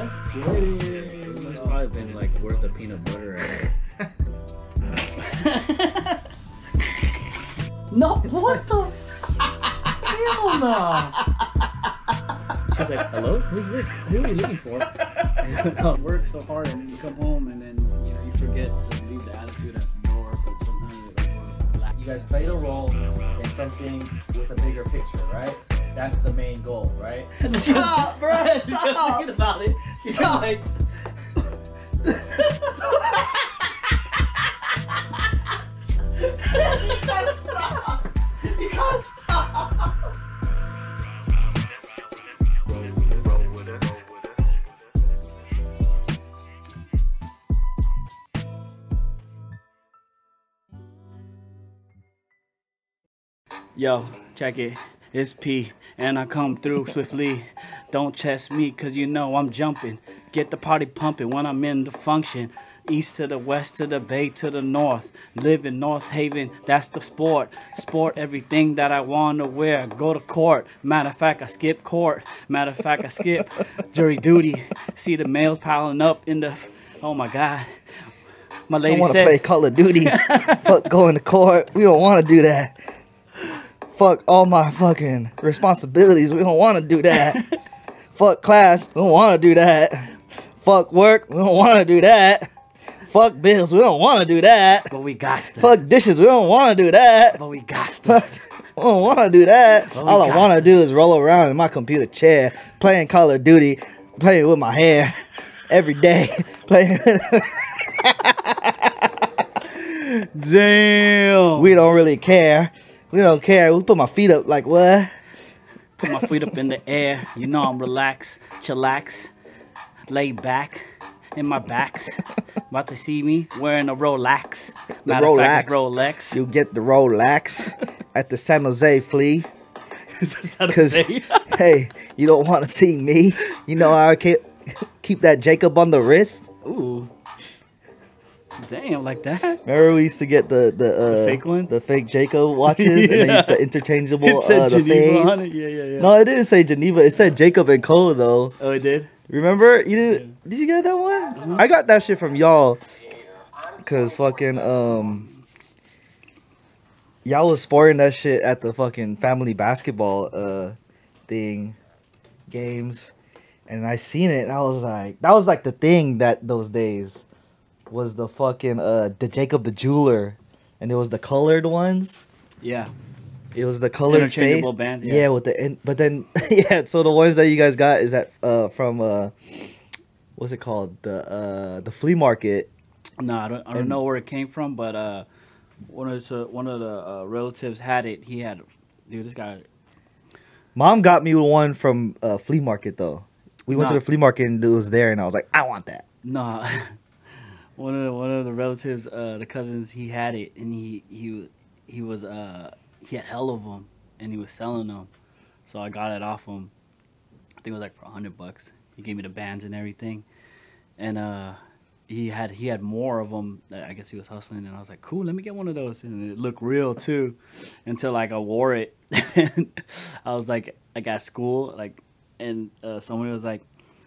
That's good. It's probably been like, where's the peanut butter at? No, what the? Hell no. She's like, hello? Who are you looking for? Work so hard and then you come home and then you forget to leave the attitude at the door, but sometimes you're like, You guys played a role in something with a bigger picture, right? That's the main goal, right? stop, bro. Stop. Thinking about it. Stop. Like, You gotta stop. You gotta stop. yo, check it. It's P, and I come through swiftly. Don't test me, cause you know I'm jumping. Get the party pumping when I'm in the function. East to the west, to the bay, to the north. Live in North Haven, that's the sport. Sport everything that I wanna wear. Go to court. Matter of fact, I skip court. Matter of fact, I skip jury duty. See the males piling up in the. Oh my God. My lady I want to said. play Call of Duty. Fuck going to court. We don't want to do that. Fuck all my fucking responsibilities. We don't want to do that. Fuck class. We don't want to do that. Fuck work. We don't want to do that. Fuck bills. We don't want to do that. But we got to. Fuck dishes. We don't want to do that. But we got to. We don't want to do that. But we All I got want to to. do is roll around in my computer chair, playing Call of Duty, playing with my hair every day. Playing. Damn. We don't really care. We don't care. We put my feet up like what? Put my feet up in the air. You know I'm relaxed, chillax, laid back in my backs. About to see me wearing a Rolex. The Matter of Rolex. fact, it's Rolex. You get the Rolex at the San Jose flea. Because, hey, you don't want to see me. You know how I keep that Jacob on the wrist. Ooh. Damn, like that? Remember we used to get the fake one? the fake Jacob watches, and then you used the interchangeable It said the Geneva on face. it. Yeah. No, it didn't say Geneva. It said Jacob and Co. though. Oh, it did? Remember? You did? Did you get that one? Mm-hmm. I got that shit from y'all. Cause fucking y'all was sporting that shit at the fucking family basketball games, and I seen it and I was like, that was like the thing that those days was the fucking the Jacob the Jeweler, and it was the colored ones. Yeah. It was the colored Interchangeable face. band, Yeah, yeah. with the but then yeah, so the ones that you guys got is that from what's it called? The flea market. No, I don't know where it came from, but one of the relatives had it. He had, dude, this guy. Mom got me one from flea market though. We went to Nah. the flea market and it was there, and I was like, I want that. Nah. One of the relatives, the cousins, he had it, and he had hell of them, and he was selling them, so I got it off him. I think it was like for $100. He gave me the bands and everything, and he had more of them. I guess he was hustling, and I was like, cool, let me get one of those, and it looked real too, until like I wore it. I was like at school, like, and somebody was like,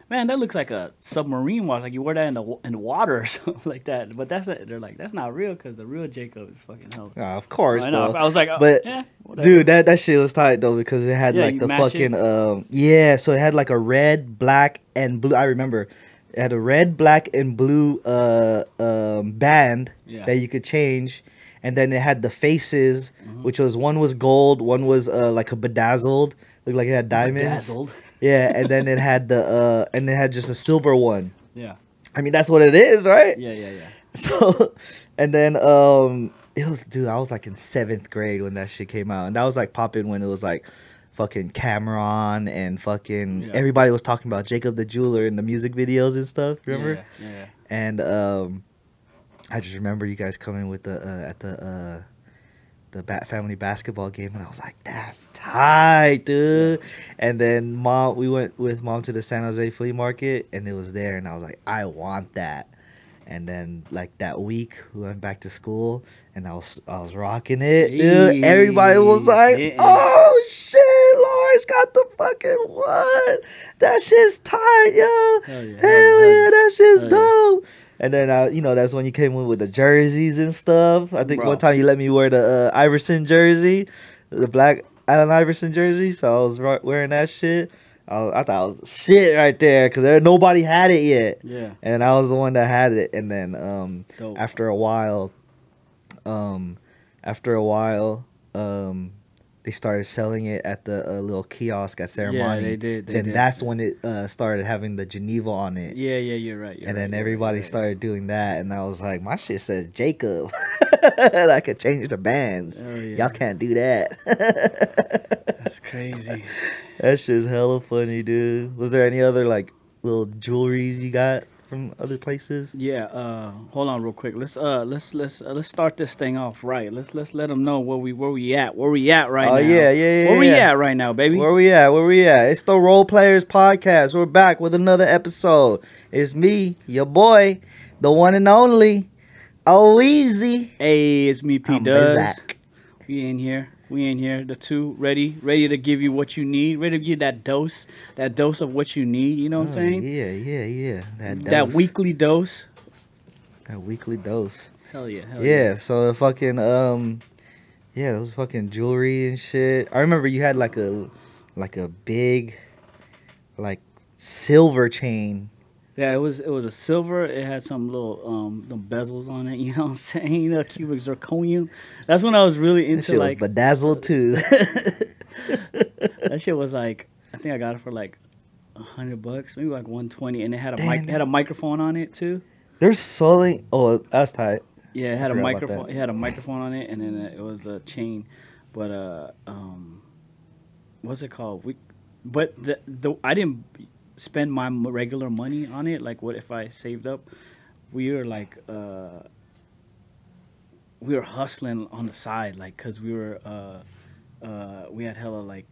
man, that looks like a submarine watch. Like you wear that in the water or something like that. But they're like, that's not real, because the real Jacob is fucking hell. Of course, I know. though. I was like, oh, but yeah, whatever. dude, that shit was tight though, because it had Yeah, like you the match fucking it. yeah, so it had like a red, black, and blue. I remember it had a red, black, and blue band Yeah. that you could change, and then it had the faces, which was one was gold, one was like a bedazzled, looked like it had diamonds. Bedazzled. Yeah, and then it had the and it had just a silver one. Yeah. I mean, that's what it is, right? Yeah. So, and then it was, dude, I was like in 7th grade when that shit came out, and that was like popping when it was like fucking Cameron and fucking everybody was talking about Jacob the Jeweler in the music videos and stuff. Remember? Yeah. And I just remember you guys coming with the family basketball game, and I was like, that's tight, dude. And then we went with mom to the San Jose flea market, and it was there, and I was like, I want that. And then like that week we went back to school, and I was rocking it, dude. Everybody was like, Yeah. oh shit, Lawrence got the fucking what? That shit's tight, yo. Hell yeah, Hell yeah, that shit's Hell yeah. dope. And then that's when you came in with the jerseys and stuff. I think Bro. one time you let me wear the Iverson jersey, the black Allen Iverson jersey. So I was wearing that shit. I thought it was shit right there because nobody had it yet. Yeah. And I was the one that had it. And then Dope. after a while, they started selling it at the little kiosk at Ceremony. Yeah, they did. Then that's when it started having the Geneva on it. Yeah, you're right. And then everybody started doing that, and I was like, my shit says Jacob. And I could change the bands. Hell yeah. Y'all can't do that. That's crazy. That shit's hella funny, dude. Was there any other like little jewelries you got from other places? Yeah. Hold on, real quick. Let's start this thing off right. Let's let them know where we at. Where we at right now? Oh yeah. Where we at right now, baby? Where we at? It's the Role Players Podcast. We're back with another episode. It's me, your boy, the one and only, Oeasy. Hey, it's me, P. I'm Does. back. We in here. The two ready to give you what you need. Ready to give you that dose of what you need. You know what I'm saying? Yeah. That weekly dose. That weekly dose. Hell yeah. Yeah. So the fucking those fucking jewelry and shit. I remember you had like a big like silver chain. Yeah, it was a silver. It had some little the bezels on it. You know what I'm saying? You know, cubic zirconium. That's when I was really That into shit like was bedazzled too. that shit was like, I think I got it for like $100, maybe like 120, and it had a Damn. it had a microphone on it too. They're selling. Oh, that's tight. Yeah, it I had a forgot about microphone. that. It had a microphone on it, and then it was the chain. But what's it called? But I didn't spend my regular money on it. Like, what if I saved up? We were like we were hustling on the side, like, cause we had hella like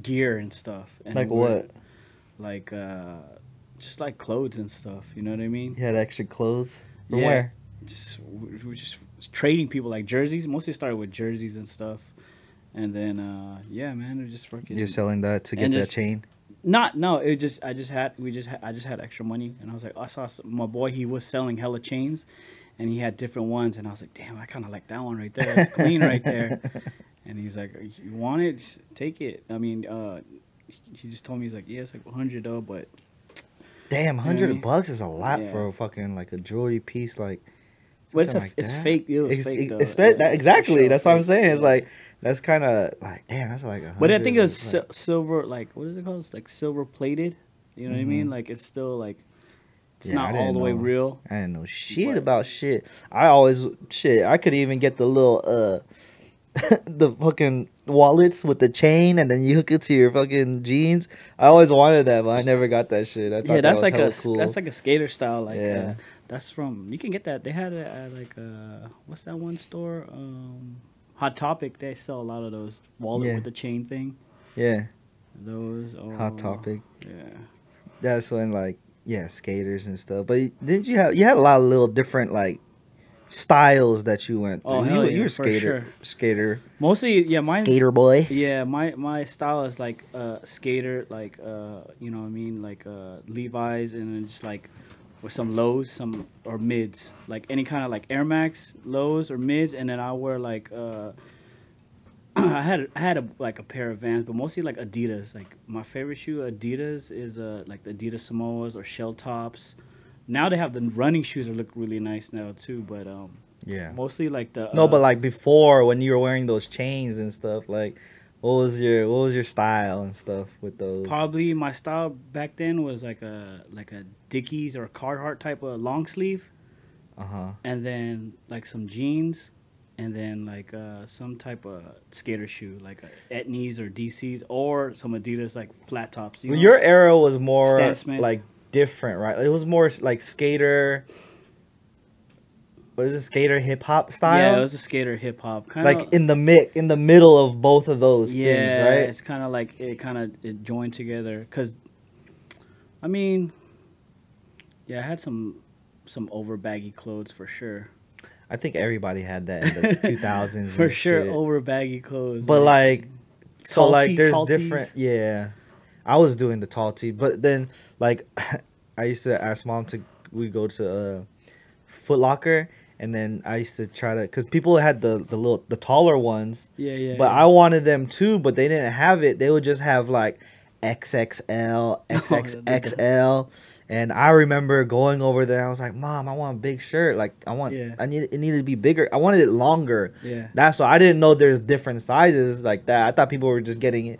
gear and stuff. And Like we were, what? Like just like clothes and stuff. You know what I mean? You had extra clothes. From Yeah. where? We were just trading people like jerseys. Mostly started with jerseys and stuff, and then yeah, man, it was just fucking. You're selling that to get And that just- chain. No, it just I just had extra money, and I was like, I saw my boy, he was selling hella chains, and he had different ones, and I was like, damn, I kind of like that one right there. That's clean right there. And he's like, you want it? Just take it. I mean, he just told me, he's like, yeah, it's like 100 though, but Damn, know what I mean? $100 is a lot Yeah. for a fucking like a jewelry piece. Like, but it's something like it's that. fake. It was fake though. That, exactly. For sure, That's what I'm fake. saying. It's Yeah. like that's kind of like damn. That's like 100. But I think it was like, silver, like, what is it called? It's like silver plated. You know what I mean? Like, it's still like, it's Yeah, I not all didn't the way know. real. I didn't know shit But- about shit. I could even get the little the fucking wallets with the chain, and then you hook it to your fucking jeans. I always wanted that, but I never got that shit. I thought Yeah, that's that was like hella cool. that's like a skater style. Like, Yeah. that's from, you can get that. They had it at like what's that one store? Hot Topic. They sell a lot of those wallet Yeah. with the chain thing. Yeah, Those. Hot Topic. Yeah. That's when like skaters and stuff. But didn't you had a lot of little different like styles that you went through. Oh, hell you yeah, were for skater, Mostly, yeah, mine's skater boy. Yeah, my style is like skater, like you know what I mean, like Levi's, and then just like with some lows, or mids, like any kind of like Air Max lows or mids, and then I wear like I had a pair of Vans, but mostly like Adidas. Like my favorite shoe, Adidas, is like the Adidas Samoas or shell tops. Now they have the running shoes that look really nice now too, but Yeah. mostly like the No, but like before when you were wearing those chains and stuff, like what was your style and stuff with those? probably my style back then was like a Dickies or a Carhartt type of long sleeve, Uh-huh. and then like some jeans, and then like some type of skater shoe, like Etnies or DCs, or some Adidas like flat tops. You Well, know? your era was more Stan Smith. like different, right? It was more like skater. What is it? Skater hip hop style? Yeah, it was a skater hip hop kind like in the middle of both of those yeah, things, right? it's kind of like it joined together. Cause I mean, yeah, I had some over baggy clothes for sure. I think everybody had that in the 2000s For and sure, shit. over baggy clothes. But like So like there's tall tees? different. Yeah, I was doing the tall tee, but then like I used to ask mom to we go to Foot Locker, and then I used to try to because people had the taller ones, Yeah, yeah. but yeah. I wanted them too, but they didn't have it. They would just have like XXL, Oh, XXXL. And I remember going over there. I was like, "Mom, I want a big shirt. Like, Yeah. I need it needed to be bigger. I wanted it longer. Yeah. That's why I didn't know there's different sizes like that. I thought people were just getting it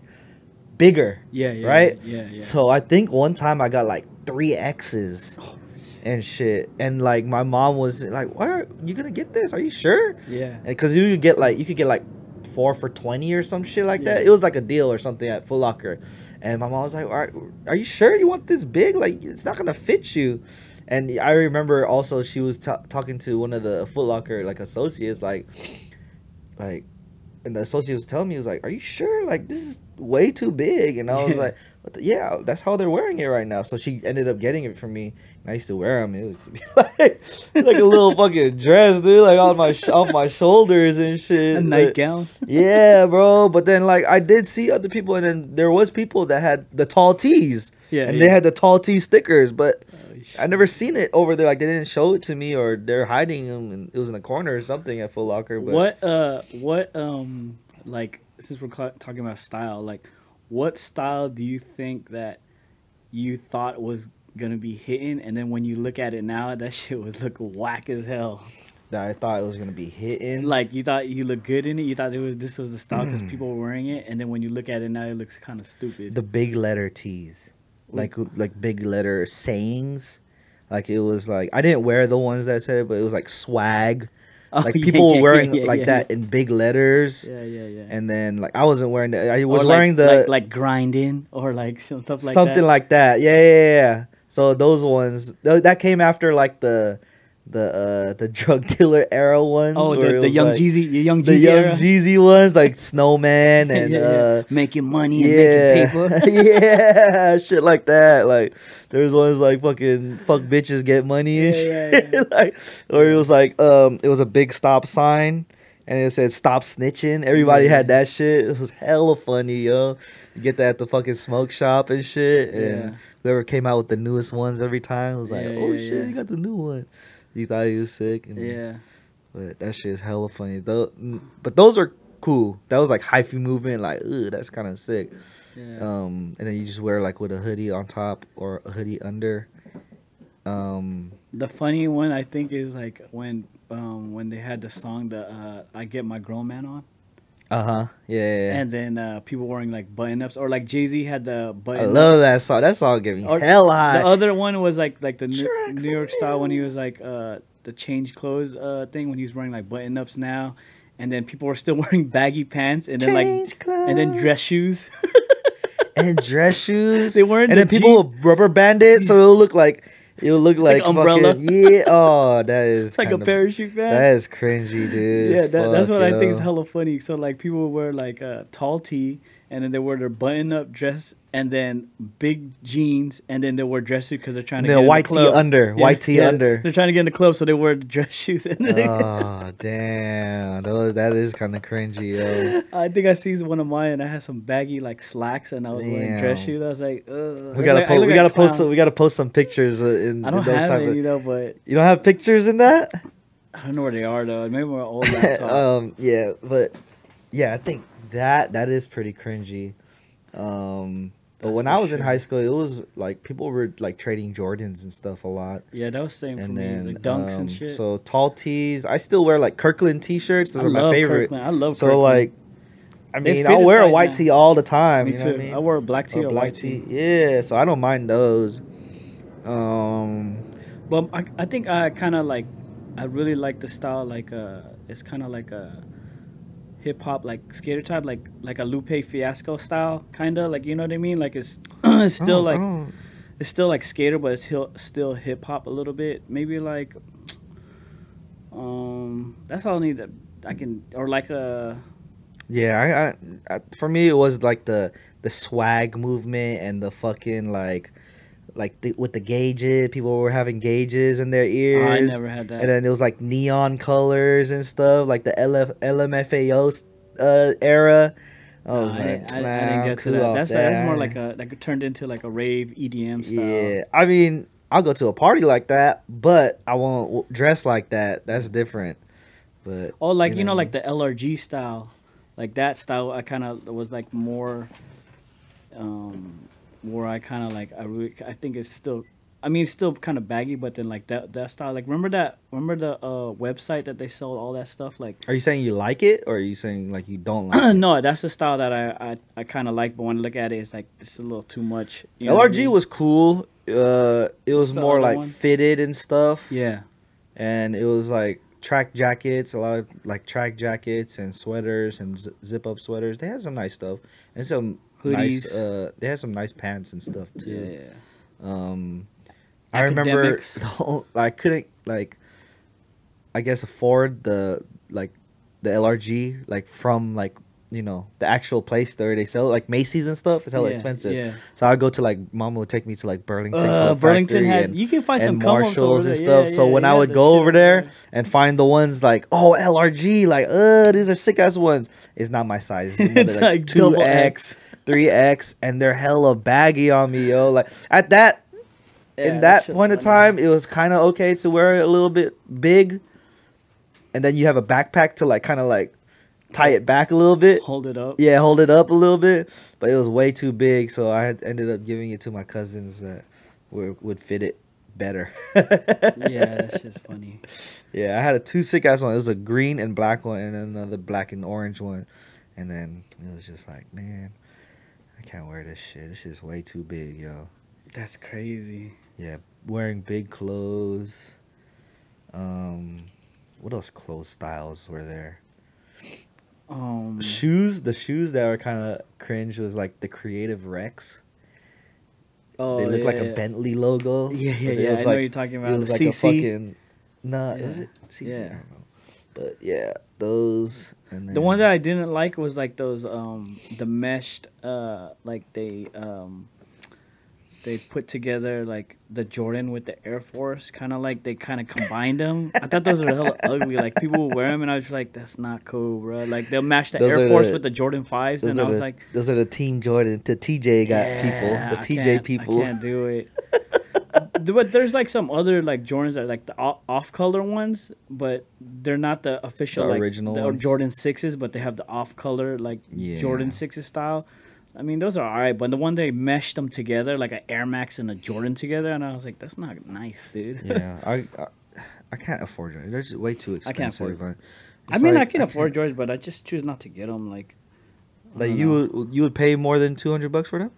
bigger, Yeah, yeah. right? Yeah, yeah. So I think one time I got like 3X's and shit, and like my mom was like, "What are you gonna get this? Are you sure?" Yeah. Because you could get like 4 for $20 or some shit like that. Yeah. It was like a deal or something at Foot Locker, and my mom was like, are you sure you want this big? Like it's not gonna fit you." And I remember also she was talking to one of the Foot Locker like associates, like, and the associate was telling me, he was like, "Are you sure? Like this is way too big." And I was Yeah. like, "Yeah, that's how they're wearing it right now." So she ended up getting it for me, and I used to wear them. It used to be like a little fucking dress, dude, like on my off my shoulders and shit. A But- nightgown. yeah, bro. But then like I did see other people, and then there was people that had the tall tees, Yeah. and yeah. they had the tall tee stickers, but Holy shit. I never seen it over there. Like they didn't show it to me, or they're hiding them, and it was in a corner or something at Foot Locker. But What like since we're talking about style, like what style do you think that you thought was gonna be hitting, and then when you look at it now, that shit was look whack as hell? that I thought it was gonna be hitting. Like you thought you looked good in it, you thought this was the style because people were wearing it, and then when you look at it now, it looks kind of stupid. The big letter tees, like big letter sayings. Like it was like I didn't wear the ones that said it, but it was like swag. Oh, Like yeah, people yeah, were wearing yeah, like yeah. that in big letters. Yeah, yeah, yeah. And then like I wasn't wearing that. I was Or wearing the like grinding or like some stuff like something that. like that. Yeah. So those ones that came after like the drug dealer era ones. Oh, where it the was, young like, Jeezy, the young the Jeezy young era. Jeezy ones like Snowman and making money and yeah, making paper. yeah, shit like that. Like there's ones like fucking fuck bitches get money and Yeah, shit. yeah. Like, or it was like it was a big stop sign and it said stop snitching. Everybody Yeah. had that shit. It was hella funny, yo. You get that at the fucking smoke shop and shit. Yeah. And whoever came out with the newest ones every time was like, Yeah, oh yeah, shit, yeah. you got the new one. You thought he was sick. And, Yeah. But that shit is hella funny. But those are cool. That was like hyphy movement. Like, ugh, that's kind of sick. Yeah. And then you just wear like with a hoodie on top or a hoodie under. The funny one I think is like when they had the song I Get My Grown Man On, Yeah. and then people wearing like button ups, or like Jay-Z had the I button. love that song. That song gave me Or hell high. The other one was like the Shrek New York style when he was like the change clothes thing when he was wearing like button ups now, and then people were still wearing baggy pants and then Change clothes. and then dress shoes. And dress shoes. They weren't And the then people would rubber band it so it'll look like Like umbrella. fucking, yeah. Oh, that is It's like a kinda- parachute pants. That is cringy, dude. Yeah, As that's fuck, what I think is yo. hella funny. So like people would wear like a tall tee, and then they wear their button-up dress, and then big jeans, and then they wear dress suit because they're trying And to then get white in the tee club. under. White tee under. They're trying to get in the club, so they wear the dress shoes. Oh damn, that is kind of cringy, yo. I think I see one of mine, and I had some baggy like slacks, and I was wearing dress Damn. shoes. I was like, ugh. We gotta I look like a clown. we gotta post some pictures in. I don't in those have type any of, though, but You don't have pictures in that? I don't know where they are though. Maybe my old laptop. Yeah, but yeah, I think that is pretty cringy. But That's when for I was in sure. high school, it was like people were like trading Jordans and stuff a lot. Yeah, that was same for And me. then Like dunks and shit. So tall tees. I still wear like Kirkland t-shirts. Those I are my love favorite. Kirkland. I love So Kirkland. like, I They mean, fit I'll in wear a size white now. tee all the time. Me you know too. what I mean? I wore a black tee or black white tee. Yeah, so I don't mind those. But I think I kind of like, I really like the style. Like it's kind of like a hip hop like skater type, like a Lupe Fiasco style, kind of like, you know what I mean? Like it's it's still like it's still like skater, but it's still hip hop a little bit. Maybe like that's all I need. That I can, or like a. Yeah, I for me it was like the swag movement and the fucking with the gauges. People were having gauges in their ears. I never had that. And then it was like neon colors and stuff, like the LMFAO era. I was I like, didn't, I, nah, I didn't I'm get to cool that. off That's more that. like a like turned into like a rave EDM style. Yeah, I mean, I'll go to a party like that, but I won't dress like that. That's different. But Oh, like you know, like the LRG style, like that style. I kind of was like more, where I kind of like I think it's still. I mean, it's still kind of baggy, but then like that style. Like remember the website that they sold all that stuff like. are you saying you like it, or are you saying like you don't like it? No, that's the style that I kind of like, but when I look at it, it's like it's a little too much. You know what I LRG mean? was cool. It was What's the more other like one? fitted and stuff. Yeah. And it was like track jackets, a lot of like track jackets and sweaters and zip up sweaters. They had some nice stuff and some nice. Hoodies. They had some nice pants and stuff Yeah, too. yeah. I remember Academics. I couldn't like I guess afford the LRG like from like the actual place where they sell it, like Macy's and stuff. It's hella Yeah, expensive. yeah. So I'd go to like Mama would take me to like Burlington Coat Burlington Factory had and, you can find some and come-ups over Marshalls and there. stuff. Yeah, So yeah, when yeah, I would the go shit over there and find the ones like LRG, like these are sick ass ones. It's not my size. It's, It's like double X. 3X, and they're hella baggy on me, yo. Like at that Yeah, in that's that just point of funny. time, it was kind of okay to wear it a little bit big, and then you have a backpack to like kind of like tie it back a little bit. Hold it up. Yeah, hold it up a little bit, but it was way too big, so I ended up giving it to my cousins that would fit it better. Yeah, that's just funny. Yeah, I had a two sick ass one. It was a green and black one, and another black and orange one, and then it was just like, man, I can't wear this shit. This shit's way too big, yo. That's crazy. Yeah, wearing big clothes. What else clothes styles were there? Shoes. The shoes that were kind of cringe was like the Creative Rex. Oh, They look like yeah, a yeah. Bentley logo. Yeah, yeah, but it yeah. was I know like- what you're talking It about. was The like a CC. fucking. Nah, is Yeah. it? CC? Yeah. I don't know. But yeah, those. And then, The one that I didn't like was like those the meshed like they put together like the Jordan with the Air Force, kind of like they kind of combined them. I thought those were hella ugly. Like people would wear them, and I was like, "That's not cool, bro." Like they'll match the Those Air are Force the- with the Jordan 5s, those and are I was the- like, those are the Team Jordan. The TJ got people. "Yeah, The I TJ can't- people. I can't do it." But there's like some other like Jordans that are like the off color ones, but they're not the official The like original the ones? Jordan 6s, but they have the off color like Yeah. Jordan 6s style. I mean, those are alright, but the one they meshed them together like an Air Max and a Jordan together, and I was like, that's not nice, dude. Yeah, I can't afford Jordan. They're just way too I can't expensive. afford It's I mean, like, I can afford can't- Jordans, but I just choose not to get them. Like Like don't you would pay more than $200 for them?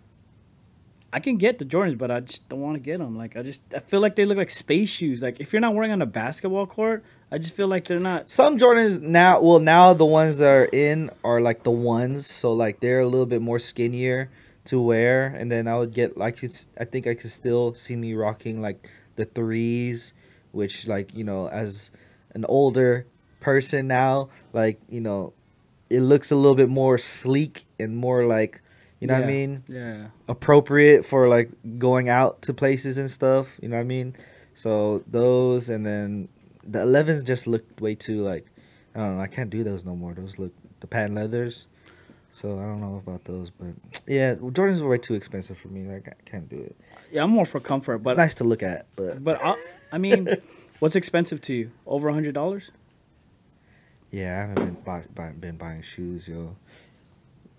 I can get the Jordans, but I just don't want to get them. Like I feel like they look like space shoes. Like if you're not wearing on a basketball court, I just feel like they're not. Some Jordans now the ones that are in are like the ones, so like they're a little bit more skinnier to wear, and then I would get like I think I could still see me rocking like the threes, which like as an older person now, like it looks a little bit more sleek and more like what I mean, Yeah. appropriate for like going out to places and stuff. You know what I mean? So those, and then the 11s just looked way too like I don't know. I can't do those no more. Those look the patent leathers. So I don't know about those, but yeah, Jordans were way too expensive for me. Like I can't do it. Yeah, I'm more for comfort, It's but nice to look at, but I mean, what's expensive to you? Over $100? yeah, I haven't been buying shoes, yo.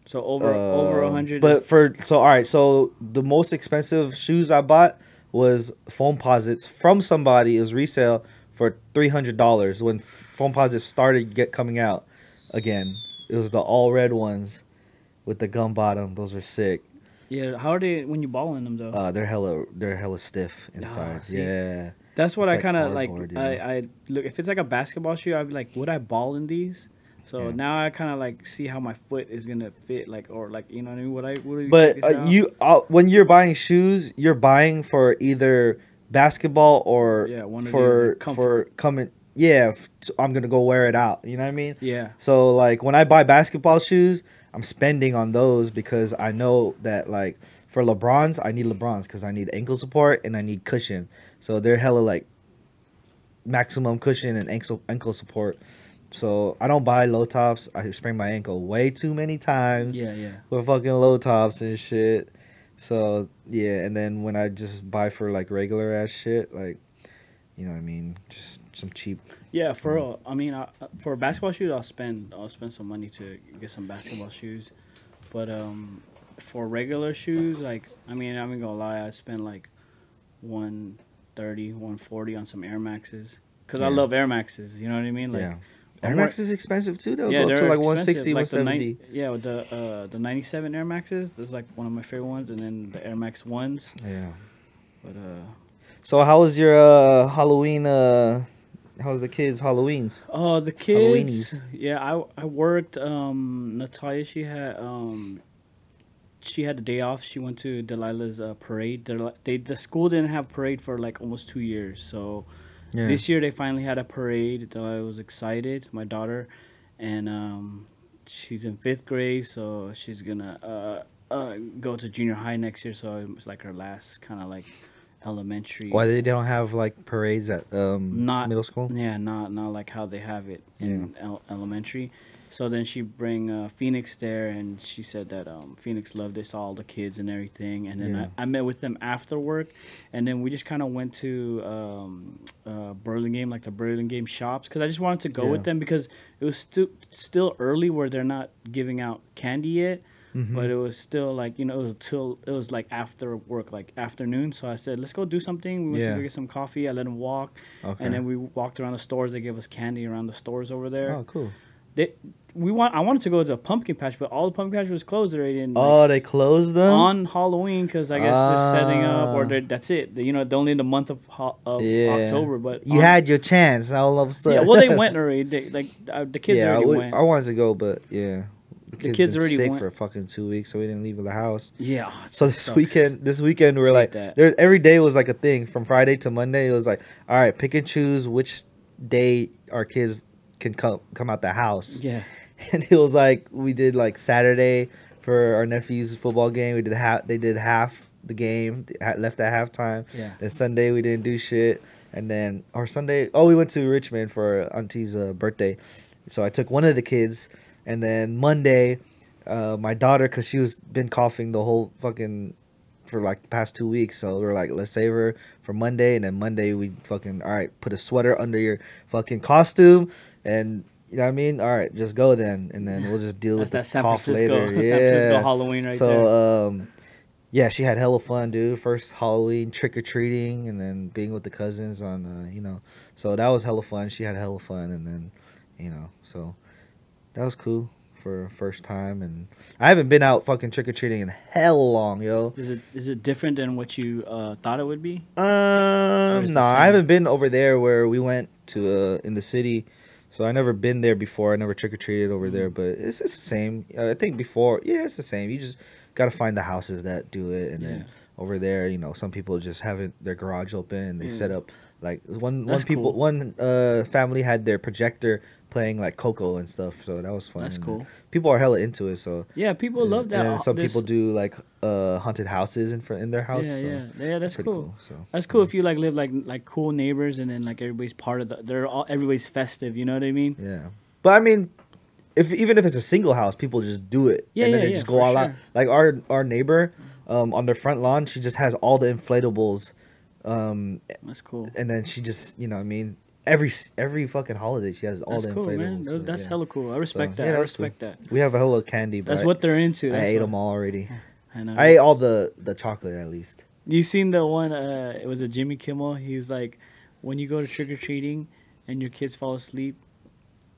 So over 100. But all right, so the most expensive shoes I bought was foam posits from somebody. It was resale for $300 when foam posits started coming out again. It was the all red ones with the gum bottom. Those were sick. Yeah, how are they when you ball in them though? They're hella stiff inside. see. Yeah. That's what it's I like kind of like. cardboard, yeah. I look if it's like a basketball shoe, I'd be like, would I ball in these? So Yeah. now I kind of like see how my foot is gonna fit, like or like you know what I mean. Would I? But when you're buying shoes, you're buying for either basketball or Yeah, one of for these, like, comfort. coming. Yeah, I'm gonna go wear it out. You know what I mean? Yeah. So like when I buy basketball shoes, I'm spending on those because I know that like for LeBrons, I need LeBrons because I need ankle support and I need cushion. So they're hella like maximum cushion and ankle support. So I don't buy low tops. I sprained my ankle way too many times Yeah, yeah. with fucking low tops and shit. So yeah, and then when I just buy for like regular ass shit, like you know what I mean, just some cheap. Yeah, I mean, for basketball shoes, I'll spend some money to get some basketball shoes. But for regular shoes, like I mean, I'm not gonna lie, I spent like 130, 140 on some Air Maxes because I Yeah. love Air Maxes. You know what I mean? Like, Yeah. I'm Air more- Max is expensive too. They'll yeah, go up to they're like expensive. 160, Like 170. yeah, with the 97 Air Maxes. That's like one of my favorite ones, and then the Air Max ones. Yeah. But So how was your Halloween? How was the kids' Halloweens? oh, the kids. Yeah, I worked. Natalia, she had the day off. She went to Delilah's parade. The school didn't have parade for like almost 2 years. So Yeah. this year they finally had a parade. Delilah was excited. My daughter, and she's in 5th grade, so she's gonna go to junior high next year. So it's like her last kind of like elementary. Why they don't have like parades at Not middle school? Yeah, not like how they have it in elementary. So then she bring Phoenix there, and she said that Phoenix loved it, saw all the kids and everything. And then Yeah. I met with them after work, and then we just kind of went to Burlingame, like the Burlingame shops, because I just wanted to go with Yeah. them because it was still early where they're not giving out candy yet. Mhm. But it was still like, it was like after work, like afternoon. So I said, let's go do something. We went to Yeah. go get some coffee. I let them walk. Okay. And then we walked around the stores. They gave us candy around the stores over there. Oh, cool. I wanted to go to the pumpkin patch, but all the pumpkin patch was closed already. And Oh, they closed them. on Halloween, because I guess they're setting up, or that's it. They're only in the month of October. But you had your chance. All of a sudden. yeah, well, they went already. The kids yeah, already went. I wanted to go, but yeah, The kids been already sick went. for fucking 2 weeks, so we didn't leave the house. Yeah. So that this sucks. weekend we were like, that. there every day was like a thing. From Friday to Monday, it was like, all right, pick and choose which day our kids can come out the house. Yeah. And it was like we did like Saturday for our nephew's football game. We did they did half the game, left at halftime. Yeah. Then Sunday we didn't do shit, and then our Sunday, we went to Richmond for auntie's birthday. So I took one of the kids, and then Monday, my daughter, cause she was been coughing the whole fucking for like the past 2 weeks. So we are like, let's save her for Monday, and then Monday we fucking all right, put a sweater under your fucking costume, and you know what I mean? All right, just go then, and then we'll just deal with That's the that San cough Francisco, later. San Francisco Halloween right there. So, yeah, she had hella fun, dude. First Halloween trick or treating, and then being with the cousins on, so that was hella fun. She had hella fun, and then, so that was cool for first time. And I haven't been out fucking trick or treating in hella long, yo. Is it different than what you thought it would be? No, it's the I same? haven't been over there where we went to in the city. So I never been there before. I never trick or treated over there, but it's the same. I think before, it's the same. You just gotta find the houses that do it, and then over there, some people just have their garage open and they set up like one family had their projector playing like Coco and stuff. So that was fun. That's and cool. People are hella into it. So Yeah, people love that. And some people do like haunted houses in their house. Yeah, so yeah, that's pretty cool. So That's cool if you like live like cool neighbors, and then like everybody's part of everybody's festive. You know what I mean? yeah, but I mean, even if it's a single house, people just do it. Yeah, and then yeah, they just yeah, go for all out. sure. Like our neighbor, on their front lawn, she just has all the inflatables, That's cool. and then she just, you know what I mean, every fucking holiday she has all That's the cool, man. inflatables. So, That's yeah. hella cool. I respect So, that. yeah, I that's cool. respect that. We have a hella candy, but That's what they're into. I That's ate what- them all already. I know. I ate all the chocolate at least. You seen the one? It was a Jimmy Kimmel. He's like, when you go to trick or treating and your kids fall asleep,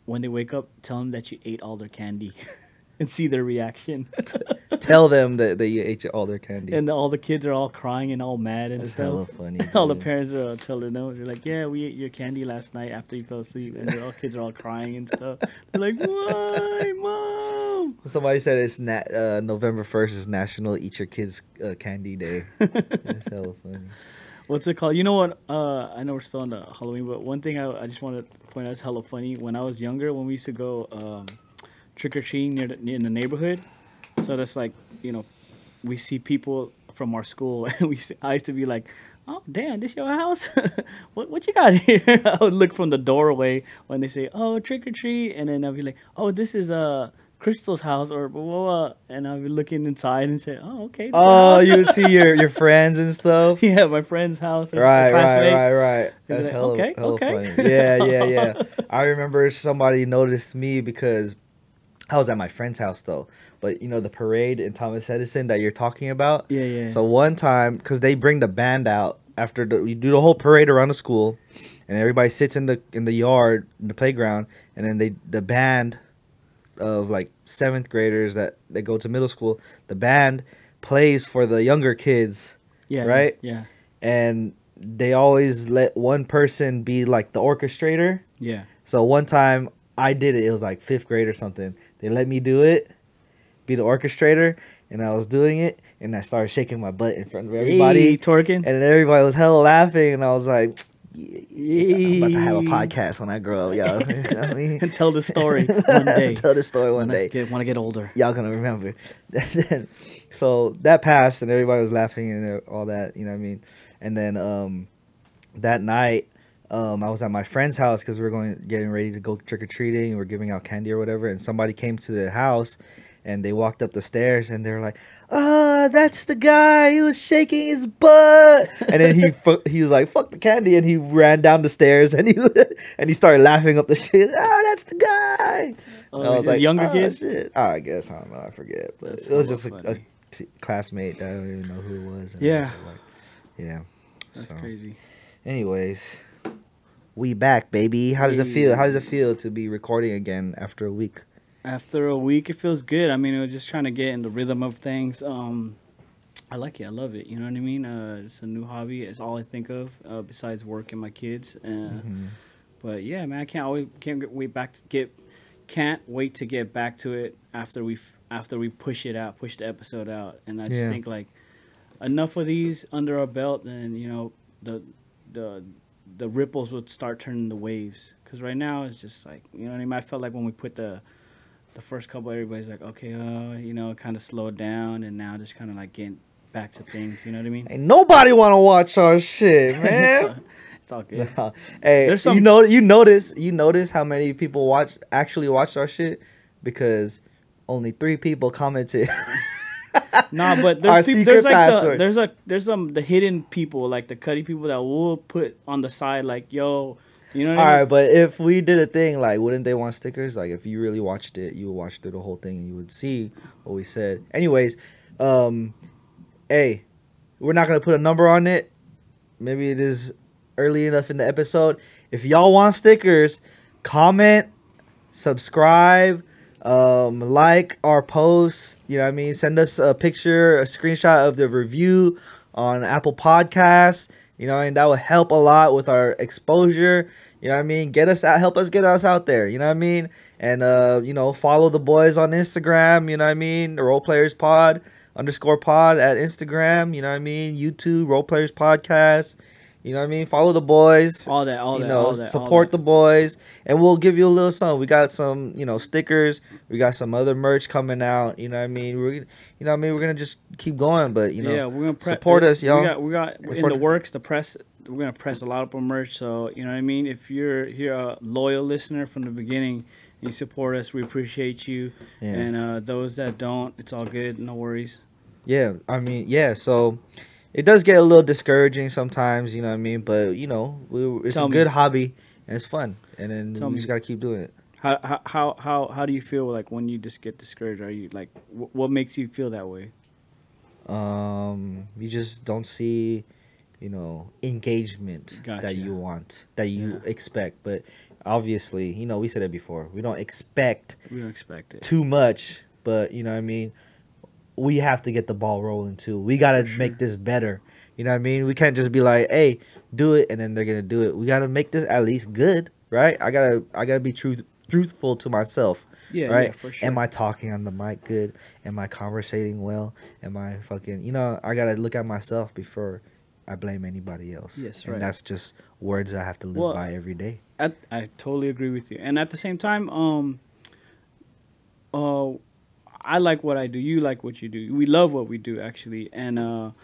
when they wake up, tell them that you ate all their candy, and see their reaction. Tell them that you ate all their candy. And all the kids are all crying and all mad and That's stuff. hella funny. All the dude. parents are telling them, they're like, "Yeah, we ate your candy last night after you fell asleep," and kids are all crying and stuff. They're like, "Why, mom?" Somebody said it's November 1st is National Eat Your Kids Candy Day. That's hella funny. What's it called? You know what? I know we're still on the Halloween, but one thing I just want to point out is hella funny. When I was younger, when we used to go trick or treating in the neighborhood, so that's like, we see people from our school, and I used to be like, "Oh, damn, this your house? What you got here?" I would look from the doorway when they say, "Oh, trick or treat," and then I'll be like, "Oh, this is Crystal's house," or blah, blah, blah. And I'll be looking inside and say, "Oh, okay." This your Oh, house?" you would see your friends and stuff. Yeah, my friend's house or Right, classmate. right. They'd be That's like, hella, okay, hella okay. funny. Yeah. I remember somebody noticed me because I was at my friend's house though. But you know the parade in Thomas Edison that you're talking about. Yeah. So one time, because they bring the band out after you do the whole parade around the school, and everybody sits in the yard in the playground, and then the band of like seventh graders that they go to middle school, the band plays for the younger kids, Yeah. right? Yeah. And they always let one person be like the orchestrator. Yeah. So one time I did it. It was like fifth grade or something. They let me do it, be the orchestrator, and I was doing it, and I started shaking my butt in front of everybody, Hey, twerking. and then everybody was hella laughing, and I was like, I'm about to have a podcast when I grow up, y'all. You know what I mean? And tell the story one day. Tell the story one day. Want to get older. Y'all gonna remember. So that passed, and everybody was laughing and all that. You know what I mean? And then that night, I was at my friend's house because we were getting ready to go trick or treating, and we're giving out candy or whatever. And somebody came to the house, and they walked up the stairs, and they were like, "Oh, that's the guy. He was shaking his butt." And then he was like, "Fuck the candy," and he ran down the stairs, and he started laughing up the shit. "Oh, that's the guy." And I was like, younger "Oh, kids. shit." I guess I don't know. I forget, but That's it was hella just a funny. classmate that I don't even know who it was. And Yeah. yeah. That's So, crazy. anyways, we back, baby. How does it feel? How does it feel to be recording again after a week? After a week, it feels good. I mean, I was just trying to get in the rhythm of things. I like it. I love it. You know what I mean? It's a new hobby. It's all I think of besides work and my kids. But yeah, man, I can't wait to get back to it after we push the episode out. And I just think like enough of these under our belt, and you know the ripples would start turning the waves. Because right now it's just like, you know what I mean? I felt like when we put the first couple, everybody's like, okay, you know, kind of slowed down, and now just kind of like getting back to things. You know what I mean? Ain't nobody want to watch our shit, man. It's all good. Hey, There's some- you notice how many people actually watched our shit because only 3 people commented. Nah, but Our there's people, secret password. there's some the hidden people, like the Cuddy people that will put on the side like, yo, you know what All I mean? right, but if we did a thing, like, wouldn't they want stickers? Like, if you really watched it, you would watch through the whole thing and you would see what we said. Anyways, hey, we're not gonna put a number on it. Maybe it is early enough in the episode. If y'all want stickers, comment, subscribe, like our posts. You know what I mean? Send us a picture, a screenshot of the review on Apple Podcasts. You know, and that would help a lot with our exposure. You know what I mean? Help us get us out there. You know what I mean? And you know, follow the boys on Instagram. You know what I mean? The Playerz Pod _pod at Instagram. You know what I mean? YouTube Playerz Podcast. You know what I mean? Follow the boys. All that. Support the boys, and we'll give you a little something. We got some, you know, stickers. We got some other merch coming out. You know what I mean? We're gonna just keep going. But you know, yeah, we're gonna support us, y'all. We got in the works the press. We're gonna press a lot of our merch. So you know what I mean. If you're a loyal listener from the beginning, you support us. We appreciate you. Yeah. And those that don't, it's all good. No worries. Yeah, I mean, yeah. So it does get a little discouraging sometimes, you know what I mean? But you know, it's a good hobby and it's fun, and then we just gotta keep doing it. How do you feel like when you just get discouraged? Are you like what makes you feel that way? You just don't see, you know, engagement Gotcha. that you want, that you expect. But obviously, you know, we said it before. We don't expect it too much, but you know what I mean? We have to get the ball rolling too. We got to make this better. You know what I mean? We can't just be like, "Hey, do it," and then they're going to do it. We got to make this at least good, right? I got to be truthful to myself. Yeah, right? yeah, for sure. Am I talking on the mic good? Am I conversating well? Am I fucking, you know, I got to look at myself before I blame anybody else. Yes, and right. that's just words I have to live by every day. I totally agree with you. And at the same time, I like what I do. You like what you do. We love what we do, actually. And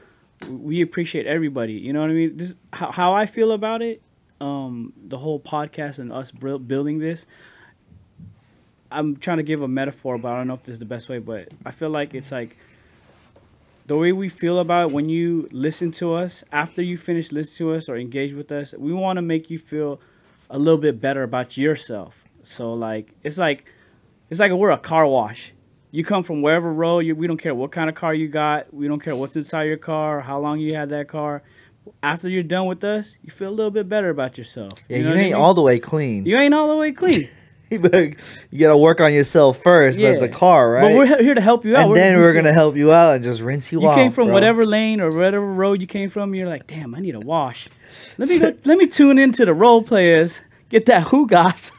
we appreciate everybody. You know what I mean? This how I feel about it. The whole podcast and us building this. I'm trying to give a metaphor, but I don't know if this is the best way. But I feel like it's like the way we feel about it when you listen to us after you finish listening to us or engage with us. We want to make you feel a little bit better about yourself. So like it's like we're a car wash. You come from wherever road, we don't care what kind of car you got. We don't care what's inside your car, how long you had that car. After you're done with us, you feel a little bit better about yourself. Yeah, you ain't all the way clean. You ain't all the way clean. You gotta work on yourself first as the car, right? But we're here to help you out. And then we're gonna help you out and just rinse you off. You came from bro. whatever lane or whatever road you came from. You're like, damn, I need a wash. Let me tune into the role players. Get that hugas.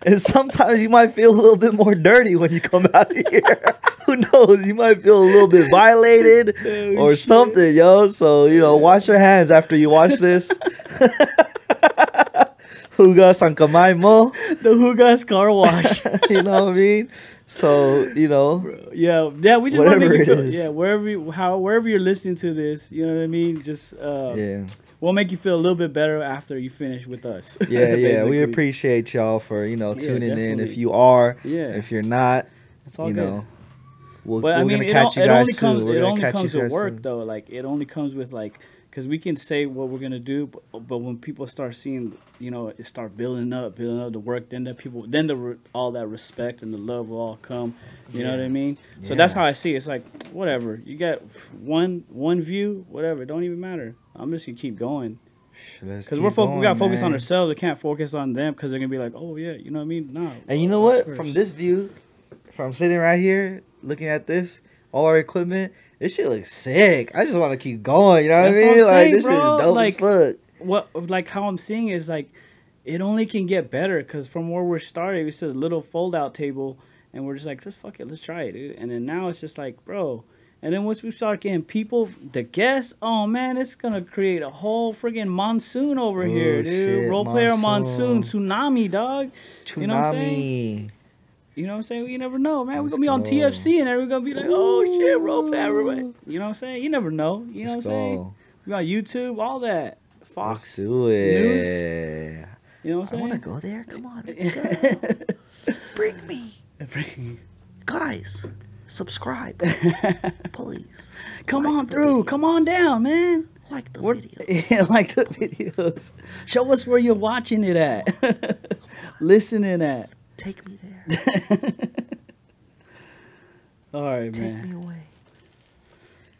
And sometimes you might feel a little bit more dirty when you come out of here. Who knows? You might feel a little bit violated or something, yo. So, wash your hands after you watch this. Hugas ang kamay mo. The hugas car wash. You know what I mean? So, Yeah, we just whatever want to make you it feel, is. yeah, wherever you're listening to this, you know what I mean? Just we'll make you feel a little bit better after you finish with us. Yeah, we appreciate y'all for, tuning in. If you are, if you're not, it's all good. We're But I mean, gonna catch you guys soon. It only comes with work though. Like it only comes with because we can say what we're gonna do, but when people start seeing, it start building up the work, then all that respect and the love will all come. You know what I mean? So that's how I see it. It's like whatever you got, one view, whatever, it don't even matter. I'm just gonna keep going. Because we gotta focus on ourselves. We can't focus on them because they're gonna be like, oh yeah, you know what I mean? No. And you know what? From this view, from sitting right here looking at this, all our equipment, this shit looks sick. I just want to keep going. You know what I mean? Saying, this shit is dope as fuck. How I'm seeing is it only can get better because from where we're starting, we said a little fold out table, and we're just like, just fuck it, let's try it, dude. And then now it's just like, bro. And then once we start getting people, the guests, oh man, it's gonna create a whole friggin' monsoon over here, dude. Shit, Role player monsoon, tsunaami, dog. Tsunami. You know what I'm saying? You know what I'm saying? You never know, man. We're Let's gonna be on go. TFC and everyone's gonna be like, oh shit, role play, everybody. You know what I'm saying? You never know. You know Let's what I'm saying? go. We got YouTube, all that. Fox. Let's do it. News. You know what I'm I saying? want to go there. Come on. Go. Bring me. Guys, subscribe. Please. Come on through. Come on down, man. Like the video. Yeah, like the videos. Show us where you're watching it at. Listening at. Take me there. All right, Take man. me away.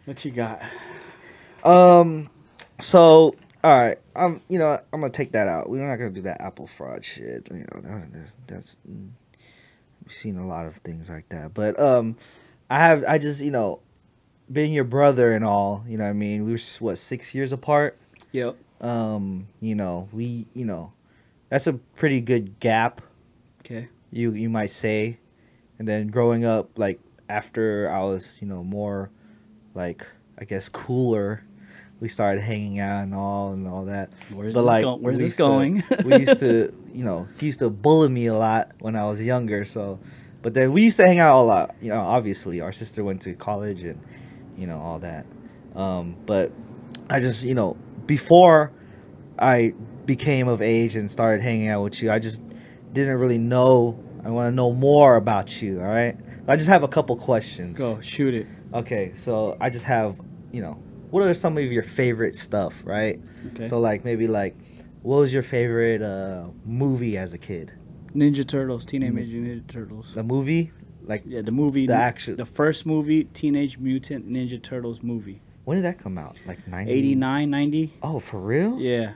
What you got? So, all right. I'm gonna take that out. We're not gonna do that Apple fraud shit. That's we've seen a lot of things like that. But I just being your brother and all. You know what I mean? We were 6 years apart. Yep. That's a pretty good gap. Okay. You might say, and then growing up, like after I was more like I guess cooler, we started hanging out and all that. Where's this going? We used to he used to bully me a lot when I was younger. So, but then we used to hang out a lot. Obviously our sister went to college and all that. But I just before I became of age and started hanging out with you, I just didn't really know. I want to know more about you. All right. I just have a couple questions. Go shoot it. Okay. So I just have, what are some of your favorite stuff, right? Okay. So maybe what was your favorite movie as a kid? Ninja Turtles, Teenage Mutant Ninja Turtles. The movie, the movie, the first movie, Teenage Mutant Ninja Turtles movie. When did that come out? Like 90? 89, 90. Oh, for real? Yeah.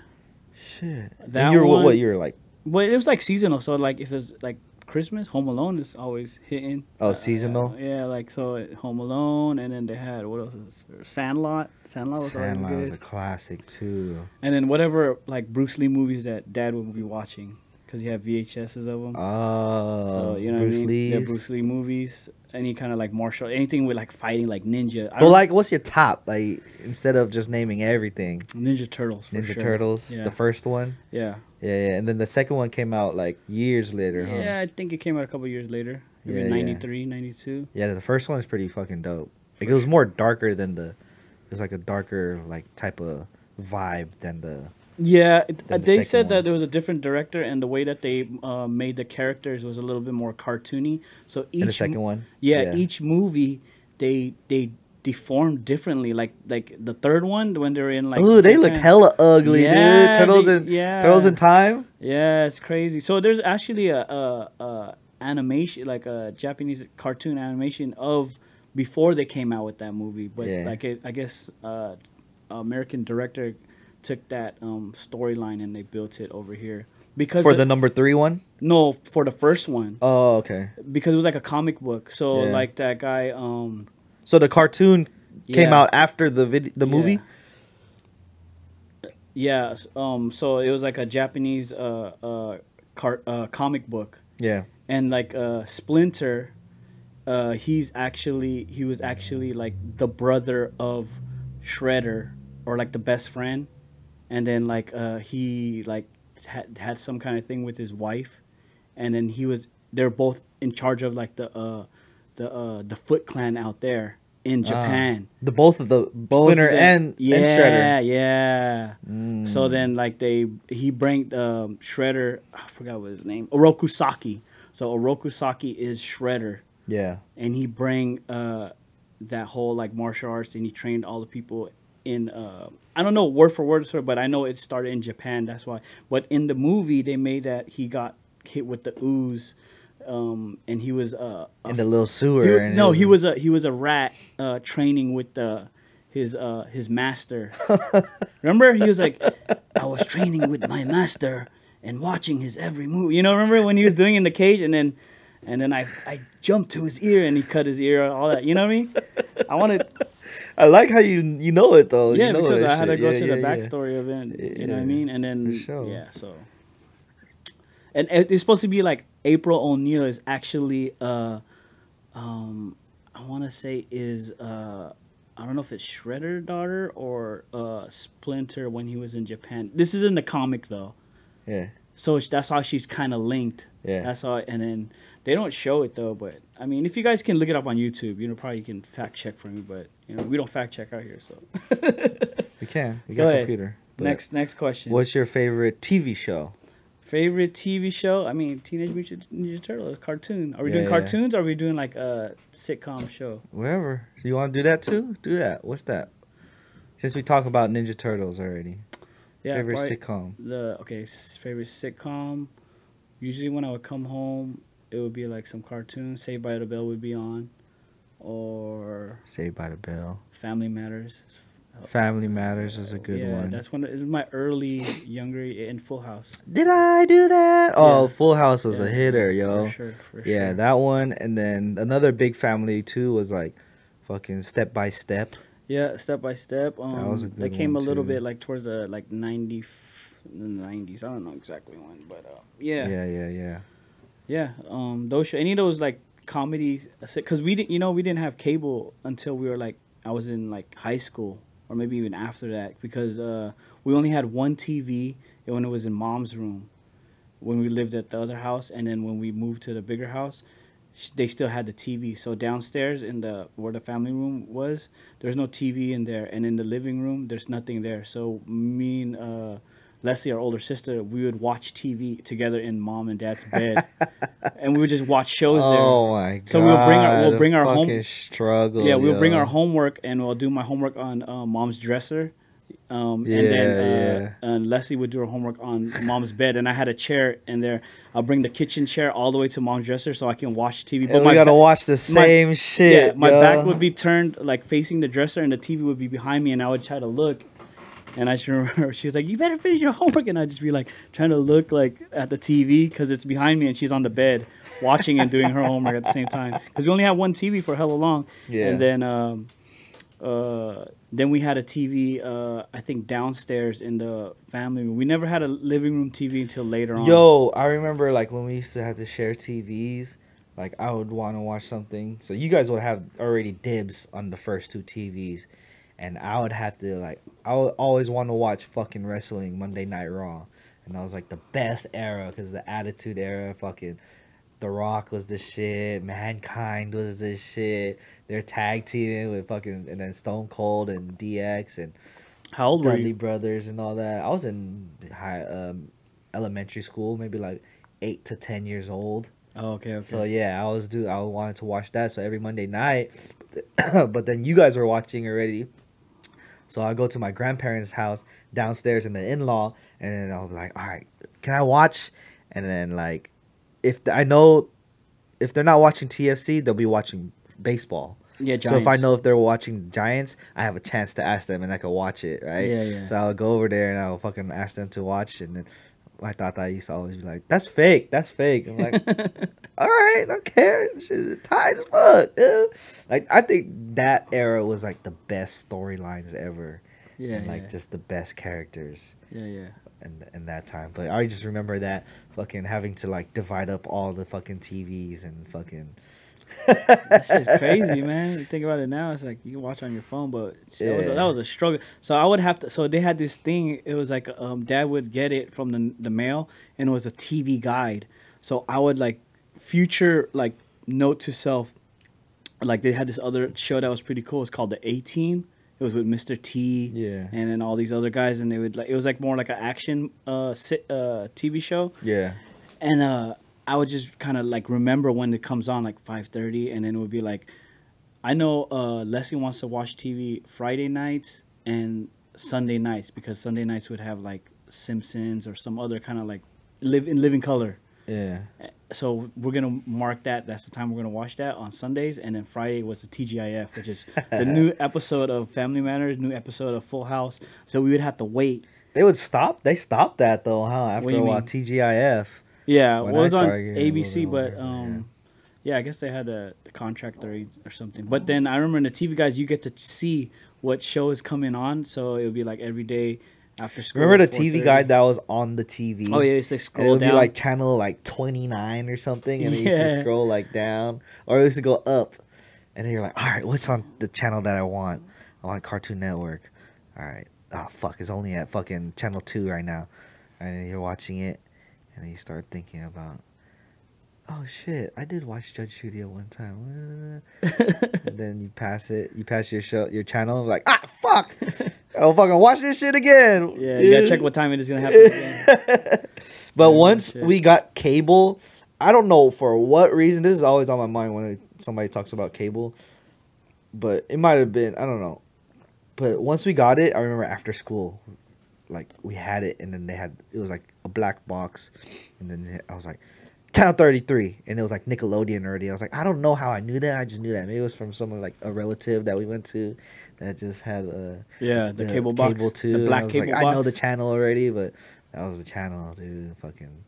Shit. That and you were one, what? You were like. Well, it was like seasonal. So if it's like Christmas, Home Alone is always hitting. Oh, seasonal. Yeah, so Home Alone, and then they had what else? Sandlot. Sandlot was a classic too. And then whatever Bruce Lee movies that Dad would be watching because you have VHSs of them. Oh, so Bruce Lee. Yeah, Bruce Lee movies. Any kind of martial, anything with fighting, ninja. But what's your top? Instead of just naming everything. Ninja Turtles. Ninja Turtles. Yeah. The first one. Yeah. Yeah, and then the second one came out years later, huh? Yeah, I think it came out a couple years later. Maybe 93, 92. Yeah, the first one is pretty fucking dope. It was more darker than the was like a darker like type of vibe than the. Yeah, The they second said one. that there was a different director, and the way that they made the characters was a little bit more cartoony. So In the each, second one, yeah, each movie they deformed differently. Like the third one when they were in like Ooh, they looked Japan. hella ugly, dude. Yeah, Turtles they- in yeah. Turtles in Time. Yeah, it's crazy. So there's actually a animation, like a Japanese cartoon animation of before they came out with that movie. But Yeah. like I guess American director took that storyline and they built it over here because For the number 3 one. no, for the first one, Oh, okay. because it was like a comic book. So Yeah. like that guy So the cartoon came yeah. out after the movie. Yeah. So it was like a Japanese comic book. Yeah. And like Splinter, he was actually like the brother of Shredder, or like the best friend, and then like he like had some kind of thing with his wife, and then they're both in charge of like the Foot Clan out there in Japan. The both of the Both Splinter of them. and Shredder. Yeah. So then, like he bring Shredder. I forgot what his name. Orokusaki. So Orokusaki is Shredder, Yeah. and he bring that whole like martial arts, and he trained all the people in. I don't know word for word, sir, but I know it started in Japan. That's why. But in the movie, they made that he got hit with the ooze, and he was In the little sewer. and it he was a rat training with his master. Remember, he was like, I was training with my master and watching his every move. You know, remember when he was doing it in the cage, and then I jumped to his ear and he cut his ear, all that. You know what I mean? I wanted. I like how you know it though. Yeah, you know because that I had to shit. go Yeah, to yeah, the yeah. backstory of it. You know what I Yeah, mean? And then for sure. yeah, so. And it's supposed to be like April O'Neil is actually I want to say is I don't know if it's Shredder daughter or Splinter when he was in Japan. This is in the comic though, Yeah. so that's how she's kind of linked. Yeah. That's how, and then they don't show it though. But I mean, if you guys can look it up on YouTube, probably can fact check for me. But we don't fact check out here, so. We can. We Go got a ahead. computer. But Next question. What's your favorite TV show? Favorite TV show? I mean, Teenage Mutant Ninja Turtles cartoon. Are we Yeah, doing yeah. cartoons? Or are we doing like a sitcom show? Wherever. You want to do that too? Do that. What's that? Since we talk about Ninja Turtles already. Yeah, Favorite probably sitcom. favorite sitcom. Usually when I would come home, it would be like some cartoon. Saved by the Bell would be on, or Saved by the Bell. Family Matters. Family Matters is a good Yeah, one. that's one. It was my early, younger in Full House. Did I do that? Oh, Yeah. Full House was Yeah, a hitter, yo. For Yeah, sure. that one. And then another big family too was like fucking Step by Step. Yeah, Step by Step. That was a They good came one, a little too. bit like towards the like in the 90s. I don't know exactly when, but yeah. Yeah. Those any of those like comedies, because we didn't have cable until we were like I was in like high school or maybe even after that, because we only had one TV and when it was in mom's room when we lived at the other house, and then when we moved to the bigger house, they still had the TV. So downstairs in where the family room was, there's no TV in there, and in the living room there's nothing there. So me and Leslie, our older sister, we would watch TV together in mom and dad's bed, and we would just watch shows there. Oh my god. So we'll bring our home. fucking struggle. Yeah, we'll bring yo. our homework, and we'll do my homework on mom's dresser. And Yeah, then and Leslie would do her homework on mom's bed, and I had a chair in there. I'll bring the kitchen chair all the way to mom's dresser so I can watch TV. And we gotta watch the same shit. Yeah, my yo. back would be turned like facing the dresser, and the TV would be behind me, and I would try to look. And I just remember she was like, "You better finish your homework," and I'd just be like trying to look like at the TV because it's behind me, and she's on the bed watching and doing her homework at the same time. Because we only had one TV for hella long. Yeah. And then we had a TV, I think downstairs in the family room. We never had a living room TV until later on. Yo, I remember like when we used to have to share TVs. Like I would want to watch something, so you guys would have already dibs on the first two TVs, and I would have to I would always want to watch fucking wrestling Monday Night Raw, and that was like the best era because the Attitude Era, fucking The Rock was the shit. Mankind was the shit. They're tag teaming with fucking, and then Stone Cold and DX and How old were Dudley you? Brothers and all that. I was in elementary school, maybe like 8 to 10 years old. Oh, okay, okay. So yeah, I wanted to watch that. So every Monday night, but then you guys were watching already. So I go to my grandparents' house downstairs in the in-law, and then I'll be like, all right, can I watch? And then like, I know if they're not watching TFC, they'll be watching baseball. Yeah, So if I Giants. know if they're watching Giants, I have a chance to ask them and I can watch it, right? Yeah, yeah. So I'll go over there and I'll fucking ask them to watch, and then my tata used to always be like, "That's fake, that's fake." I'm like, "All right, I don't care. Shit, tight as fuck." Dude. Like I think that era was like the best storylines ever, Yeah, and like yeah. just the best characters Yeah, yeah. in that time. But I just remember that fucking having to like divide up all the fucking TVs and fucking. That shit's crazy, man. You think about it now, it's like you can watch on your phone, but that was a struggle. So I would have to. So they had this thing. It was like Dad would get it from the mail, and it was a TV guide. So I would like future like note to self. Like they had this other show that was pretty cool. It's called the A Team. It was with Mr. T. Yeah. And then all these other guys, and they would like it was like more like an action TV show. Yeah. And I would just kind of like remember when it comes on like 5:30, and then it would be like, I know Leslie wants to watch TV Friday nights and Sunday nights because Sunday nights would have like Simpsons or some other kind of like living color. Yeah. So we're gonna mark that. That's the time we're gonna watch that on Sundays, and then Friday was the TGIF, which is the new episode of Family Matters, new episode of Full House. So we would have to wait. They stopped that though, huh? What After do a you while, mean? TGIF. Yeah, well, When it was I on started getting a little ABC, bit but older, yeah, I guess they had the contract or something. But then I remember in the TV guys, you get to see what show is coming on, so it would be like every day after school. Remember at the TV 4:30. guide that was on the TV? Oh yeah, it's like And it scroll would down. be like channel like 29 or something, and it used to Yeah. scroll like down, or it used to go up, and then you're like, all right, what's on the channel that I want? I want Cartoon Network. All right, oh fuck, it's only at fucking channel 2 right now, and then you're watching it, and then you start thinking about, oh shit, I did watch Judge Judy at one time. And then you pass your channel, like, ah, fuck, I'll fucking watch this shit again. Yeah, you gotta dude. check what time it is gonna happen again. But Yeah, once shit. we got cable, I don't know for what reason. This is always on my mind when somebody talks about cable. But it might have been, I don't know. But once we got it, I remember after school, like we had it, and then it was like a black box, and then I was like, channel 33, and it was like Nickelodeon already. I was like, I don't know how I knew that. I just knew that. Maybe it was from someone like a relative that we went to that just had Yeah, the cable box, cable too. the And black I was cable like, box. I know the channel already, but that was the channel, dude. Fucking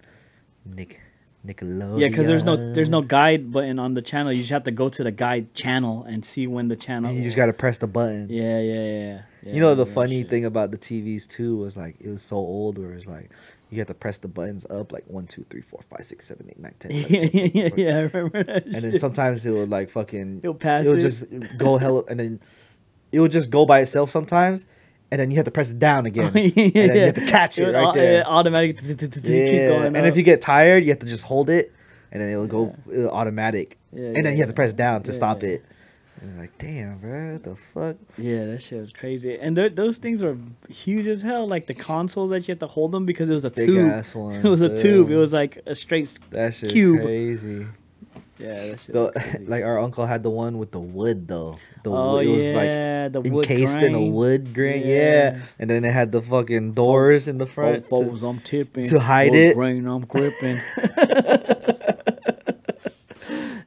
Nickelodeon. Yeah, because there's no guide button on the channel. You just have to go to the guide channel and see when the channel. And you just gotta press the button. Yeah. You know the Yeah, funny shit. thing about the TVs too was like it was so old where it's like you had to press the buttons up like 1, 2, 3, 4, 5, 6, 7, 8, 9, 10. 11, 12, 13, 14. Yeah, I remember that. And then shit. sometimes it would like fucking It'll pass it would it. just go hell, and then it would just go by itself sometimes, and then you have to press it down again, Oh, yeah, and then you have to catch it right there. Automatically keep Yeah. going. And if you get tired, you have to just hold it, and then it'll automatic, and then you have to press down to stop it. And you're like, damn, bro, what the fuck? Yeah, that shit was crazy. And those things were huge as hell. Like the consoles that you had to hold them because it was a Big tube. ass one. It was a tube. It was like a straight that shit cube. crazy. Yeah, that shit. The, was crazy. like our uncle had the one with the wood though. The Oh wood, it was like yeah, the wood encased in a grain. wood grain, yeah. And then it had the fucking doors in the front. Foes, I'm tipping. to hide Wood it. grain, I'm gripping.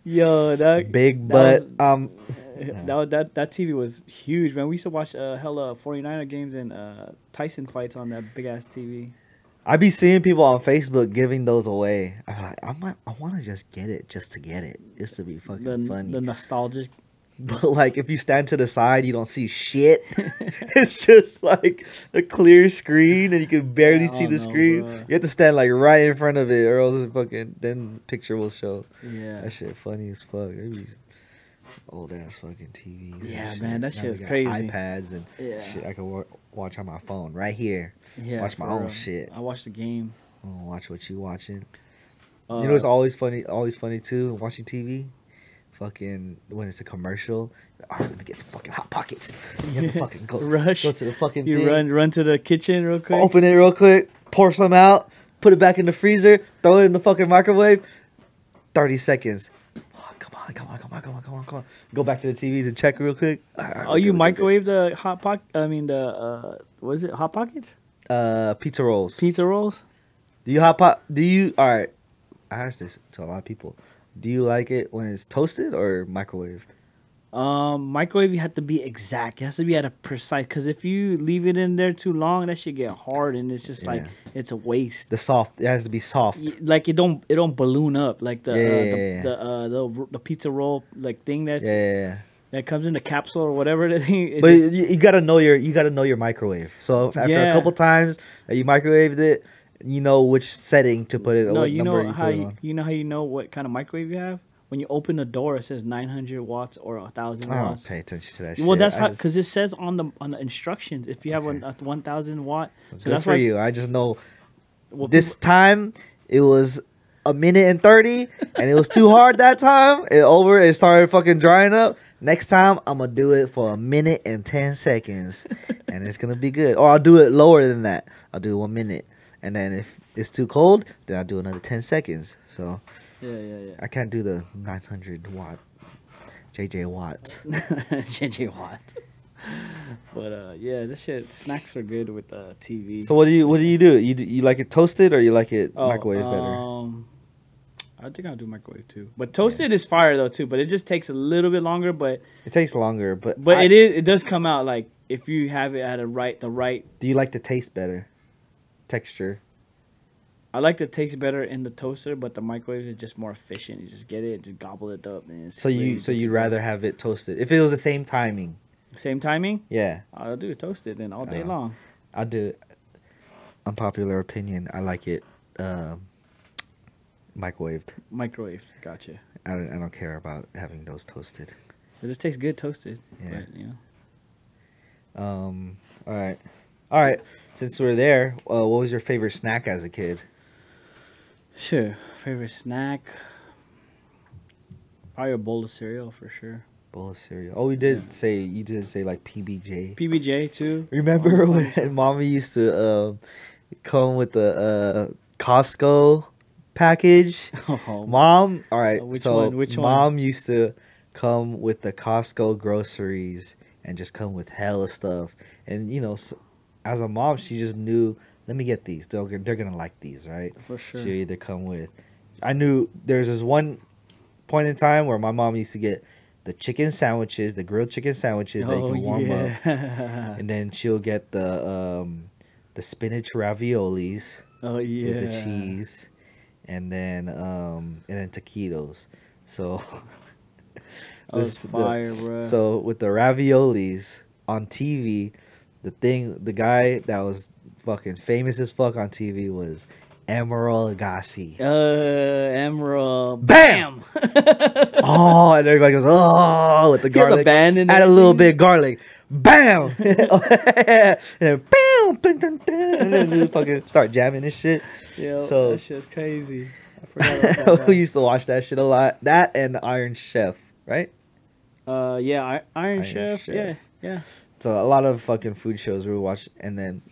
Yo, that Big that butt. that TV was huge, man. We used to watch hella 49er games and Tyson fights on that big ass TV. I be seeing people on Facebook giving those away. I'm like, I want to just get it, just to get it, just to be fucking funny. The nostalgic. But like, if you stand to the side, you don't see shit. It's just like a clear screen, and you can barely I see don't the know, screen. bro. You have to stand like right in front of it, or else then the picture will show. Yeah. That shit funny as fuck. Maybe old ass fucking TVs. and Yeah, shit. man, that Now shit they was got crazy. iPads and Yeah. shit. I can watch on my phone right here. Yeah. Watch my for own real. shit. I watched the game. I don't watch what you watching. You know, it's always funny too. Watching TV, fucking when it's a commercial. All right, let me get some fucking hot pockets. You have to fucking go Rush. go to the fucking You thing, run to the kitchen real quick. open it real quick, pour some out, put it back in the freezer, throw it in the fucking microwave. 30 seconds. Oh, come on. Go back to the TV to check real quick. Oh, you microwave the hot pocket? I mean the what is it? Hot pockets? Pizza rolls. Pizza rolls? Do you hot pot? Do you? All right. I asked this to a lot of people. Do you like it when it's toasted or microwaved? Microwave, you have to be exact. It has to be at a precise. Because if you leave it in there too long, that should get hard, and it's just like it's a waste. The soft. It has to be soft. Like it don't balloon up like the Yeah. the pizza roll like thing that's Yeah. that comes in a capsule or whatever the thing. But you gotta know your microwave. So if after a couple times that you microwaved it, you know which setting to put it. No, what you number know you how put it you, on. you know how you know what kind of microwave you have. When you open the door, it says 900 watts or 1,000 I don't watts. pay attention to that shit. Well, that's how because it says on the instructions if you have a 1,000 watt. So Good that's for why you. I just know well, this time it was a minute and 30, and it was too hard that time. It started fucking drying up. Next time I'm gonna do it for a minute and 10 seconds, and it's gonna be good. Or I'll do it lower than that. I'll do 1 minute, and then if it's too cold, then I'll do another 10 seconds. So yeah. I can't do the 900 watt JJ Watts. JJ Watt. But yeah, this shit snacks are good with TV. So what do you do? You like it toasted or you like it microwave better? I think I'll do microwave too. But toasted is fire though too. But it just takes a little bit longer. But It takes longer, but it does come out like if you have it at the right. Do you like the taste better? Texture. I like the taste better in the toaster, but the microwave is just more efficient. You just get it, just gobble it up, and it's You'd rather have it toasted if it was the same timing. same timing. Yeah, I'll do it toasted then all day long. I'll do it. Unpopular opinion. I like it microwaved. Microwave, gotcha. I don't care about having those toasted. It just tastes good toasted. Yeah. But, you know. All right. Since we're there, what was your favorite snack as a kid? Sure. Favorite snack? Probably a bowl of cereal for sure. Bowl of cereal. Oh, you did say like PBJ. PBJ too. Remember when Mommy used to come with the Costco package? Oh, Mom, all right. Which so one? Which Mom used to come with the Costco groceries and just come with hella stuff. And you know, as a mom, she just knew. Let me get these. They're gonna like these, right? For sure. She'll either come with. I knew there's this one point in time where my mom used to get the chicken sandwiches, the grilled chicken sandwiches that you can warm up, and then she'll get the spinach raviolis with the cheese, and then taquitos. So That was fire, bro. so with the raviolis on TV, the guy that was fucking famous as fuck on TV was Emerald Agassi. Emerald. Bam! Oh, and everybody goes, oh, with the He had garlic. the band in Add there, a little dude. bit of garlic. Bam! and then, bam! Dun, dun, dun, and then they fucking start jamming this shit. Yo, So- that shit's crazy. I forgot about We that. used to watch that shit a lot. That and Iron Chef, right? Yeah, Iron Iron Chef. Chef. Yeah. So a lot of fucking food shows we would watch, and then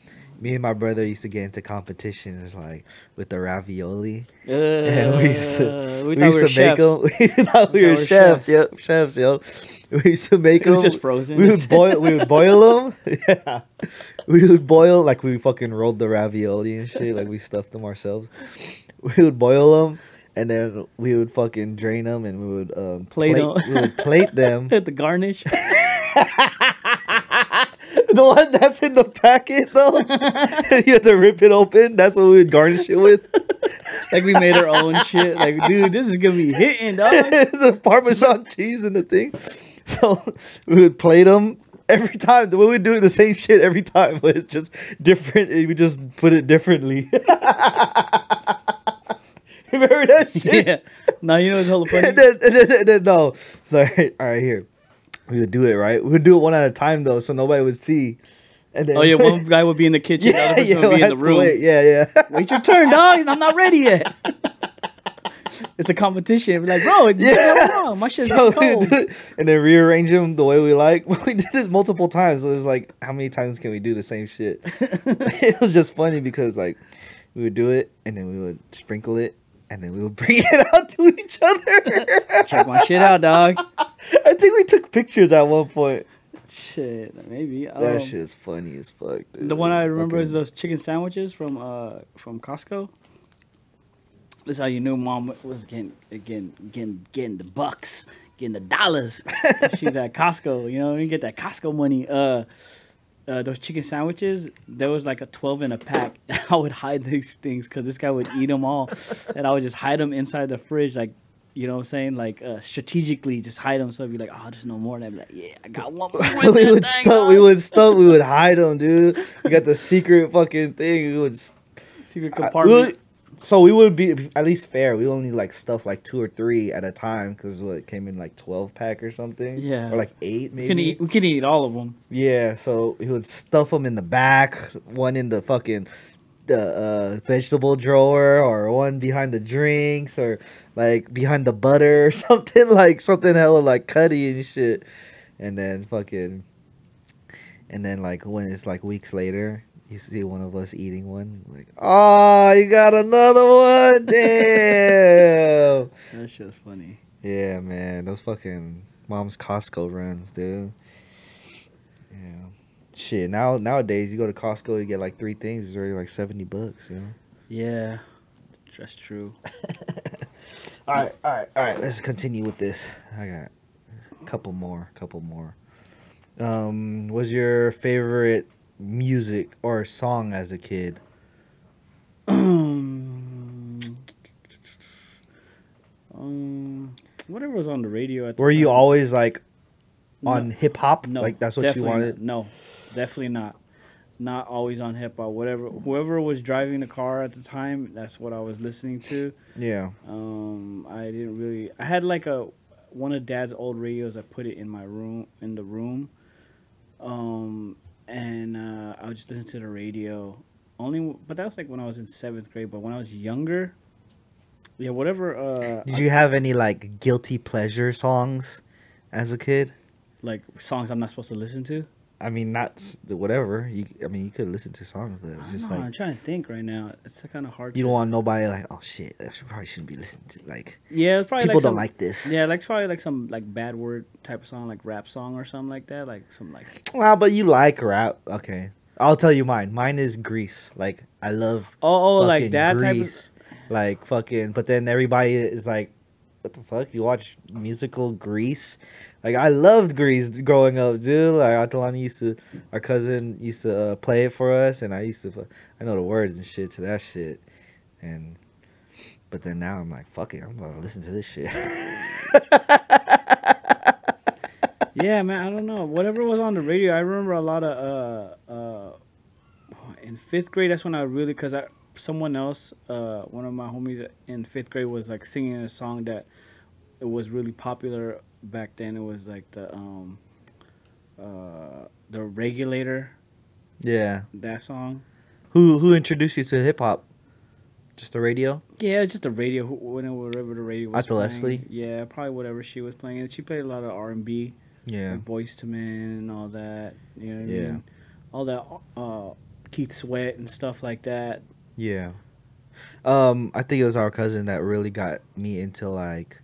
me and my brother used to get into competitions like with the ravioli. And we used to we thought we were make chefs. them. We thought we were chefs. Yep, chefs. Yo, we used to make It was them. just frozen. We would boil. We would boil them. Yeah, we would boil like we fucking rolled the ravioli and shit. Like we stuffed them ourselves. We would boil them. And then we would fucking drain them, and we would Plate 'em. We would plate them. The garnish. The one that's in the packet, though, you have to rip it open. That's what we would garnish it with. Like we made our own shit. Like, dude, this is gonna be hitting, dog. The Parmesan cheese and the thing. So we would plate them every time. We would do the same shit every time, but it's just different. We just put it differently. Remember that shit? Yeah. Now you know it's hella funny. and then no. Sorry. All right, here. We would do it, right? We would do it one at a time, though, so nobody would see. And then, Oh yeah, one guy would be in the kitchen, the other person would be in the that's room. way. Yeah. Wait your turn, dog. I'm not ready yet. It's a competition. We're like, bro, yeah. My shit's So we cold. do it, and then rearrange them the way we like. We did this multiple times. So it was like, how many times can we do the same shit? It was just funny because like we would do it, and then we would sprinkle it, and then we would bring it out to each other. Check my shit out, dog. I think we took pictures at one point. Shit, maybe. That shit is funny as fuck, dude. The one I remember is Fucking- those chicken sandwiches from Costco. This is how you knew mom was getting the bucks, getting the dollars. She's at Costco, you know what I mean? Get that Costco money. Those chicken sandwiches, there was like a 12 in a pack. I would hide these things because this guy would eat them all. And I would just hide them inside the fridge, like, you know what I'm saying? Like, strategically just hide them. So I'd be like, oh, there's no more. And I'd be like, yeah, I got one more. we would hide them, dude. We got the secret fucking thing. We would Secret compartment. So we would be at least fair. We only like stuff like 2 or 3 at a time because it came in like 12 pack or something. Yeah. Or like 8 maybe. We can eat all of them. Yeah. So he would stuff them in the back, one in the fucking vegetable drawer, or one behind the drinks, or like behind the butter or something, like something hella like cutty and shit. And then like when it's like weeks later, you see one of us eating one, like, oh, you got another one, damn. That shit's funny. Yeah, man, those fucking mom's Costco runs, dude. Yeah, shit. Nowadays, you go to Costco, you get like 3 things. It's already like $70, you know. Yeah, that's true. All right. Let's continue with this. I got a couple more. Was your favorite music or song as a kid? Whatever was on the radio at the Were you time. always like on No. hip hop? No, Like that's what you definitely wanted? No, definitely not. Not always on hip hop. Whoever was driving the car at the time, that's what I was listening to. Yeah. I didn't really. I had like one of Dad's old radios. I put it in my room, and I would just listen to the radio. But that was like when I was in 7th grade. But when I was younger, yeah, whatever. Did you have any like guilty pleasure songs as a kid? Like songs I'm not supposed to listen to? I mean, whatever. You could listen to songs, but it's just No, like I'm trying to think right now. It's kind of hard. you don't want nobody like, oh shit, probably shouldn't be listening to. Like, Yeah, it's probably people like don't like this. Yeah, like it's probably like some like bad word type of song, like rap song or something like that. Like some like. Well, but you like rap. Okay, I'll tell you mine. Mine is Grease. Like, I love. Oh, like fucking that Grease. Like fucking. But then everybody is like, what the fuck? You watch musical Grease? Like, I loved Grease growing up, dude. Like, our cousin used to play it for us, and I know the words and shit to that shit. But then now I'm like, fuck it, I'm gonna listen to this shit. Yeah, man, I don't know. Whatever was on the radio, I remember a lot of in 5th grade. That's when I really, cause someone else, one of my homies in 5th grade was like singing a song that it was really popular back then. It was like the Regulator. Yeah. That song. Who introduced you to hip hop? Just the radio? Yeah, it's just the radio. Whatever the radio was. At the playing. Leslie? Yeah, probably whatever she was playing. And she played a lot of R&B. Yeah. Like Boyz II Men and all that. You know what I Yeah. mean? All that Keith Sweat and stuff like that. Yeah. I think it was our cousin that really got me into like.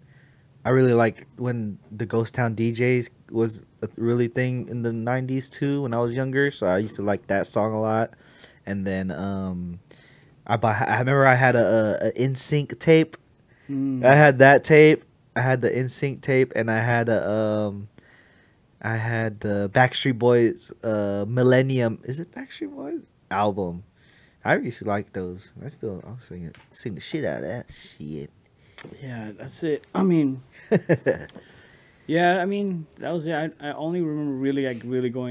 I really liked when the Ghost Town DJs was a really thing in the 90s too when I was younger. So I used to like that song a lot. And then I remember I had a NSYNC tape. I had that tape. I had the NSYNC tape, and I had the Backstreet Boys Millennium. Is it Backstreet Boys album? I used to like those. I'll sing the shit out of that shit. Yeah, that's it. I mean, yeah, I mean that was it. I only remember really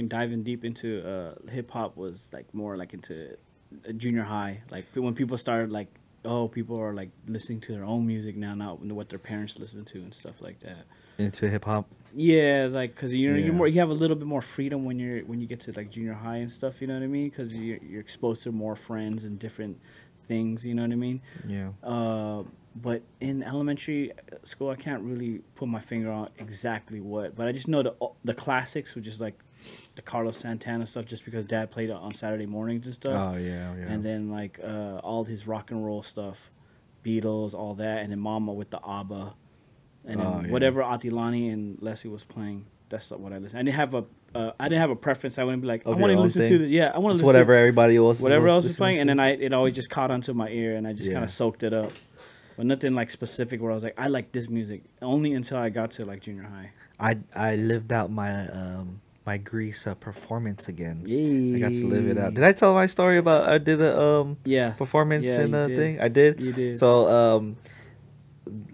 diving deep into hip hop was like more like into junior high. Like when people started like, oh, people are like listening to their own music now, not what their parents listen to and stuff like that. Into hip hop. Yeah, like because you Yeah. you have a little bit more freedom when you get to like junior high and stuff. You know what I mean? Because you're exposed to more friends and different things. You know what I mean? Yeah. But in elementary school, I can't really put my finger on exactly what. But I just know the classics, which is like the Carlos Santana stuff, just because Dad played it on Saturday mornings and stuff. Oh yeah, yeah. And then like all his rock and roll stuff, Beatles, all that, and then Mama with the ABBA, and then Oh, yeah. whatever Atilani and Leslie was playing. That's what I listened. I didn't have a preference. I wouldn't be like, Of I want your to own listen thing? to the I want to It's listen whatever to everybody else whatever is else was listening playing, to. and then it always just caught onto my ear, and I just Yeah. kind of soaked it up. But nothing like specific where I was like, I like this music. Only until I got to like junior high. I lived out my Grease performance again. Yay. I got to live it out. Did I tell my story about I did a Yeah. performance Yeah, in you the did. thing? I did. You did. So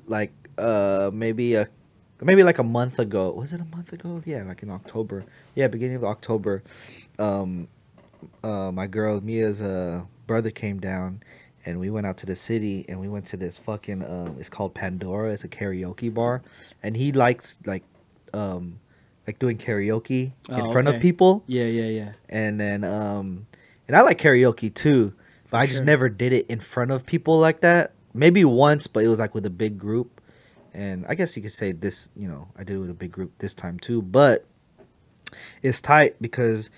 like maybe like a month ago. Was it a month ago? Yeah, like in October. Yeah, beginning of October. Um my girl Mia's brother came down, and we went out to the city, and we went to this fucking it's called Pandora. It's a karaoke bar, and he likes like doing karaoke in Oh, front of okay. people. Yeah. And then and I like karaoke too, but I just Sure. never did it in front of people like that. Maybe once, but it was like with a big group. And I guess you could say this, I did it with a big group this time too, but it's tight because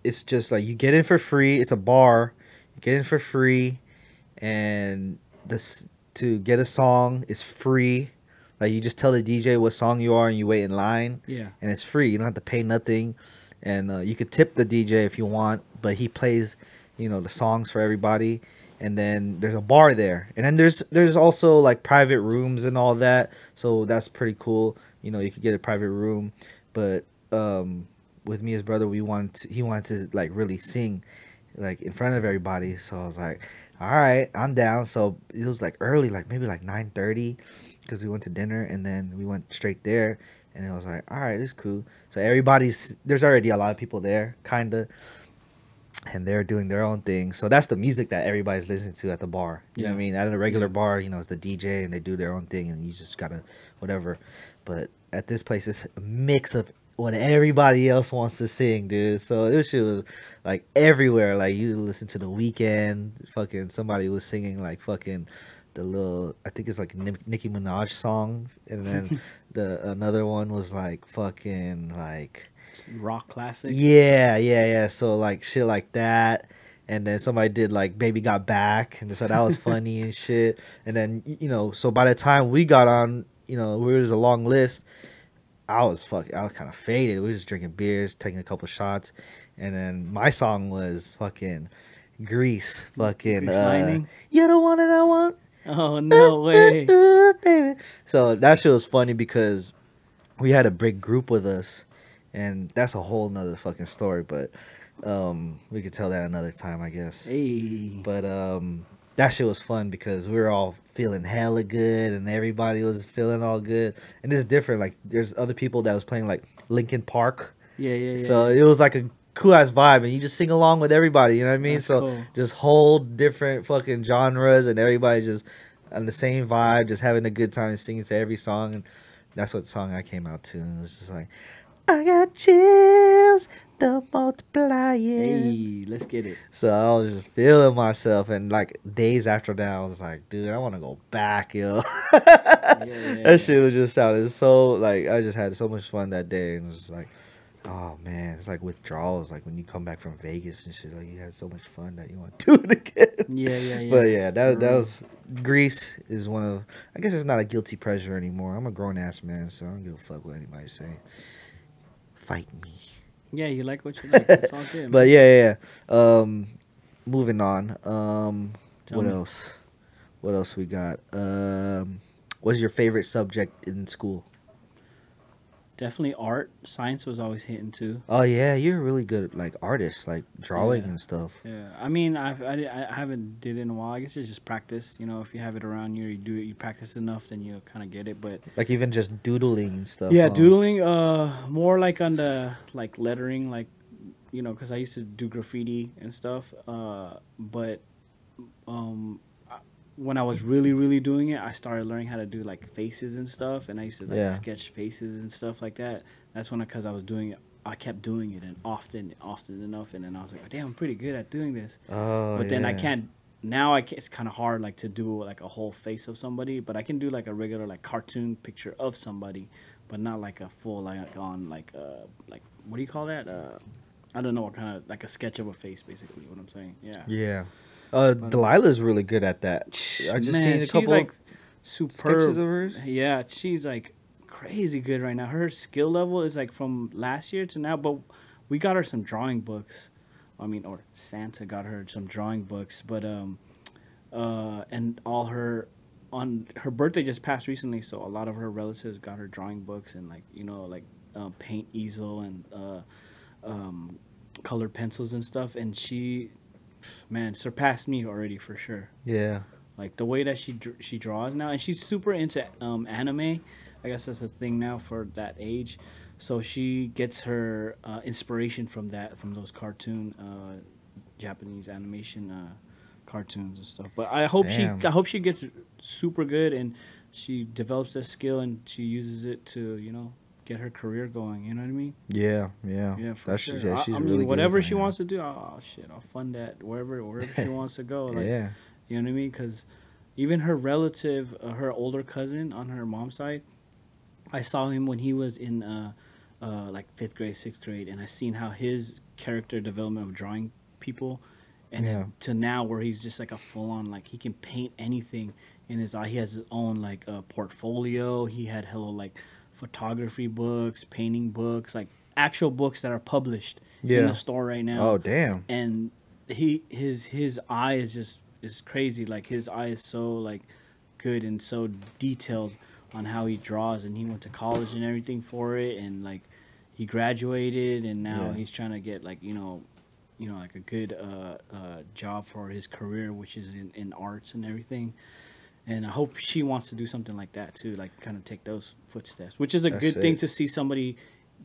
it's just like you get in for free. It's a bar. You get in for free, and this to get a song is free. Like you just tell the DJ what song you are, and you wait in line, Yeah. and it's free. You don't have to pay nothing, and you could tip the DJ if you want, but he plays, the songs for everybody. And then there's a bar there, and then there's also like private rooms and all that. So that's pretty cool. You could get a private room, but with me, his brother, he wanted to like really sing, like in front of everybody. So I was like, all right, I'm down. So it was like early, like maybe like 9:30, because we went to dinner, and then we went straight there. And it was like, all right, it's cool. So there's already a lot of people there, kind of, and they're doing their own thing. So that's the music that everybody's listening to at the bar. You know what I mean? At a regular bar, it's the DJ, and they do their own thing, and you just gotta whatever. But at this place, it's a mix of what everybody else wants to sing, dude. So this shit was like everywhere. Like you listen to The Weeknd, fucking somebody was singing like fucking the little, I think it's like Nicki Minaj song, and then another one was like fucking like Rock classic. yeah. So like shit like that. And then somebody did like Baby Got Back, and so that was funny and shit. And then so by the time we got on, was a long list. I was kind of faded. We were just drinking beers, taking a couple shots, and then my song was fucking Grease, fucking Grease Lightning? you don't want it, I want. Oh no way. Baby. So that shit was funny because we had a big group with us, and that's a whole nother fucking story. But we could tell that another time, I guess. Hey. But that shit was fun because we were all feeling hella good, and everybody was feeling all good. And it's different. Like there's other people that was playing like Linkin Park. Yeah. So it was like a cool ass vibe, and you just sing along with everybody. You know what I mean? That's So cool. just whole different fucking genres, and everybody just on the same vibe, just having a good time singing to every song. And that's what song I came out to. And it was just like, I got chills, the multiplying. Hey, let's get it. So I was just feeling myself, and like days after that, I was like, dude, I want to go back, yo. That shit was just sounded so like I just had so much fun that day, and it was like, oh man, it's like withdrawals, like when you come back from Vegas and shit, like you had so much fun that you want to do it again. Yeah. But yeah, that was Grease is one of, I guess it's not a guilty pleasure anymore. I'm a grown ass man, so I don't give a fuck what anybody say. Fight me. Yeah, you like what you like. That's all good. But yeah. Moving on. Tell What me. else? What else we got? What's your favorite subject in school? Definitely art. Science was always hitting too. Oh yeah, you're really good at like artists, like drawing Yeah. and stuff. Yeah, I mean, I haven't did it in a while. I guess it's just practice. If you have it around you, you practice enough, then you kind of get it. But Like even just doodling and stuff. yeah, huh? doodling. More like on the like lettering, like because I used to do graffiti and stuff. But when I was really doing it, I started learning how to do like faces and stuff, and I used to like Yeah. sketch faces and stuff like that. That's when because I was doing it, I kept doing it and often enough, and then I was like, damn, I'm pretty good at doing this. Oh, But then I yeah. can't now it's kind of hard like to do like a whole face of somebody, but I can do like a regular like cartoon picture of somebody, but not like a full like on like what do you call that? I don't know what kind of like a sketch of a face, basically. What I'm saying, yeah. Yeah. But, Delilah's really good at that. I just man, seen a she's couple like sketches superb. of hers. Yeah, she's like crazy good right now. Her skill level is like from last year to now, but we got her some drawing books. I mean, or Santa got her some drawing books, but and all her on her birthday just passed recently, so a lot of her relatives got her drawing books and like like paint easel and colored pencils and stuff, and she, man, surpassed me already for sure. Yeah. Like the way that she draws now, and she's super into anime. I guess that's a thing now for that age. So she gets her inspiration from those cartoon Japanese animation cartoons and stuff. But I hope Damn. she gets super good and she develops that skill and she uses it to get her career going. You know what I mean? Yeah. Yeah, for That's, sure. yeah, she's I mean, really good whatever right she now. wants to do, oh shit, I'll fund that wherever she wants to go. Like, Yeah. you know what I mean? Because even her relative, her older cousin on her mom's side, I saw him when he was in like 5th grade, 6th grade, and I seen how his character development of drawing people, and Yeah. then to now where he's just like a full on, like he can paint anything in his eye. He has his own like portfolio. He had hello like photography books, painting books, like actual books that are published in Yeah. the store right now. Oh damn. And his eye is crazy. Like his eye is so like good and so detailed on how he draws, and he went to college and everything for it, and like he graduated, and now Yeah. he's trying to get like like a good job for his career, which is in arts and everything. And I hope she wants to do something like that too, like kind of take those footsteps, which is a That's good thing it. to see somebody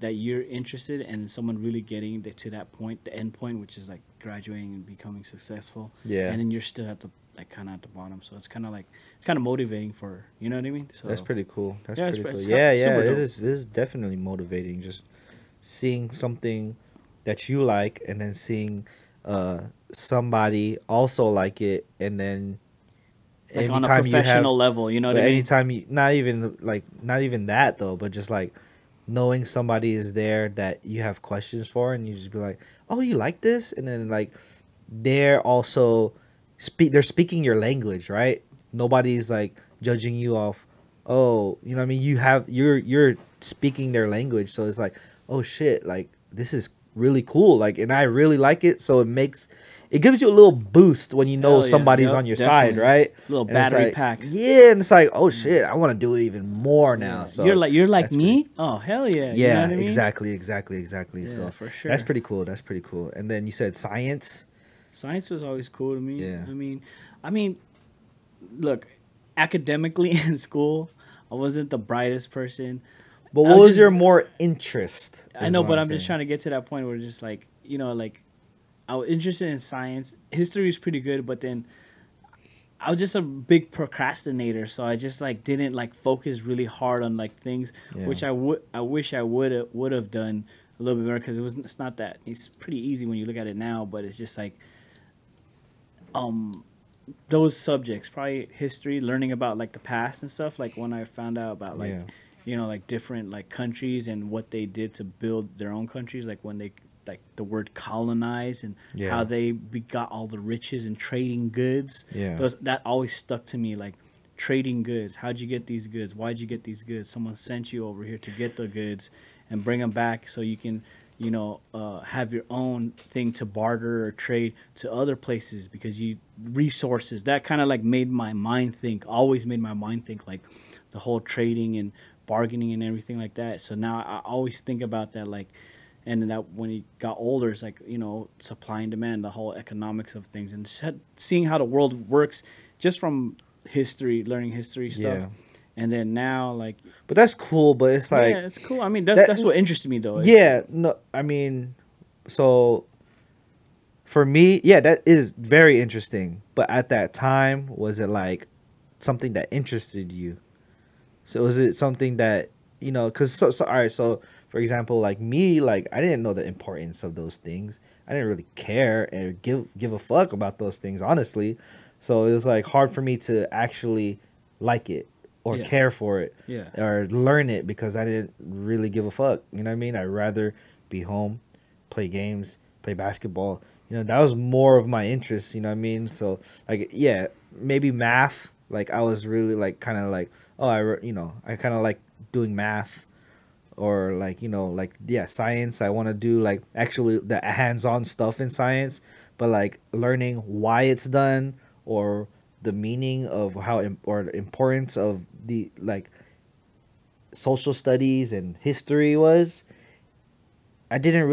that you're interested in and someone really getting to that point, the end point, which is like graduating and becoming successful. Yeah. And then you're still at the like kind of at the bottom, so it's kind of motivating for her, you know what I mean? So That's pretty cool. That's Yeah, it's pretty cool. pretty- Yeah, it's yeah. super It dope. is definitely motivating. Just seeing something that you like, and then seeing somebody also like it, and then like on a anytime you have, professional level, you know what but I mean? anytime you, not even that though, but just like knowing somebody is there that you have questions for, and you just be like, oh, you like this, and then like they're also they're speaking your language, right? Nobody's like judging you off, oh, you know what I mean, you're speaking their language, so it's like, oh shit, like this is really cool, like, and I really like it, so it gives you a little boost when you know Hell yeah. somebody's Yep, on your side, definitely. right? Little And it's battery like, pack. yeah, and it's like, oh shit, I want to do it even more now. Yeah. So you're like that's me? Oh hell yeah. yeah, You know what I mean? exactly. Yeah, So for sure. that's pretty cool. That's pretty cool. And then you said science. Science was always cool to me. Yeah. I mean, look, academically in school, I wasn't the brightest person. But I what was was just- your more interest? I know, but I'm just trying to get to that point where just like, like I was interested in science. History was pretty good, but then I was just a big procrastinator, so I just like didn't like focus really hard on like things, Yeah. which I wish I would have done a little bit better, because it's not that, it's pretty easy when you look at it now, but it's just like those subjects, probably history, learning about like the past and stuff, like when I found out about like like different like countries and what they did to build their own countries, like when they like the word colonize and Yeah. how they got all the riches and trading goods. Yeah. That always stuck to me, like trading goods. How'd you get these goods? Why'd you get these goods? Someone sent you over here to get the goods and bring them back so you can have your own thing to barter or trade to other places, because you resources. That kind of like made my mind think, always made my mind think, like the whole trading and bargaining and everything like that. So now I always think about that, like, and then that when he got older, it's like, supply and demand, the whole economics of things, and seeing how the world works just from history, learning history stuff. Yeah. And then now, like, But that's cool. But it's like, yeah, it's cool. I mean, that's what interested me, though. yeah, no, I mean, so for me, yeah, that is very interesting. But at that time, was it like something that interested you? So was it something that you know, because so all right, so for example, like me, like I didn't know the importance of those things. I didn't really care and give a fuck about those things, honestly. So it was like hard for me to actually like it or Yeah. care for it Yeah. or learn it because I didn't really give a fuck. You know what I mean? I'd rather be home, play games, play basketball. You know, that was more of my interest. You know what I mean? So like, yeah, maybe math. Like I was really like kind of like, oh, you know, I kind of like doing math or like, you know, like, yeah, science. I want to do like actually the hands-on stuff in science, but like learning why it's done or the meaning of how or the importance of the like social studies and history was, it didn't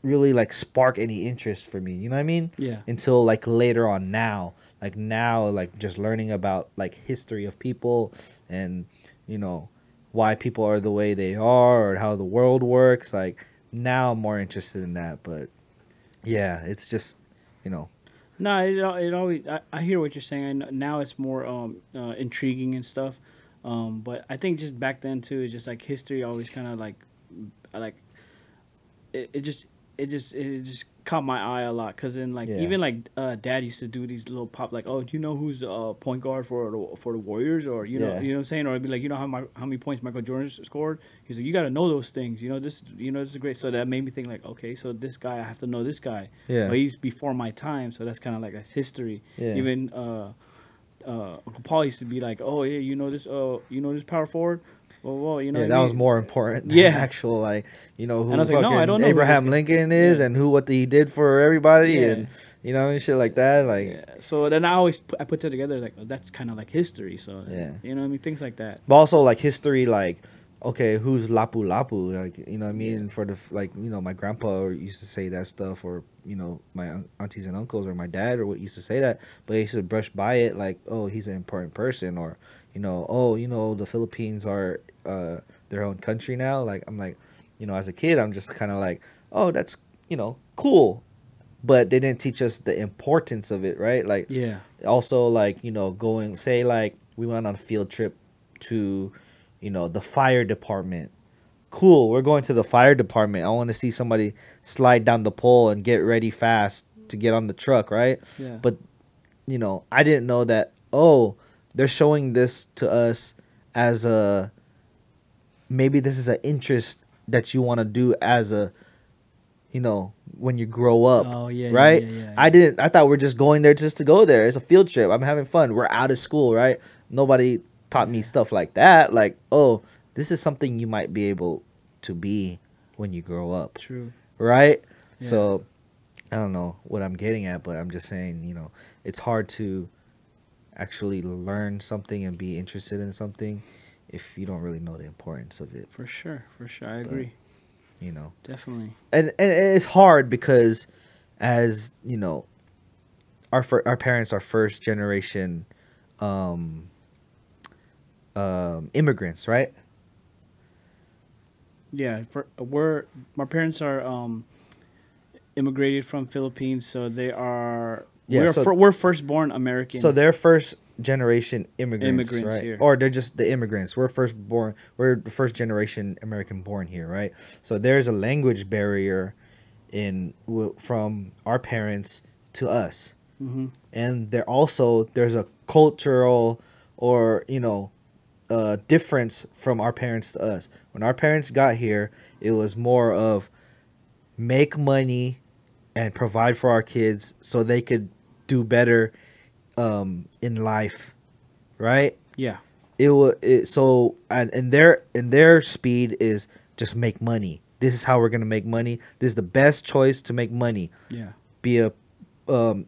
really like spark any interest for me, you know what I mean? Yeah. Until like later on now. Like now, like just learning about like history of people and, you know, why people are the way they are or how the world works. Like now I'm more interested in that. But yeah, it's just, you know. No, it always. I hear what you're saying. Now it's more intriguing and stuff. But I think just back then too, it's just like history always kind of like it just it just caught my eye a lot because then like Yeah. even like dad used to do these little pop like, oh, do you know who's the point guard for the Warriors, or you know Yeah. you know what I'm saying, or I'd be like, you know how many points Michael Jordan scored. He's like, you got to know those things, this is great. So that made me think like, okay, so this guy, I have to know this guy. Yeah. But he's before my time, so that's kind of like that's history. Yeah. Even Uncle Paul used to be like, oh yeah, you know this power forward. Well, you know. Yeah, what that I was mean? more important than Yeah. actual, like, you know, And who I was like, no, I fucking don't know who this Abraham guy- Lincoln is Yeah. and what he did for everybody Yeah. and, you know, and shit like that. Like, Yeah. So then I put it together like, oh, that's kind of like history. So Yeah. you know what I mean, things like that. but also like history, like, okay, who's Lapu Lapu? Like, you know what I mean? Yeah. For the, like, you know, my grandpa used to say that stuff, or, you know, my aunties and uncles or my dad or what used to say that, but they used to brush by it like, oh, he's an important person, or, you know, oh, you know, the Philippines are their own country now. Like, I'm like, you know, as a kid, I'm just kind of like, oh, that's, you know, cool. But they didn't teach us the importance of it, right? Like, Yeah. also, like, you know, going, say, like, we went on a field trip to, you know, the fire department. Cool, we're going to the fire department. I want to see somebody slide down the pole and get ready fast to get on the truck, right? Yeah. But, you know, I didn't know that, oh, they're showing this to us as a, maybe this is an interest that you want to do as a, you know, when you grow up. Oh yeah. Right? Yeah. I thought we're just going there just to go there. It's a field trip. I'm having fun. We're out of school, right? Nobody taught me Yeah. stuff like that. Like, oh, this is something you might be able to be when you grow up. True. Right? Yeah. So I don't know what I'm getting at, but I'm just saying, you know, it's hard to actually learn something and be interested in something if you don't really know the importance of it, For sure. I agree. you know. Definitely. And it's hard because, as you know, our parents are first generation immigrants, right? Yeah. My parents are immigrated from Philippines, so they are. Yeah, We're firstborn American. So they're first generation immigrants, Immigrants right? here. Or they're just the immigrants. We're the first generation American born here, right? So there's a language barrier from our parents to us. Mhm. And there's a cultural or, you know, difference from our parents to us. When our parents got here, it was more of make money and provide for our kids so they could do better in life, right? Yeah. And their speed is just make money. This is how we're gonna make money. This is the best choice to make money. Yeah.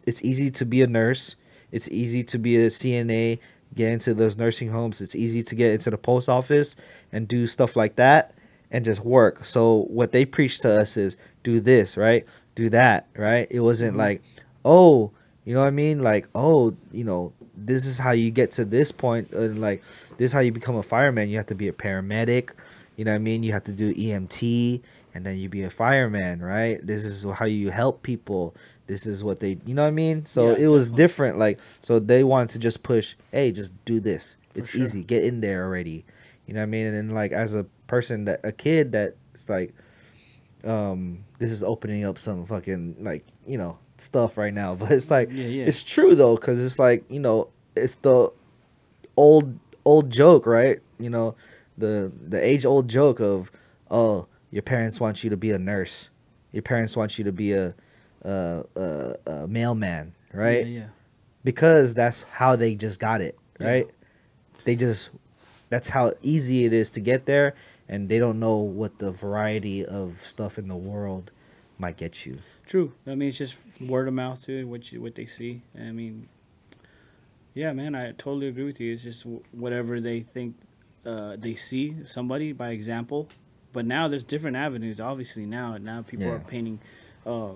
It's easy to be a nurse. It's easy to be a CNA, get into those nursing homes. It's easy to get into the post office and do stuff like that and just work. So what they preach to us is do this, right? Do that, right? It wasn't like, oh, you know what I mean? Like, oh, you know, this is how you get to this point. Like, this is how you become a fireman. You have to be a paramedic. You know what I mean? You have to do EMT, and then you be a fireman, right? This is how you help people. This is what they, you know what I mean? So Yeah, it was definitely. different. Like, so they wanted to just push, hey, just do this. It's sure. easy. Get in there already. You know what I mean? And then, like, as a person, that a kid that's like, this is opening up some fucking, like, you know, stuff right now. But it's like, Yeah. it's true though, because it's like, you know, it's the old joke, right? You know, the age old joke of, oh, your parents want you to be a nurse, your parents want you to be a mailman, right? Yeah. Because that's how they just got it, Yeah. right? They just, that's how easy it is to get there, and they don't know what the variety of stuff in the world might get you. True. I mean, it's just word of mouth to what they see. I mean, yeah, man, I totally agree with you. It's just whatever they think they see somebody by example. But now there's different avenues. Obviously, now people are painting,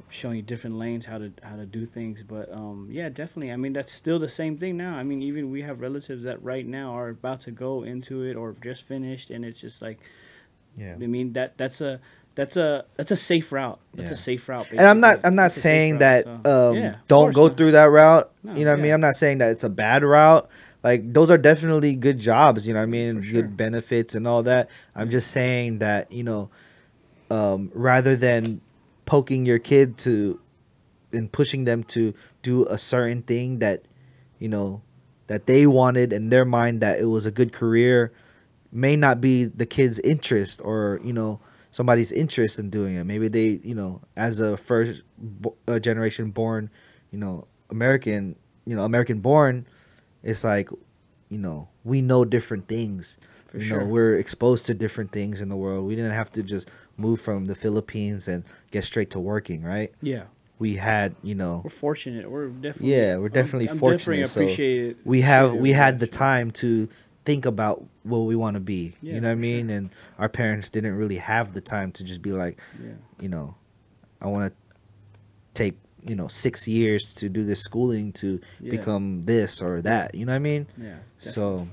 showing you different lanes how to do things. But yeah, definitely. I mean, that's still the same thing now. I mean, even we have relatives that right now are about to go into it or just finished, and it's just like, Yeah. I mean, that's a safe route. That's a safe route. And I'm not It's a safe saying route, that so, yeah, of don't course go not. through that route. No, You know what I mean? yeah. I'm not saying that it's a bad route. Like, those are definitely good jobs, you know what I mean? For sure. Good benefits and all that. I'm just saying that, you know, rather than poking your kid to and pushing them to do a certain thing that, you know, that they wanted in their mind, that it was a good career, may not be the kid's interest, or, you know, somebody's interest in doing it. Maybe they, you know, as a first generation born, you know, American born, it's like, you know, we know different things. For You sure. know, we're exposed to different things in the world. We didn't have to just move from the Philippines and get straight to working, right? Yeah. We had, you know, We're fortunate. We're definitely. we're definitely I'm fortunate. Definitely So appreciate. we had the time to think about what we want to be. Yeah, You know what I for mean? sure. And our parents didn't really have the time to just be like, Yeah. you know, I want to take, you know, 6 years to do this schooling to Yeah. become this or that. You know what I mean? Yeah. So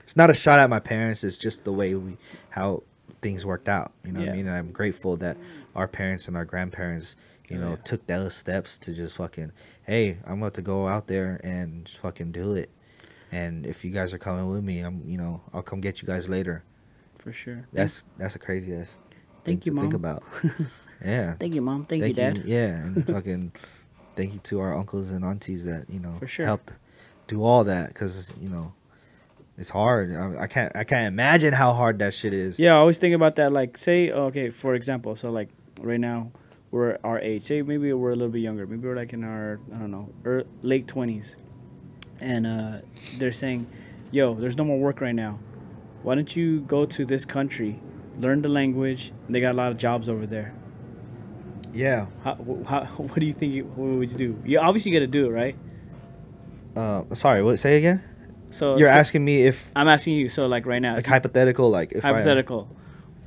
it's not a shot at my parents. It's just the way how things worked out. You know what I Yeah. mean? And I'm grateful that our parents and our grandparents, you know, Yeah. took those steps to just fucking, hey, I'm about to go out there and just fucking do it. And if you guys are coming with me, I'll come get you guys later. For sure. That's a crazy ass thing Thank you, to think Mom. about. Yeah. Thank you, Mom. Thank you, Dad. Yeah, and fucking thank you to our uncles and aunties that, you know, For sure. helped do all that, because, you know, it's hard. I can't imagine how hard that shit is. Yeah, I always think about that. Like, say, okay, for example, so like right now we're our age. Say maybe we're a little bit younger. Maybe we're like in our, I don't know, late 20s, and they're saying, "Yo, there's no more work right now. Why don't you go to this country, learn the language? They got a lot of jobs over there." Yeah. What do you think? What would you do? You obviously got to do it, right? Sorry, what? Say again? So You're asking me if, I'm asking you. So like right now, like, hypothetical, like, if hypothetical,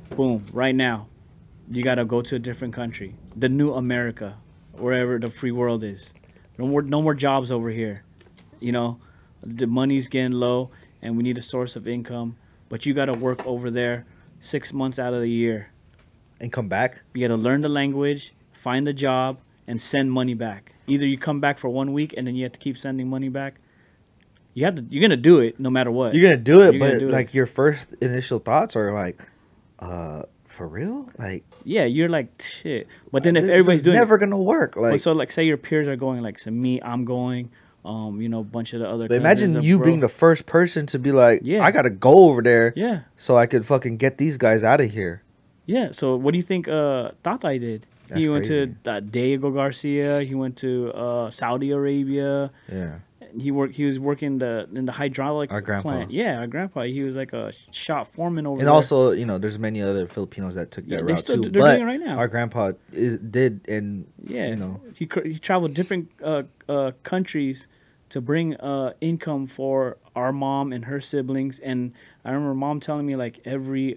boom, right now, you gotta go to a different country, the new America, wherever the free world is. No more jobs over here. You know, the money's getting low, and we need a source of income. But you gotta work over there 6 months out of the year. and come back. You gotta learn the language, find a job, and send money back. Either you come back for 1 week and then you have to keep sending money back. You're gonna do it no matter what. You're gonna do it, You're gonna but do it. like, your first initial thoughts are like, for real? Like, Yeah, you're like shit. But then if this everybody's is doing never gonna work. it, Like, so like say your peers are going, like so me, I'm going, you know, a bunch of the other. but imagine cousins, you bro. being the first person to be like, Yeah. I gotta go over there Yeah, so I could fucking get these guys out of here. yeah. So what do you think Tata did? That's He went crazy. to Diego Garcia. He went to Saudi Arabia. Yeah. He was working in the hydraulic Our grandpa. plant. Yeah, our grandpa. He was like a shop foreman over And there. also, you know, there's many other Filipinos that took Yeah, that they route still too. they're But doing it right now. our grandpa did, and Yeah, you know, he traveled different countries to bring income for our mom and her siblings. And I remember mom telling me like every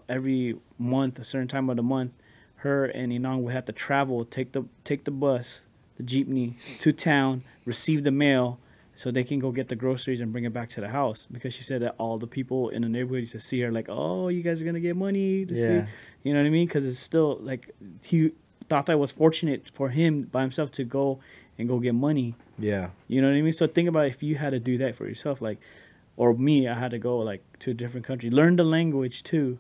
every month, a certain time of the month, her and Inang would have to travel, take the bus, the jeepney to town, receive the mail, so they can go get the groceries and bring it back to the house. Because she said that all the people in the neighborhood used to see her like, oh, you guys are gonna get money to Yeah. see, you know what I mean? Because it's still like Tata was fortunate for him by himself to go and go get money. yeah, You know what I mean? So think about if you had to do that for yourself. Like, or me, I had to go like to a different country, learn the language too.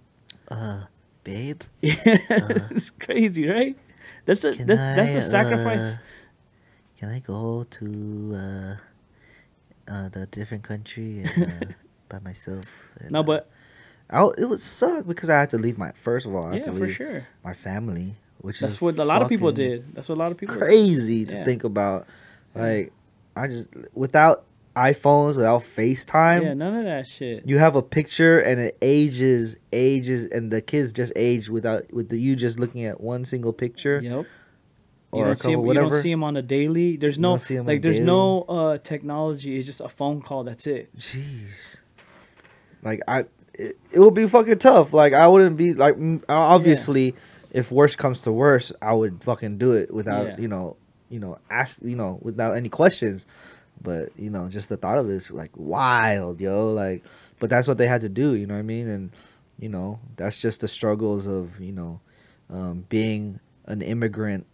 Babe, It's crazy, right? That's a can that's I a sacrifice. can I go to the different country and by myself? And, No, but it would suck because I had to leave my first of all. I had yeah, to for leave sure. my family, which That's is what a lot of people fucking did. That's what a lot of people. crazy to Yeah. think about. Yeah. Like, I just without iPhones, without FaceTime, Yeah, none of that shit. you have a picture and it ages, and the kids just age you just looking at one single picture Yep. or a couple You whatever. don't see them on a daily. There's You no don't see 'em on a there's daily. no technology. It's just a phone call. That's it. Jeez, like it would be fucking tough. Like I wouldn't be like obviously if worst comes to worst, I would fucking do it without ask without any questions. But just the thought of it is like wild, yo. Like, but that's what they had to do. You know what I mean? And that's just the struggles of being an immigrant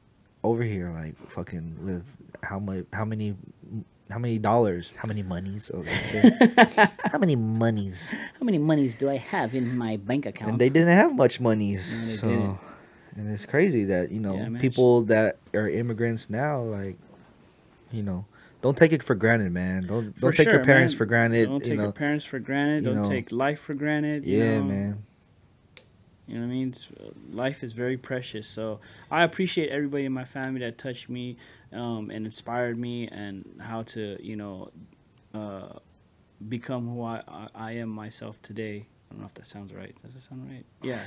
over here. Like fucking with how many dollars, how many monies, how many monies, How many monies do I have in my bank account? and they didn't have much monies. No, they So, didn't. and it's crazy that Yeah, man. people that are immigrants now, like don't take it for granted, man. Don't For take your sure, parents man. for granted. Don't take your parents for granted. you Don't know. take life for granted. Yeah, man. You know what I mean? Life is very precious. So I appreciate everybody in my family that touched me and inspired me and how to, become who I am myself today. I don't know if that sounds right. Does that sound right? Yeah.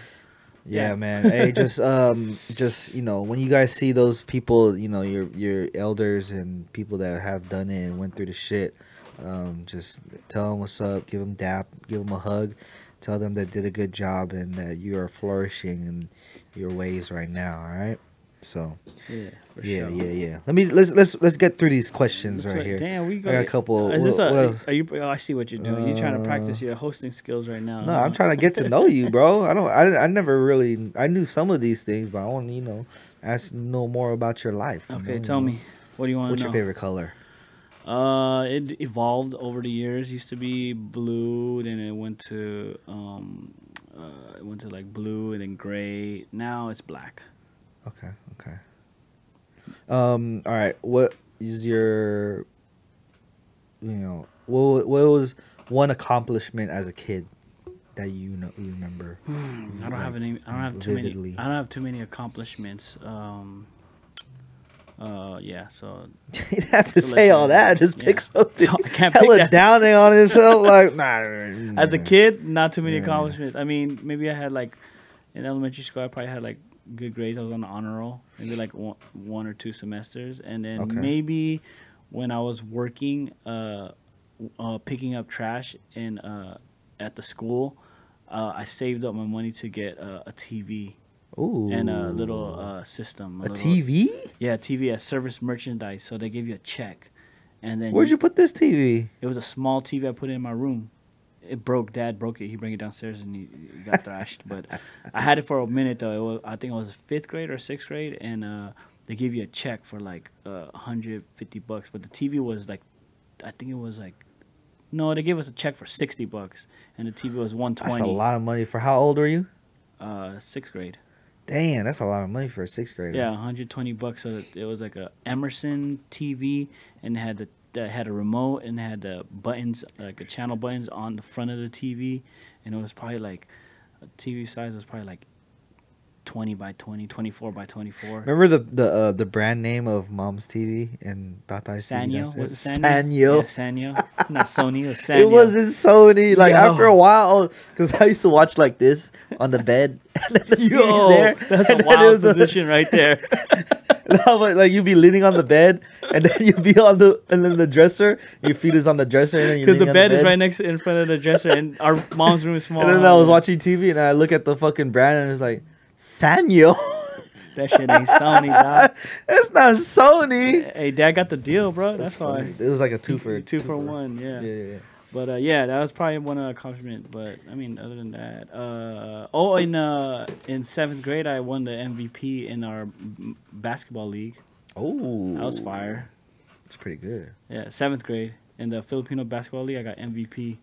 Yeah, man. Hey, just when you guys see those people, your elders and people that have done it and went through the shit, just tell them what's up, give them dap, give them a hug, tell them they did a good job and that you are flourishing in your ways right now. All right. So Yeah. For yeah, sure. yeah. Let's get through these questions That's right right. here. Damn, we I got a couple. Is this what else? Are you? Oh, I see what you're doing. You're trying to practice your hosting skills right now. No, huh? I'm trying to get to know you, bro. I never really I knew some of these things, but I want to know more about your life. Okay, tell me. What do you want What's to know? your favorite color? It evolved over the years. Used to be blue, then it went to like blue and then gray. Now it's black. Okay. All right. What is your what was one accomplishment as a kid that you remember? I don't have any. I don't have too vividly. many. I don't have too many accomplishments. Yeah. So You didn't have to So say like, all that. Just yeah. pick something. So I can't pick Hella that. downing on himself. Like nah. as a kid, not too many Yeah. accomplishments. I mean, maybe I had like in elementary school, I probably had like good grades. I was on the honor roll, maybe like one or two semesters, and then Okay. maybe when I was working, picking up trash in at the school, I saved up my money to get a TV Ooh. and a little system. A little, TV? Yeah, TV, a service merchandise. So they give you a check, and then Where'd you put this TV? it was a small TV I put in my room. It broke. Dad broke it. He bring it downstairs and he got thrashed. But I had it for a minute though. I think it was 5th grade or 6th grade, and they give you a check for like $150. But the TV was like, I think it was like, no, they gave us a check for $60, and the TV was $120. That's a lot of money for how old were you? 6th grade. Damn, that's a lot of money for a 6th grader. Yeah, $120. So it was like a Emerson TV, and it had a remote and it had the buttons, like the channel buttons on the front of the TV, and it was probably like a TV size was probably like 20 by 20, 24 by 24. Remember the brand name of Mom's TV and Tata's TV? Sanyo? Was it Sanyo? Sanyo. Yeah, Sanyo. Not Sony, it was Sanyo. It wasn't Sony. Like Yo. after a while, because I used to watch like this on the bed. And then the TV's Yo, there, that's and a then it wild was the- position right there. No, but like you'd be leaning on the bed, and then you'd be on the dresser. Your feet is on the dresser, and then you're Because the leaning on bed is right next in front of the dresser, and our mom's room is small. And then I was watching TV, and I look at the fucking brand, and it's like Sanyo. That shit ain't Sony, dog. It's not Sony. Hey, Dad got the deal, bro. That's why. funny. It was like a two for one, yeah. Yeah. But yeah, that was probably one of the accomplishments. But I mean, other than that, in 7th grade, I won the MVP in our basketball league. Oh, That was fire. It's pretty good. Yeah, 7th grade. in the Filipino basketball league. I got MVP.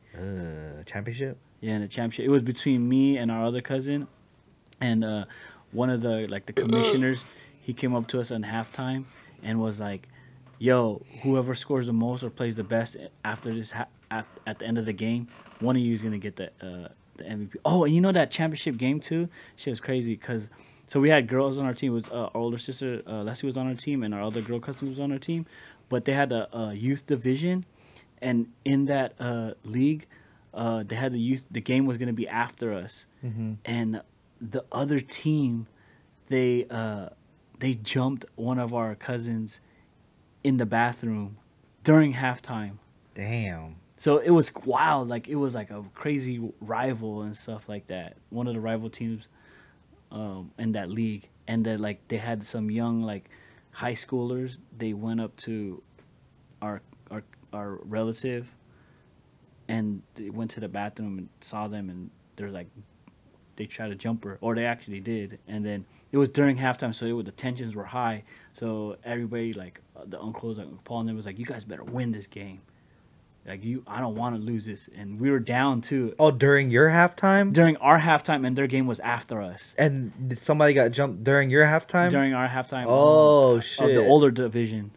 Championship. Yeah, in the championship. It was between me and our other cousin, and one of the like the commissioners. He came up to us in halftime and was like, "Yo, whoever scores the most or plays the best after this at the end of the game, one of you is gonna get the MVP." Oh, and you know that championship game too? Shit was crazy because so we had girls on our team. It was our older sister Leslie was on our team, and our other girl cousin was on our team. But they had a youth division, and in that league, they had the youth. The game was gonna be after us, and the other team, they jumped one of our cousins in the bathroom during halftime. Damn. So it was wild. Like it was like a crazy rival and stuff like that. One of the rival teams in that league, and then like they had some young like high schoolers. They went up to our relative, and they went to the bathroom and saw them, and they're like, they tried to jump her, or they actually did, and then it was during halftime, so the tensions were high. So everybody, like the uncles, like Paul and them, was like, "You guys better win this game. Like I don't want to lose this." And we were down too. Oh, during your halftime? During our halftime, and their game was after us. And somebody got jumped during your halftime? During our halftime. Oh shit! Of the older division.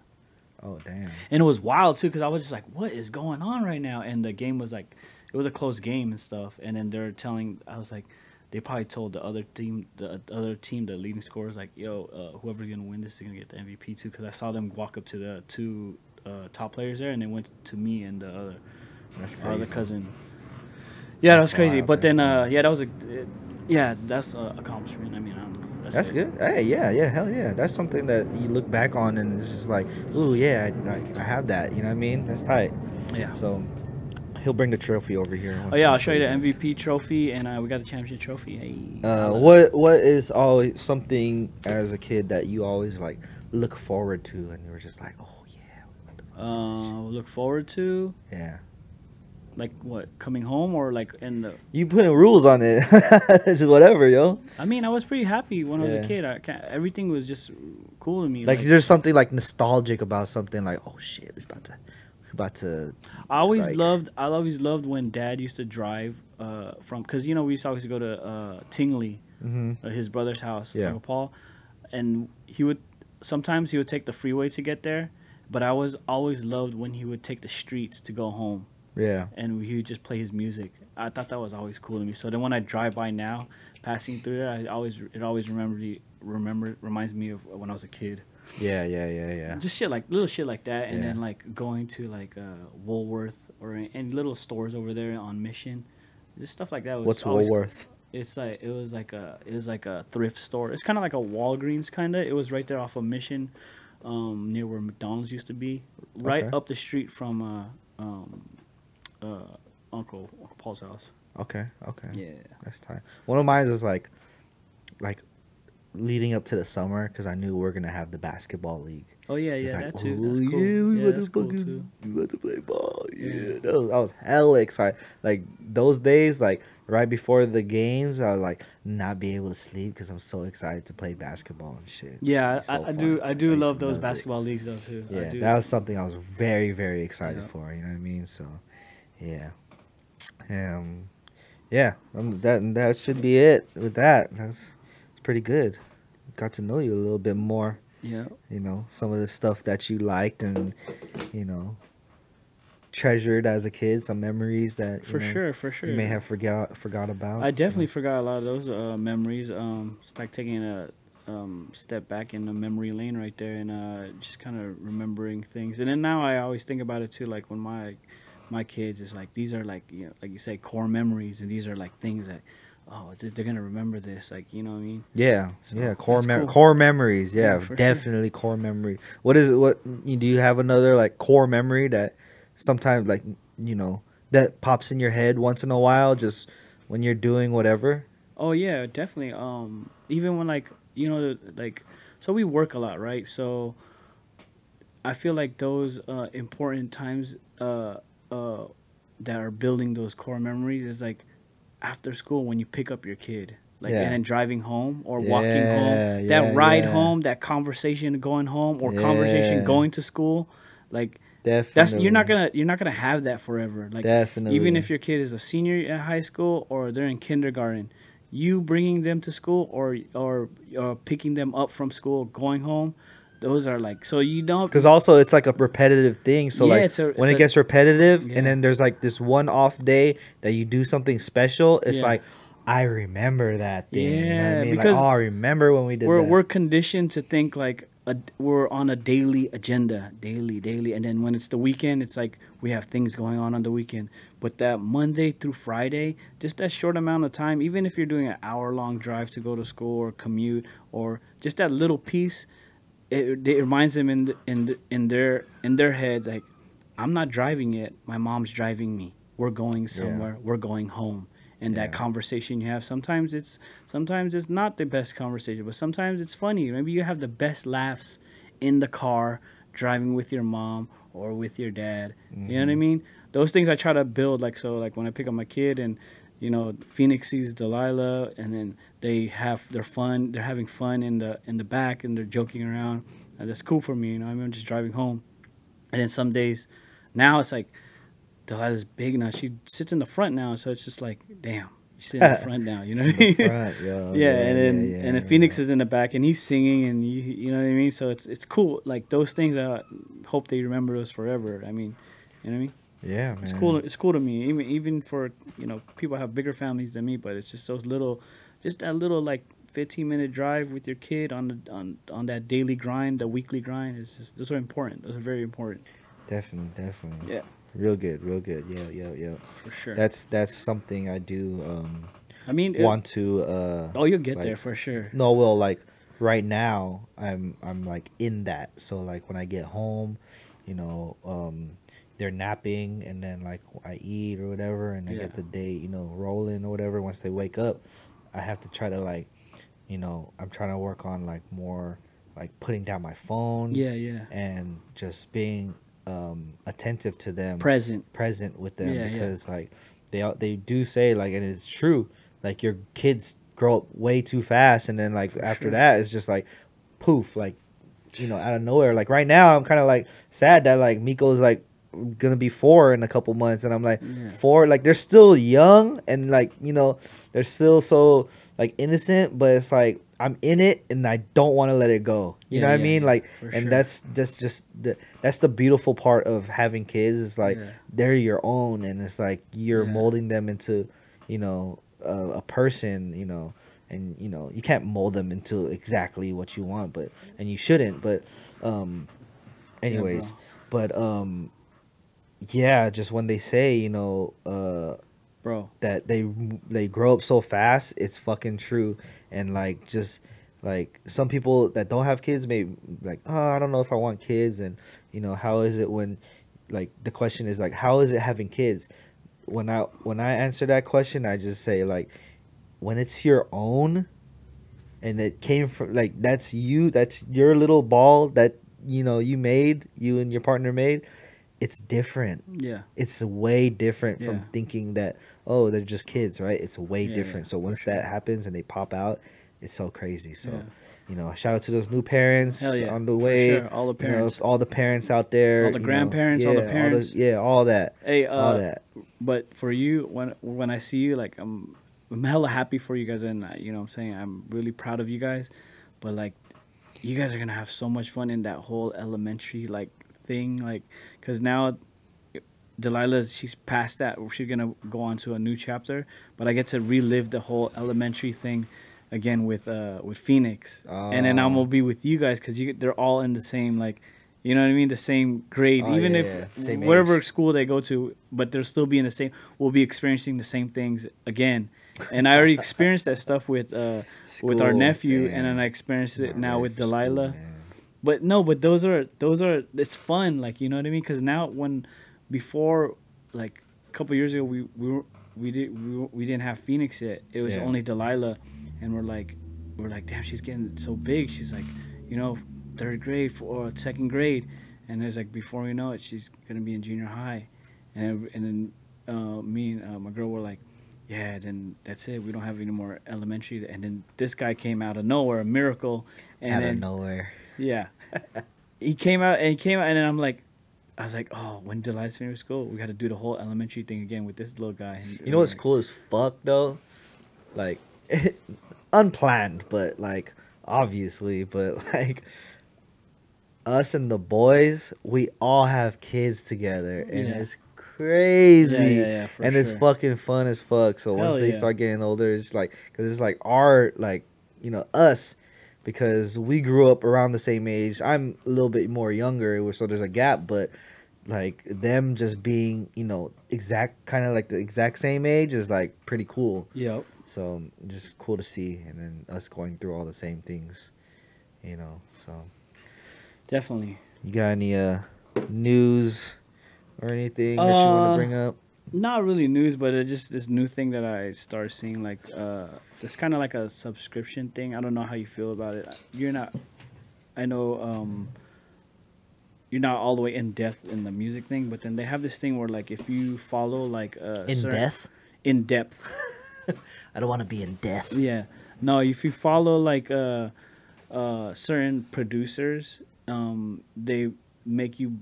Oh damn! And it was wild too, because I was just like, "What is going on right now?" And the game was like, it was a close game and stuff. And then they're telling, I was like, they probably told the other team, the leading scorers, like, "Yo, whoever's gonna win this is gonna get the MVP too." Because I saw them walk up to the two top players there, and they went to me and the other, our other cousin. Yeah, that was crazy. Wild. But then, yeah, that was that's an accomplishment. I mean, that's good. Hey, yeah, hell yeah. That's something that you look back on and it's just like, ooh, yeah, I have that. You know what I mean? That's tight. Yeah. So he'll bring the trophy over here. Oh yeah, I'll show you the MVP trophy, and we got the championship trophy. Hey. What is always something as a kid that you always like look forward to, and you were just like, oh yeah. Look forward to. Yeah. Like what? Coming home or like in the? You putting rules on it. Just whatever, yo. I mean, I was pretty happy when I was a kid. Everything was just cool to me. Like there's something like nostalgic about something like, oh shit, it's about to. I always loved when Dad used to drive from, because we used to always go to Tingley, his brother's house, Uncle Paul, and sometimes he would take the freeway to get there, but I always loved when he would take the streets to go home. Yeah. And he would just play his music. I thought that was always cool to me. So then when I drive by now, passing through there, it always reminds me of when I was a kid. Yeah. Just little shit like that, and then like going to like Woolworth or any little stores over there on Mission, just stuff like that. What's Woolworth? It was like a thrift store. It's kind of like a Walgreens kind of. It was right there off of Mission, near where McDonald's used to be, right up the street from Uncle Paul's house. Okay. Yeah. That's tight. One of mine is like leading up to the summer, because I knew we were gonna have the basketball league. Oh yeah, it's like, that too. Oh that's cool. yeah, we about to play ball. Yeah, I was hella excited. Like those days, like right before the games, I would like not be able to sleep because I'm so excited to play basketball and shit. Yeah, so I do love those basketball leagues though too. Yeah, that was something I was very, very excited for. You know what I mean? So, yeah, that should be it with that. It's pretty good. Got to know you a little bit more. Yeah. Some of the stuff that you liked and, treasured as a kid, some memories that for sure you may have forgot about. I definitely forgot a lot of those memories. It's like taking a step back in the memory lane right there, and just kind of remembering things. And then now I always think about it too, like when my kids, it's like these are like like you say, core memories, and these are like things that they're gonna remember this, like what I mean. Yeah, so core memories. Yeah, definitely sure. Core memory. What do you have another like core memory that sometimes like that pops in your head once in a while, just when you're doing whatever? Oh yeah, definitely. Even when like so we work a lot, right? So I feel like those important times that are building those core memories is like after school when you pick up your kid, and then driving home or walking home, that ride home, that conversation going home or conversation going to school, like Definitely. You're not gonna have that forever. Like Definitely. even if your kid is a senior at high school or they're in kindergarten, you bringing them to school or picking them up from school, going home, those are like so you don't. Because also it's like a repetitive thing. So Yeah, like when it gets repetitive, Yeah. and then there's like this one off day that you do something special, it's Yeah. like I remember that thing. You know what I Yeah, mean? because like, oh, I remember when we did that. we're conditioned to think like we're on a daily agenda, daily, and then when it's the weekend, it's like we have things going on the weekend. But that Monday through Friday, just that short amount of time, even if you're doing an hour-long drive to go to school or commute, or just that little piece, it reminds them in their head like, I'm not driving it, my mom's driving me. We're going somewhere. We're going home. And that conversation you have, sometimes it's not the best conversation, but sometimes it's funny. Maybe you have the best laughs in the car driving with your mom or with your dad. You know what I mean? Those things I try to build. Like so, like when I pick up my kid and Phoenix sees Delilah, and then they have their fun. They're having fun in the back, and they're joking around. And that's cool for me. I'm just driving home, and then some days, now it's like Delilah's big now. She sits in the front now, so it's just like, damn, you sit in the front now. You know what I mean? Front, yo, yeah, and then Phoenix is in the back, and he's singing, and you know what I mean. So it's cool. Like those things, I hope they remember us forever. I mean, you know what I mean? Yeah, man. It's cool. It's cool to me, even for people have bigger families than me, but it's just those little, just that little like 15-minute drive with your kid on that daily grind, the weekly grind. Is just those are important. Those are very important. Definitely. Yeah. Real good. Yeah. For sure. That's something I do. I mean, want to. Oh, you'll get like, there for sure. No, well, like right now, I'm like in that. So like when I get home, they're napping, and then like I eat or whatever, and I get the day rolling or whatever. Once they wake up, I have to try to like, I'm trying to work on like more like putting down my phone. Yeah. And just being attentive to them, Present with them, because like they do say like, and it's true, like your kids grow up way too fast, and then like after that it's just like poof, like out of nowhere. Like right now I'm kind of like sad that like Miko's like gonna be 4 in a couple months, and I'm like 4, like they're still young, and like they're still so like innocent, but it's like I'm in it and I don't want to let it go. You know what I mean? Like, and that's just that's the beautiful part of having kids. Is like they're your own, and it's like you're molding them into, a person. And you can't mold them into exactly what you want, and you shouldn't. But, anyways, just when they say, bro, that they grow up so fast, it's fucking true. And like just like some people that don't have kids may like, oh, I don't know if I want kids. And how is it when, like, the question is like, how is it having kids? When I answer that question, I just say like, when it's your own and it came from like, that's your little ball that you and your partner made, it's different. Yeah. It's way different from thinking that, oh, they're just kids, right? It's way different. So once that happens and they pop out, it's so crazy. So, shout out to those new parents on the way. For sure. All the parents. All the parents out there. All the grandparents, all the parents. All that. Hey, all that. But for you, when I see you, like, I'm hella happy for you guys, and what I'm saying, I'm really proud of you guys. But like, you guys are gonna have so much fun in that whole elementary like thing, like, because now she's past that. She's gonna go on to a new chapter, but I get to relive the whole elementary thing again with Phoenix, and then I'm gonna be with you guys because they're all in the same, like, you know what I mean, the same grade, even if same whatever age. school they go to, but they'll still be in the same. We'll be experiencing the same things again, and I already experienced that stuff with our nephew, and then I experienced it now with Delilah. But those are it's fun, like, you know what I mean? Because now before, like a couple years ago, we didn't have Phoenix yet. It was only Delilah, and we're like, damn, she's getting so big. She's like, third grade or second grade, and it's like before we know it, she's gonna be in junior high, and then me and my girl were like, yeah, then that's it. We don't have any more elementary. And then this guy came out of nowhere, a miracle, and Out then of nowhere. yeah, he came out, and then I'm like, I was like, oh, when did I finish school? We got to do the whole elementary thing again with this little guy. And You know what's cool as fuck though? Like unplanned, but like obviously, but like us and the boys, we all have kids together, and Yeah. it's crazy, Yeah, for and it's sure. fucking fun as fuck. So once Hell they yeah. start getting older, it's like because it's like our like us because we grew up around the same age. I'm a little bit more younger, so there's a gap, but like them just being exact kind of like the exact same age is like pretty cool. Yep. So just cool to see, and then us going through all the same things, So Definitely. you got any news or anything that you want to bring up? Not really news, but it just this new thing that I started seeing. Like, it's kind of like a subscription thing. I don't know how you feel about it. You're not. I know. You're not all the way in depth in the music thing, but then they have this thing where like if you follow like in depth. I don't want to be in death. Yeah. No, if you follow like certain producers, they make you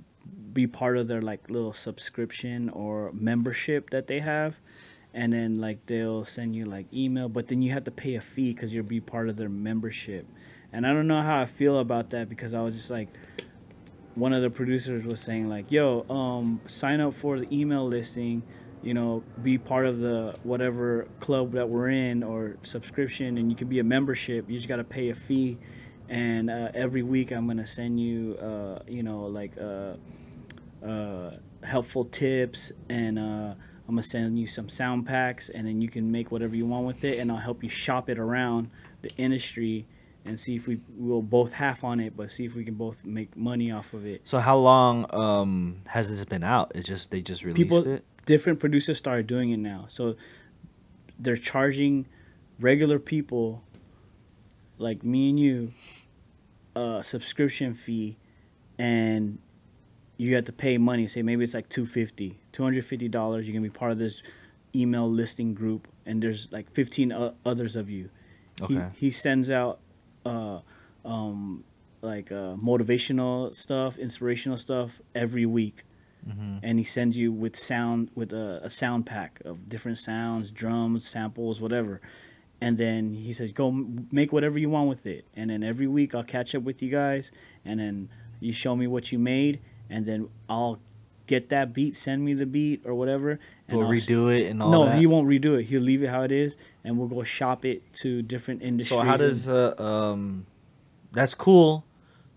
be part of their like little subscription or membership that they have, and then like they'll send you like email, but then you have to pay a fee because you'll be part of their membership. And I don't know how I feel about that because I was just like, one of the producers was saying like, yo, sign up for the email listing, be part of the whatever club that we're in or subscription, and you can be a membership. You just got to pay a fee, and every week I'm gonna send you helpful tips, and I'm gonna send you some sound packs, and then you can make whatever you want with it, and I'll help you shop it around the industry and see if we'll both half on it, but see if we can both make money off of it. So how long has this been out? They just released it? Different producers started doing it now. So they're charging regular people like me and you a subscription fee, and you have to pay money. Say maybe it's like $250. You're gonna be part of this email listing group, and there's like 15 others of you. Okay. He sends out motivational stuff, inspirational stuff every week, and he sends you with a sound pack of different sounds, drums, samples, whatever. And then he says, go make whatever you want with it. And then every week I'll catch up with you guys, and then you show me what you made, and then I'll get that beat, send me the beat or whatever. And We'll redo it and all that? No, he won't redo it. He'll leave it how it is, and we'll go shop it to different industries. So how does that's cool,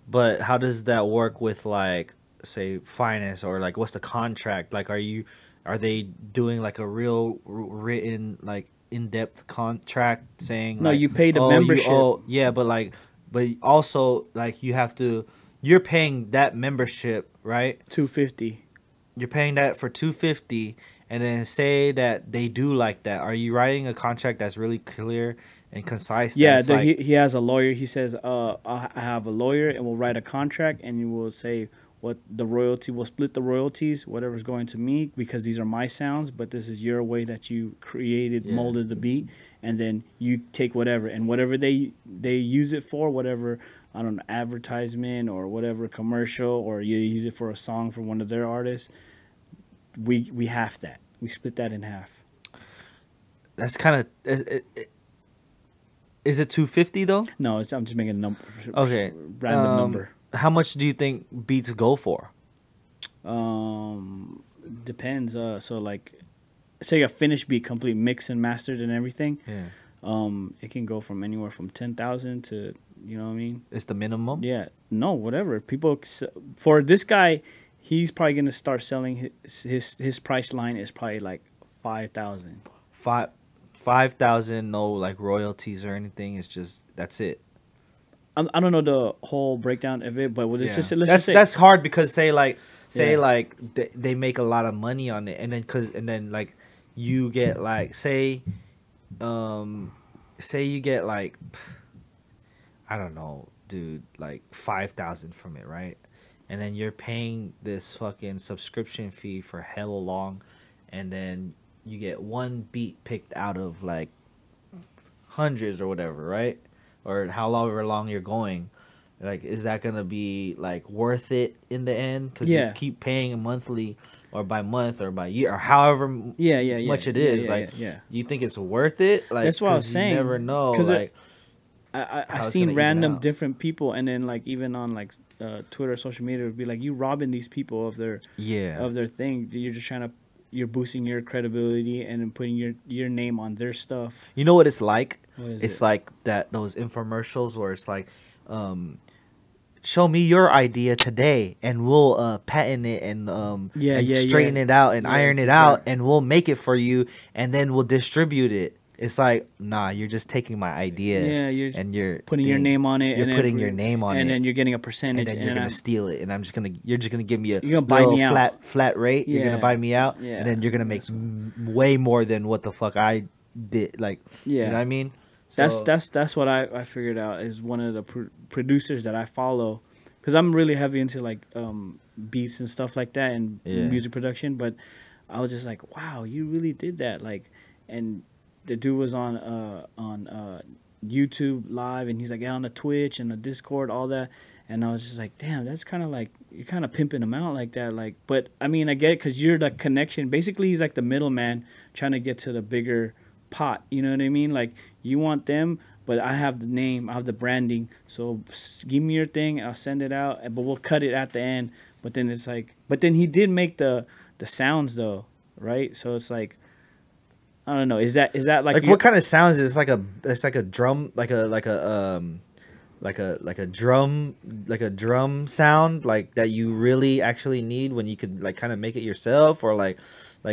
but how does that work with like say finance, or like what's the contract? Like are they doing like a real written like in-depth contract saying No, like, you pay the membership. Yeah, but also like you're paying that membership, right? $250. You're paying that for $250, and then say that they do like that. Are you writing a contract that's really clear and concise? Yeah, like, he has a lawyer. He says, I have a lawyer, and we'll write a contract, and you will say what the royalty, we'll split the royalties, whatever's going to me, because these are my sounds, but this is your way that you created, molded the beat, and then you take whatever, and whatever they use it for, whatever, I don't know, advertisement or whatever commercial, or you use it for a song for one of their artists, we half that. We split that in half. That's kind of is it 250 though? No, I'm just making a number. Okay, Random number. How much do you think beats go for? Depends. So like, say a finished beat, complete mixed and mastered and everything. Yeah. It can go from anywhere from 10,000 to, you know what I mean? It's the minimum. Yeah. No, whatever. People, for this guy, he's probably gonna start selling his price line is probably like 5,000. 5,000. No like royalties or anything. It's just that's it. I don't know the whole breakdown of it, but let's just say that's hard because say they make a lot of money on it, and then like you get like say you get like I don't know, dude, like 5,000 from it, right? And then you're paying this fucking subscription fee for hella long, and then you get one beat picked out of like hundreds or whatever, right? Or however long you're going, Like, is that gonna be like worth it in the end? Because Yeah. you keep paying monthly or by month or by year or however Yeah. much it yeah, is. yeah, like, yeah. do you think it's worth it? Like, That's what I was 'cause you saying. never know. 'Cause Like, I how it's seen gonna even random out. different people, and then like even on like Twitter, social media, would be like, you robbing these people of their yeah. thing. You're just trying to, you're boosting your credibility and then putting your name on their stuff. You know what it's like? What is It's it? like those infomercials where it's like, show me your idea today, and we'll patent it and Yeah. straighten it out and Yeah, iron it's it out, exact- and we'll make it for you, and then we'll distribute it. It's like, nah, you're just taking my idea, Yeah, you're and you're putting your name on it. You're and then putting your name on and it, then you're getting a and percentage. then you're gonna steal it, and you're just gonna give me a You're gonna buy little me out. flat rate. You're gonna Yeah, buy me out, yeah, and then you're gonna make that's- way more than what the fuck I did. Like, Yeah. you know what I mean? So, That's what I figured out is one of the producers that I follow, because I'm really heavy into like beats and stuff like that and Yeah. music production. But I was just like, wow, you really did that. Like, and the dude was on YouTube live, and he's like, yeah, on the Twitch and the Discord, all that. And I was just like, damn, that's kind of like, you're kind of pimping him out like that. Like, but I mean, I get it, because you're the connection. Basically, he's like the middleman trying to get to the bigger pot. You know what I mean? Like, you want them, but I have the name, I have the branding. So give me your thing, I'll send it out, but we'll cut it at the end. But then it's like, but then he did make the sounds though, right? So it's like, I don't know. Is that like what kind of sounds is it? It's like a drum, like a drum sound, like that you really actually need when you could like kind of make it yourself, or like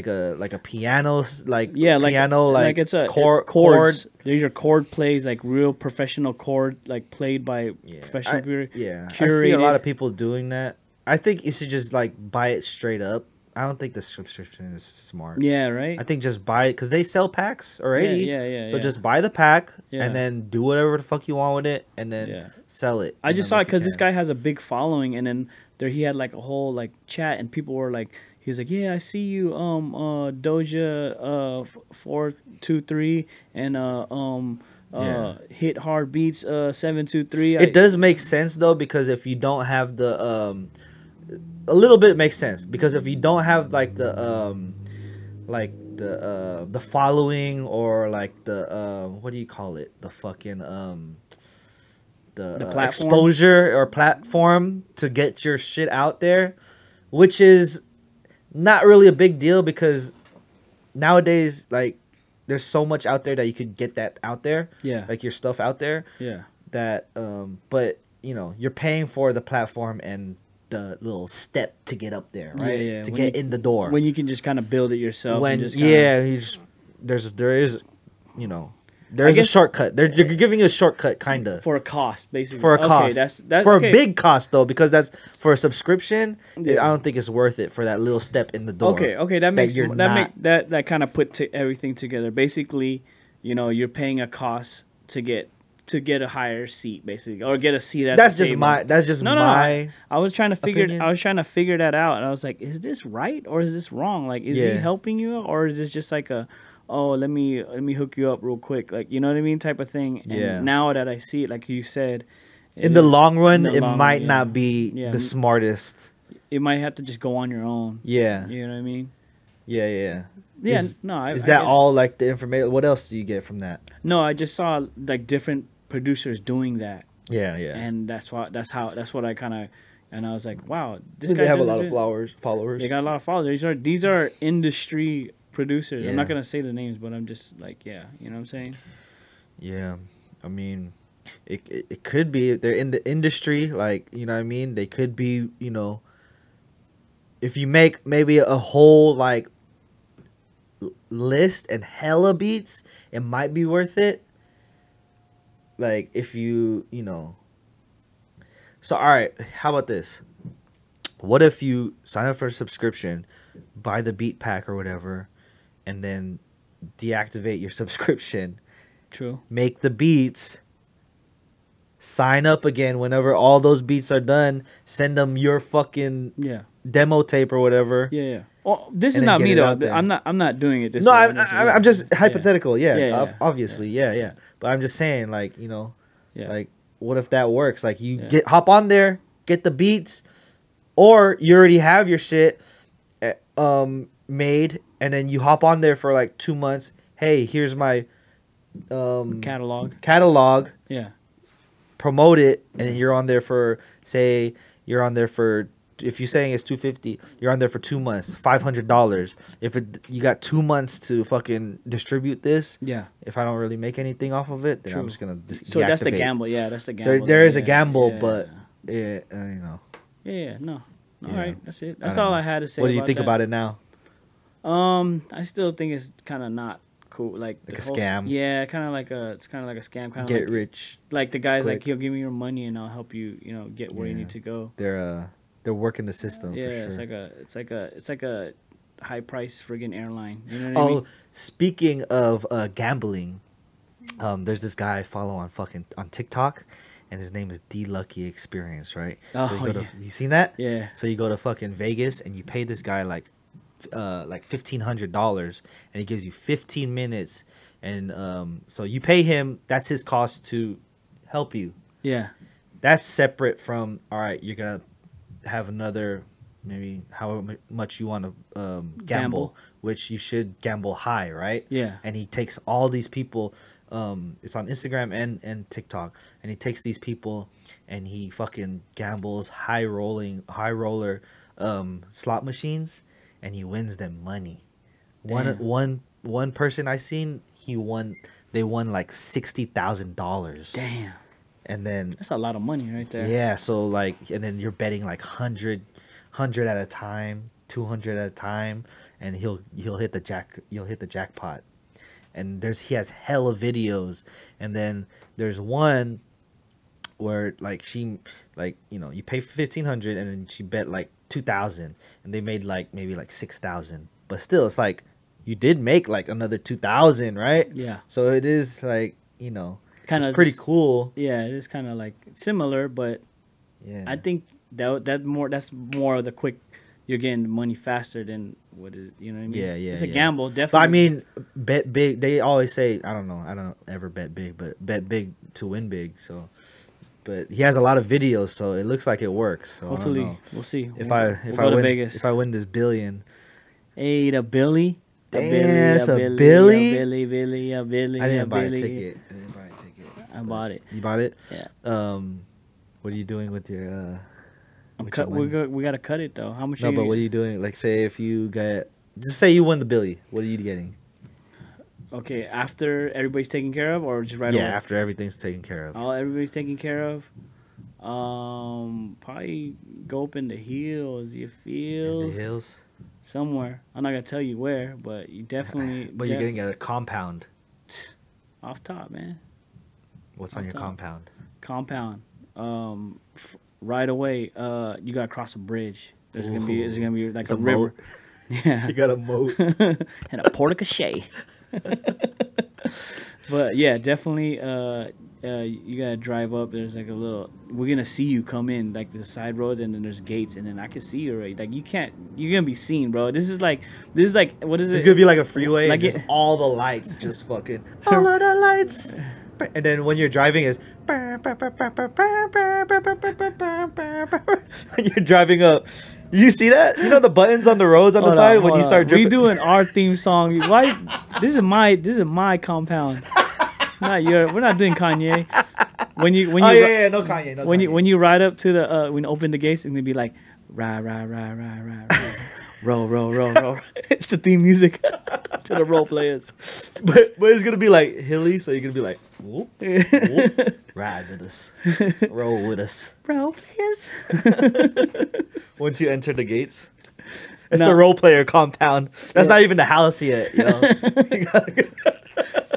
a piano, like piano, like it's a chord. chords. There's your chord plays, like real professional chord, like played by professional people. I see a lot of people doing that. I think you should just like buy it straight up. I don't think the subscription is smart. Yeah, right. I think just buy it, because they sell packs already. Yeah. So just buy the pack, Yeah. and then do whatever the fuck you want with it, and then sell it. I just saw them it if you because this can. guy has a big following, and then there he had like a whole like chat, and people were like, he was like, yeah, I see you, Doja, 423, and hit hard beats, 723. It does make sense though, because if you don't have the a little bit makes sense, because if you don't have like the following, or like the what do you call it, the fucking the platform? exposure or platform to get your shit out there, which is not really a big deal, because nowadays, like, there's so much out there that you could get that out there, like your stuff out there, that but you know, you're paying for the platform and the little step to get up there, right? To get in the door, when you can just kind of build it yourself. when and just kinda, you just there is you know, there's a shortcut. You're giving a shortcut, kind of, for a cost, basically. for a cost. That's for okay. a big cost though, because that's for a subscription. I don't think it's worth it for that little step in the door. Okay, that makes you're that kind of put everything together. Basically, you know, you're paying a cost to get a higher seat, basically, or get a seat at That's the just table. my. That's just No, my. I was trying to figure. opinion. I was trying to figure that out, and I was like, is this right or is this wrong? Like, is he helping you, or is this just like a, oh, let me hook you up real quick, like, you know what I mean, type of thing. And now that I see it, like you said, In the long run, it might not be the smartest. It might have to just go on your own. Yeah. You know what I mean? Yeah. Yeah. Is I that get it. all, like, the information? What else do you get from that? No, I just saw like different producers doing that. Yeah. And that's what I kind of, and I was like, wow, this They guy have a does lot it of too. followers. They got a lot of followers. These are industry producers. I'm Yeah. not gonna say the names, but I'm just like, yeah, you know what I'm saying? Yeah, I mean, it could be they're in the industry, like, you know what I mean. They could be, you know, if you make maybe a whole like list and hella beats, it might be worth it. Like, if you know. So all right, how about this? What if you sign up for a subscription, buy the beat pack or whatever, and then deactivate your subscription? True. Make the beats, sign up again whenever all those beats are done, send them your fucking demo tape or whatever. Yeah. Well, this is And then not get me it though. out there. I'm not doing it this No, way. I'm just hypothetical. Yeah, Yeah. obviously. Yeah. But I'm just saying, like, you know, like, that works? Like you Yeah. hop on there, get the beats, or you already have your shit made, and then you hop on there for like 2 months. Hey, here's my catalog. Yeah. Promote it, and then you're on there for, say you're on there for, if you're saying it's $250, you're on there for 2 months, $500. If you got 2 months to fucking distribute this, Yeah. if I don't really make anything off of it, then True. I'm just gonna So that's the deactivate. gamble. Yeah, that's the gamble. So there is a Yeah, gamble, yeah. but yeah, you know. Yeah, no. All Yeah. right, that's it. I That's don't all know. I had to say. What do you think that. about it now? I still think it's kind of not cool. Like Like the a whole scam? Yeah, kind of like a. It's kind of like a scam. Kind of Get like, rich. like the guy's quick. like, he'll give me your money and I'll help you. You know, get where you Yeah. need to go. They're working the system Yeah, for sure. it's like a high price friggin' airline. You know what I mean? Speaking of gambling, there's this guy I follow on TikTok, and his name is D Lucky Experience, right? Oh, so you yeah. you seen that? Yeah. So you go to fucking Vegas and you pay this guy like $1,500, and he gives you 15 minutes, and so you pay him. That's his cost to help you. Yeah. That's separate from, all right, you're gonna have another, maybe however much you want to gamble, which you should gamble high, right? Yeah. And he takes all these people, it's on Instagram and TikTok, and he takes these people and he fucking gambles high roller slot machines, and he wins them money. Damn. One person I seen, they won like $60,000. Damn. And then That's a lot of money right there. yeah, so like, and then you're betting like 100 at a time, 200 at a time, and you'll hit the jackpot. And he has hella videos, and then there's one where like you pay 1,500, and then she bet like 2,000, and they made like maybe like 6,000, but still it's like you did make like another 2,000, right? Yeah. So it is like, Kind it's of pretty cool. Yeah, it is kind of like similar, but Yeah. I think that's more of the quick. You're getting money faster than what is, you know what I mean? Yeah, yeah, It's a yeah. gamble, definitely. But I mean, bet big. They always say, I don't ever bet big, but bet big to win big. So, but he has a lot of videos, so it looks like it works. So hopefully I don't know. we'll see. If we'll go to win, Vegas. if I win this billion, Hey, the Billy. Damn, it's a Billy? Billy. I didn't buy a ticket. I bought it. You bought it? Yeah. What are you doing with your? We gotta cut it though. How much? No, but what are you doing? Like, say if you just say you won the Billy, what are you getting? Okay, after everybody's taken care of, or just right away? Yeah, after everything's taken care of. Everybody's taken care of. Probably go up in the hills. You feel In the hills. somewhere. I'm not gonna tell you where, but you definitely. But you're getting a compound. off top, man. What's on your top. compound? Right away. You gotta cross a bridge. It's gonna be like It's a river. moat. Yeah. You got a moat. And a porte cochet. But yeah, definitely. You gotta drive up. There's like a little. We're gonna see you come in like the side road, and then there's gates, and then I can see you already. Like you can't. You're gonna be seen, bro. This is like. What is it? It's gonna be like a freeway, Like and just it- all the lights, just fucking all of the lights. And then when you're driving, is when you're driving up. You see that? You know the buttons on the roads on the side when you start We dripping. doing our theme song. Why? This is my compound. Not your. We're not doing Kanye. When you Oh yeah, no Kanye. No when Kanye. you ride up to the when you open the gates, it's gonna be like ride, roll. It's the theme music to the role players. but it's gonna be like hilly, so you're gonna be like, whoop, whoop, ride with us, roll with us. Role players. Once you enter the gates, it's No. the role player compound. That's Yeah. not even the house yet, yo. You gotta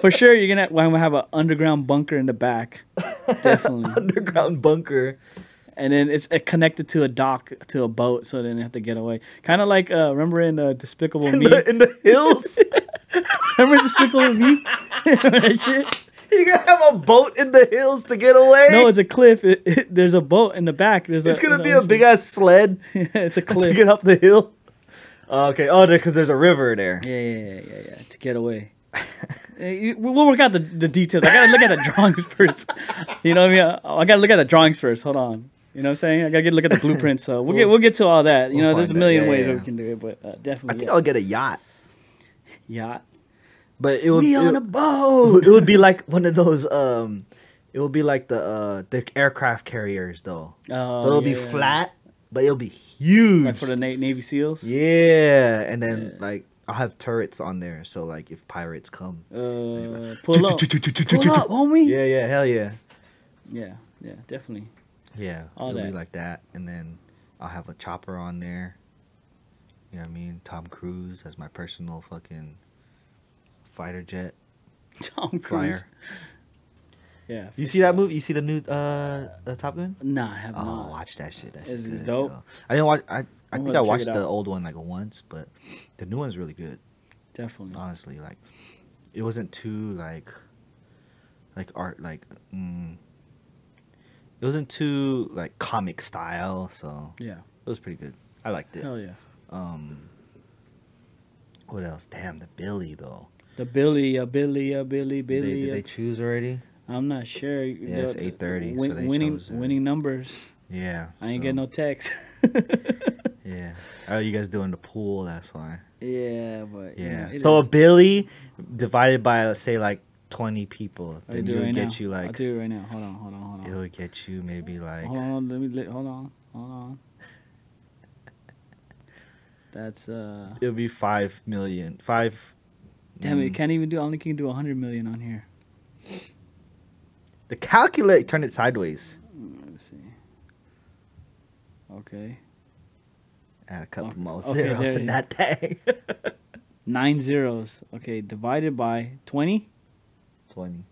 For sure, you're gonna have an underground bunker in the back, definitely. underground bunker. And then it's connected to a dock, to a boat, so then they have to get away. Kind of like, remember in Despicable Me? In the hills. Remember Despicable Me? That shit? You gotta have a boat in the hills to get away. No, it's a cliff. There's a boat in the back. It's gonna be a big ass sled It's a to cliff. get up the hill. Okay. Oh, because there's a river there. Yeah. To get away. We'll work out the details. I gotta look at the drawings first. You know what I mean? I gotta look at the drawings first. Hold on. You know what I'm saying? I gotta look at the blueprint. So we'll get to all that. You we'll know, there's a find million that. ways Yeah, that we can do it, but I definitely. think I'll get a yacht. Yacht. But it would On a boat. it would be like one of those it would be like the aircraft carriers though. Oh, So it'll be flat, but it'll be huge. Like for the Navy SEAls. Yeah, and then like I'll have turrets on there, so like if pirates come, Pull up, pull homie. Yeah, hell yeah. Yeah, definitely. Yeah, All it'll be that. like that, and then I'll have a chopper on there. You know what I mean? Tom Cruise as my personal fucking fighter jet Tom Cruise. flyer. Yeah. You see that movie? You see the new Top Gun? Nah, I have Oh, not. watch that shit. That Is shit's it good. dope? Yo. I didn't watch. I I'm think gonna I check watched it the out. old one like once, but the new one's really good. Definitely. Honestly, like it wasn't too like art it wasn't too like comic style, so Yeah. it was pretty good. I liked it. Hell yeah. What else? Damn, the Billy though. The Billy. Did they choose already? I'm not sure. Yeah, it's 8:30, so they winning chose already. winning numbers. Yeah. I ain't so, getting no text. Yeah. Oh, you guys doing the pool? That's why. Yeah, but Yeah. it So a is. Billy divided by let's say like 20 people, I'll then do you it would right get now. you I'll like do it right now. Hold on. it would get you maybe like Hold on. Hold on. That's it would be 5 million. 5. Damn it! You can't even do. I only can do 100 million on here. The calculate turn it sideways. Let's see. Okay. Add a couple more Okay, zeros there in you- that thing. 9 zeros. Okay, divided by 20. 20.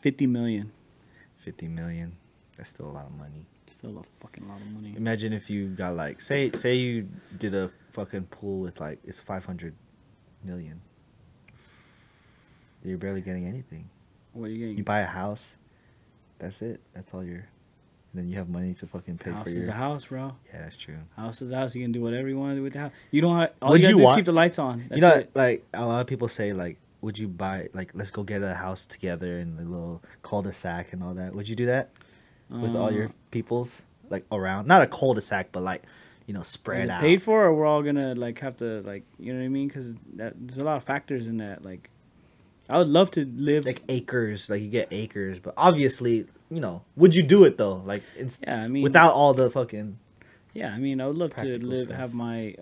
50 million. 50 million. That's still a lot of money. Still a fucking lot of money. Imagine if you got like say you did a fucking pool with like it's 500 million. You're barely getting anything. What are you getting? You buy a house. That's it. That's all you're. And then you have money to fucking pay House for is your. a house, bro. Yeah, that's true. House is a house. You can do whatever you want to do with the house. You don't have. All Would you gotta you do want- is keep the lights on. That's You know, it. like a lot of people say, like, would you buy like let's go get a house together in the little cul-de-sac and all that? Would you do that with all your peoples like around? Not a cul-de-sac, but like Is spread it out. paid for, or we're all gonna like have to like you know what I mean? Because there's a lot of factors in that. Like, I would love to live. Like acres, like you get acres, but obviously, would you do it though? Like it's Yeah, I mean, without all the fucking. Yeah, I mean, I would love to Practical live, stuff. have my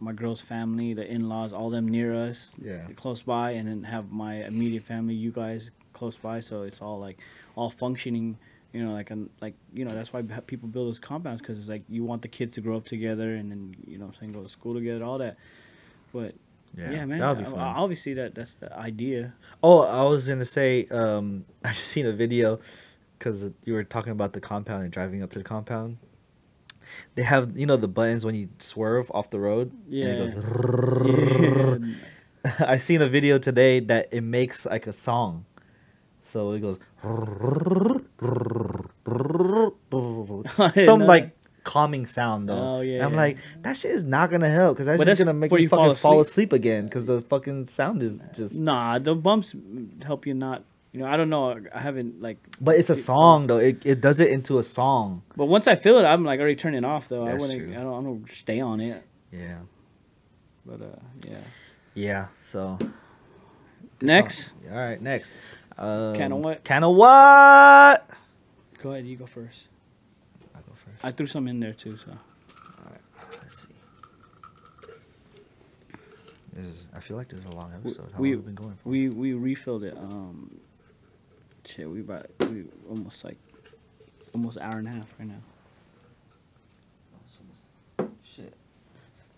my girl's family, the in-laws, all them near us, Yeah. close by, and then have my immediate family, you guys, close by. So it's all like all functioning. That's why people build those compounds, because it's like you want the kids to grow up together, and then go to school together, all that. But yeah, man, that would be fun. obviously that's the idea. Oh, I was gonna say, I just seen a video because you were talking about the compound and driving up to the compound. They have the buttons when you swerve off the road. Yeah. And it goes. I seen a video today that it makes like a song. So it goes some know like calming sound though. Oh, yeah, And I'm yeah. like, that shit is not gonna help because that's But just that's gonna make before me you fall fucking fall asleep. asleep again because the fucking sound is just. Nah, the bumps help you not. I don't know. I haven't like. But it's a it song falls- though. It does it into a song. But once I feel it, I'm like already turning it off though. That's I wouldn't. true. I don't stay on it. Yeah. But yeah. Yeah. So. Next, All right. Next. Can of what? Can of what? go ahead. You go first. I'll go first. I threw some in there too. So Let's see. I feel like this is a long episode. How we- long have we been going for? we refilled it. Shit, we almost an hour and a half right now. Shit.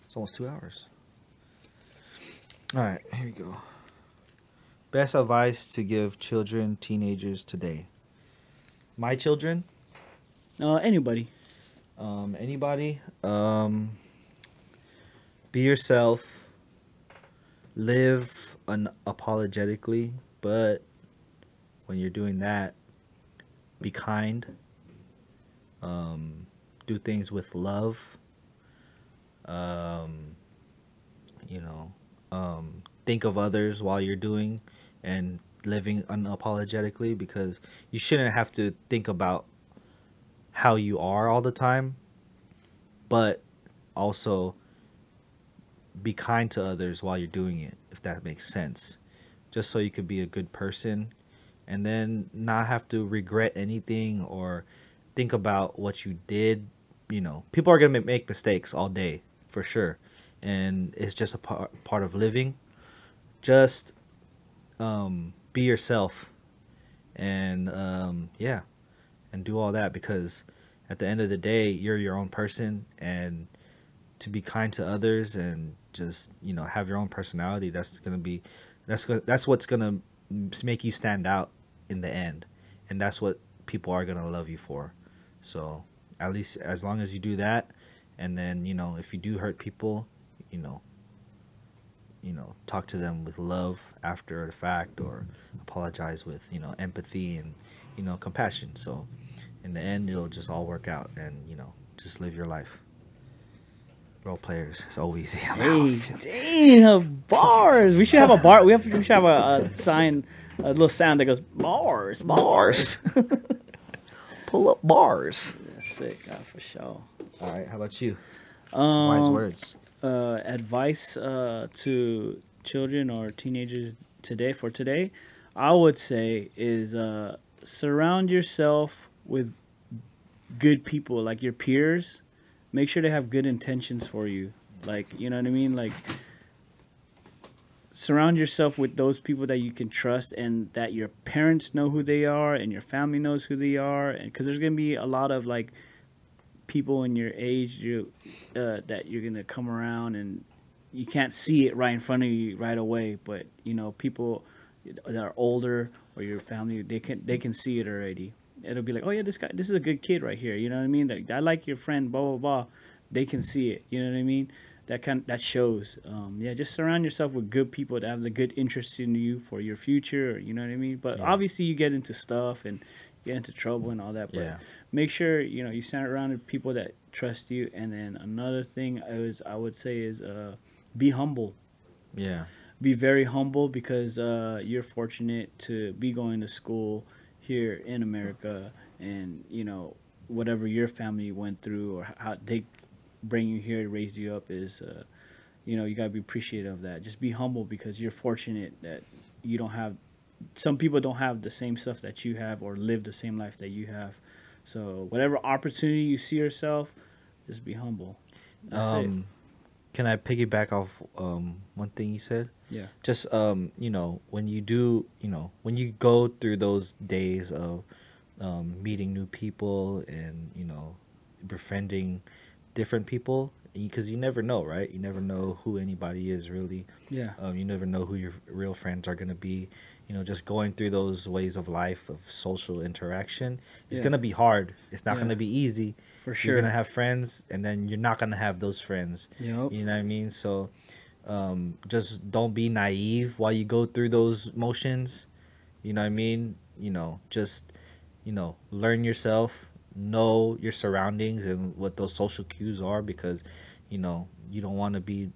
It's almost 2 hours. All right, here we go. Best advice to give children, teenagers today. My children, Anybody. anybody, be yourself. Live unapologetically, but when you're doing that, be kind. Do things with love. Um, you know, think of others while you're doing and living unapologetically, because you shouldn't have to think about how you are all the time, but also be kind to others while you're doing it, if that makes sense. Just so you could be a good person and then not have to regret anything or think about what you did. People are going to make mistakes all day, for sure. And it's just a part of living. Just be yourself and, yeah, and do all that, because at the end of the day, you're your own person, and to be kind to others and just have your own personality, that's what's gonna make you stand out in the end, and that's what people are gonna love you for. So at least as long as you do that, and then if you do hurt people, you know talk to them with love after the fact, or apologize with empathy and compassion. So in the end, it'll just all work out, and just live your life. Role players, it's always easy. Hey, damn, bars. We should have a bar. We should have a sign, a little sound that goes bars, bars. Pull up bars. That's sick, for sure. All right, how about you? Wise words. Advice to children or teenagers today, I would say is surround yourself with good people, like your peers. Make sure they have good intentions for you. Like, you know what I mean? Like, surround yourself with those people that you can trust, and that your parents know who they are and your family knows who they are. And because there's going to be a lot of, like, people in your age that you're going to come around, and you can't see it right in front of you right away. But, people that are older or your family, they can see it already. It'll be like, oh yeah, this is a good kid right here. You know what I mean? Like, I like your friend, blah blah blah. They can see it. You know what I mean? That shows. Yeah, just surround yourself with good people that have the good interest in you for your future. You know what I mean? But obviously, you get into stuff and get into trouble and all that. But make sure you stand around with people that trust you. And then another thing I would say is be humble. Yeah. Be very humble, because you're fortunate to be going to school here in America, and whatever your family went through or how they bring you here, raised you up, is you gotta be appreciative of that. Just be humble, because you're fortunate that you don't have. Some people don't have the same stuff that you have, or live the same life that you have. So whatever opportunity you see yourself, just be humble. That's it. Can I piggyback off one thing you said? Yeah. Just when you go through those days of meeting new people and befriending different people, because you never know, right? You never know who anybody is really. Yeah. You never know who your real friends are gonna be. Just going through those ways of life of social interaction, it's gonna be hard. It's not gonna be easy. For sure. You're gonna have friends, and then you're not gonna have those friends. Yep. You know what I mean? So just don't be naive while you go through those motions. You know what I mean? Just learn yourself, know your surroundings and what those social cues are, because you don't want to be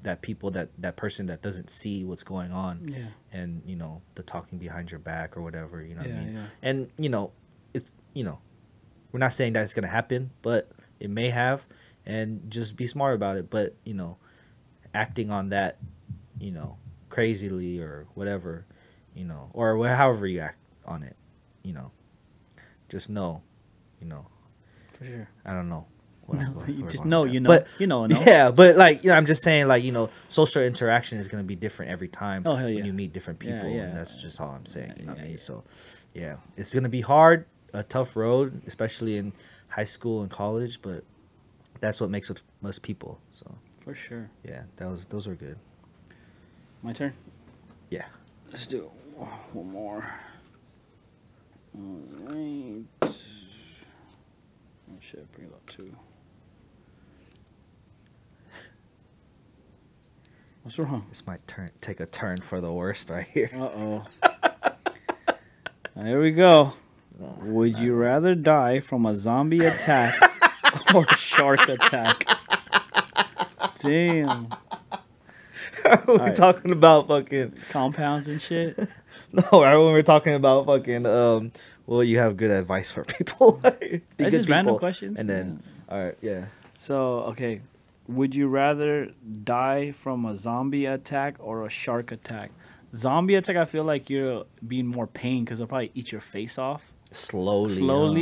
that person that doesn't see what's going on. Yeah. And the talking behind your back or whatever. You know what I mean? Yeah. And it's we're not saying that it's gonna happen, but it may have, and just be smart about it. But acting on that, crazily or whatever, or however you act on it, just know, For sure. I don't know. You just know, But, no. Yeah, but I'm just saying, social interaction is gonna be different every time. Oh, hell yeah. When you meet different people, Yeah. and that's just all I'm saying. You know what I mean? Yeah. So, yeah, it's gonna be hard, a tough road, especially in high school and college, but that's what makes us people. So For sure. yeah, those are good. My turn? Yeah. Let's do one more. All right. Oh, shit, bring it up too. What's wrong? This might take a turn for the worst right here. Uh-oh. Here we go. Would you rather die from a zombie attack or shark attack? Damn. We're Alright. talking about fucking Compounds and shit. no. Right when we're talking about fucking well, you have good advice for people. Be That's good just random people. questions. And then all right, yeah. So, okay. Would you rather die from a zombie attack or a shark attack? Zombie attack, I feel like you're being more pain because they'll probably eat your face off. Slowly,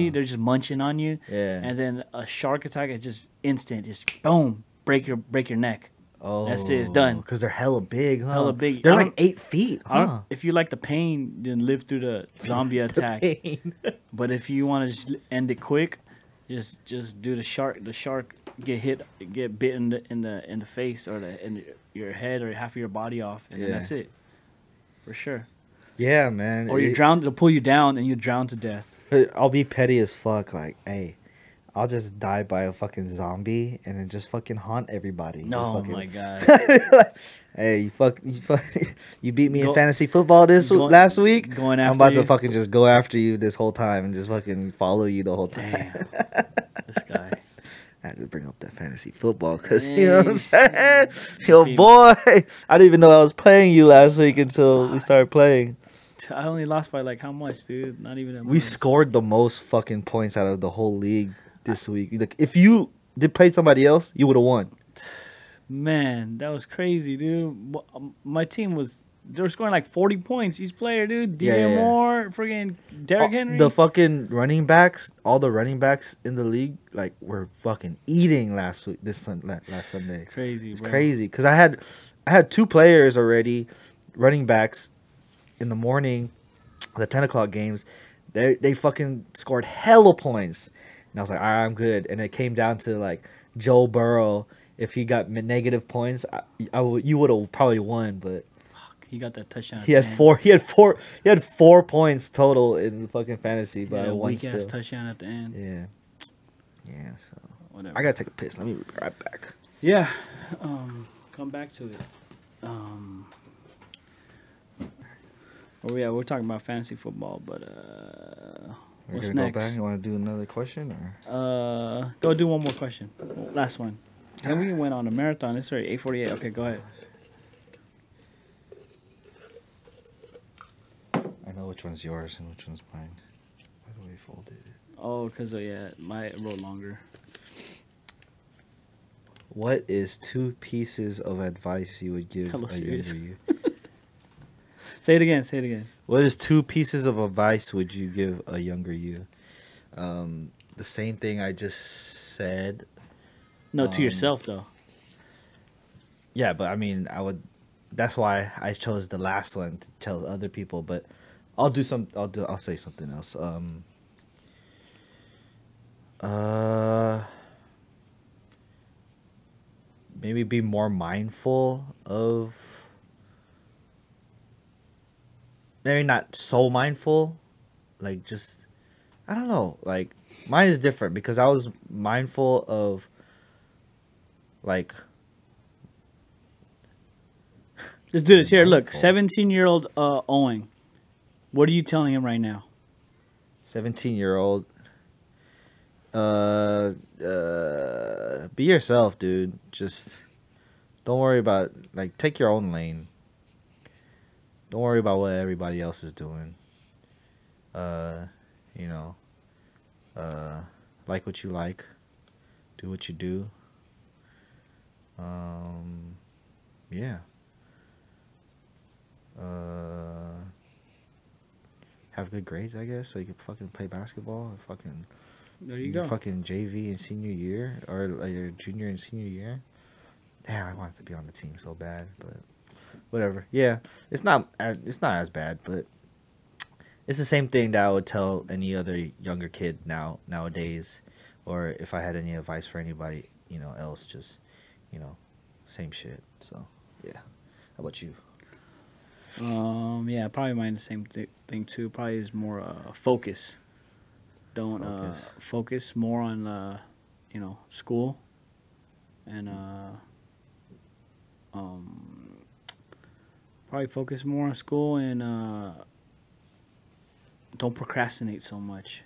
huh? They're just munching on you. Yeah. And then a shark attack is just instant. Just boom. Break your neck. Oh, That's it, it's done. Because they're hella big, huh? Hella big. They're I like don't- 8 feet, I don't, huh? if you like the pain, then live through the zombie The attack. pain. But if you want to just end it quick, just do the shark. The shark get bit in the face or in your head or half of your body off, and then Yeah. that's it, for sure. Yeah, man. Or you drown. They'll pull you down and you drown to death. I'll be petty as fuck. Like, hey, I'll just die by a fucking zombie and then just fucking haunt everybody. Just No, fucking- my god. Hey, you beat me Go- in fantasy football last week. Going I'm after about you. to fucking just go after you this whole time and just fucking follow you the whole time. Damn. This guy. I had to bring up that fantasy football because you know what I'm Hey. saying. Yo, Beat- boy, I didn't even know I was playing you last week until we started playing. I only lost by like how much, dude? Not even that much. We scored the most fucking points out of the whole league this week. Like, if you did play somebody else, you would have won. Man, that was crazy, dude. My team they were scoring like 40 points each player, dude. DJ Yeah. Moore, friggin' Derrick Henry. The fucking running backs, all the running backs in the league, like were fucking eating last week. Last Sunday, Crazy, it's bro. crazy because I had 2 players already, running backs, in the morning, the 10 o'clock games. They fucking scored hella points, and I was like, all right, I'm good. And it came down to like Joe Burrow. If he got negative points, you would have probably won, but. He got that touchdown. He had 4. He had 4 points total in the fucking fantasy, but I a won weak still. ass touchdown at the end. Yeah. So Whatever. I gotta take a piss. Let me be right back. Yeah. Come back to it. Oh yeah, we're talking about fantasy football, but We're what's gonna next? go back. You want to do another question or? Go do one more question. Last one. And we went on a marathon. It's already 8:48. Okay, go ahead. I know which one's yours and which one's mine. Why do we fold it? Oh, because my wrote longer. What is 2 pieces of advice you would give Hella a serious. younger you? Say it again. What is 2 pieces of advice would you give a younger you? The same thing I just said. No, to yourself though. Yeah, but I mean, that's why I chose the last one to tell other people. But I'll say something else. Maybe be more mindful of. Maybe not so mindful, like just, I don't know. Like mine is different because I was mindful of, like. Let's do this. Here, look. Mindful. 17-year-old Owen. What are you telling him right now? 17-year-old. Be yourself, dude. Just don't worry about, like, take your own lane. Don't worry about what everybody else is doing. You know, like what you like. Do what you do. Yeah. Have good grades, I guess, so you can fucking play basketball. Fucking There you your go. fucking JV and senior year, or like your junior and senior year. Damn, I wanted to be on the team so bad, but whatever. Yeah, it's not as bad, but it's the same thing that I would tell any other younger kid nowadays, or if I had any advice for anybody, else, just, same shit. So, yeah. How about you? Yeah, probably mine the same thing too. Probably is more focus. Don't focus more on school, and probably focus more on school and don't procrastinate so much.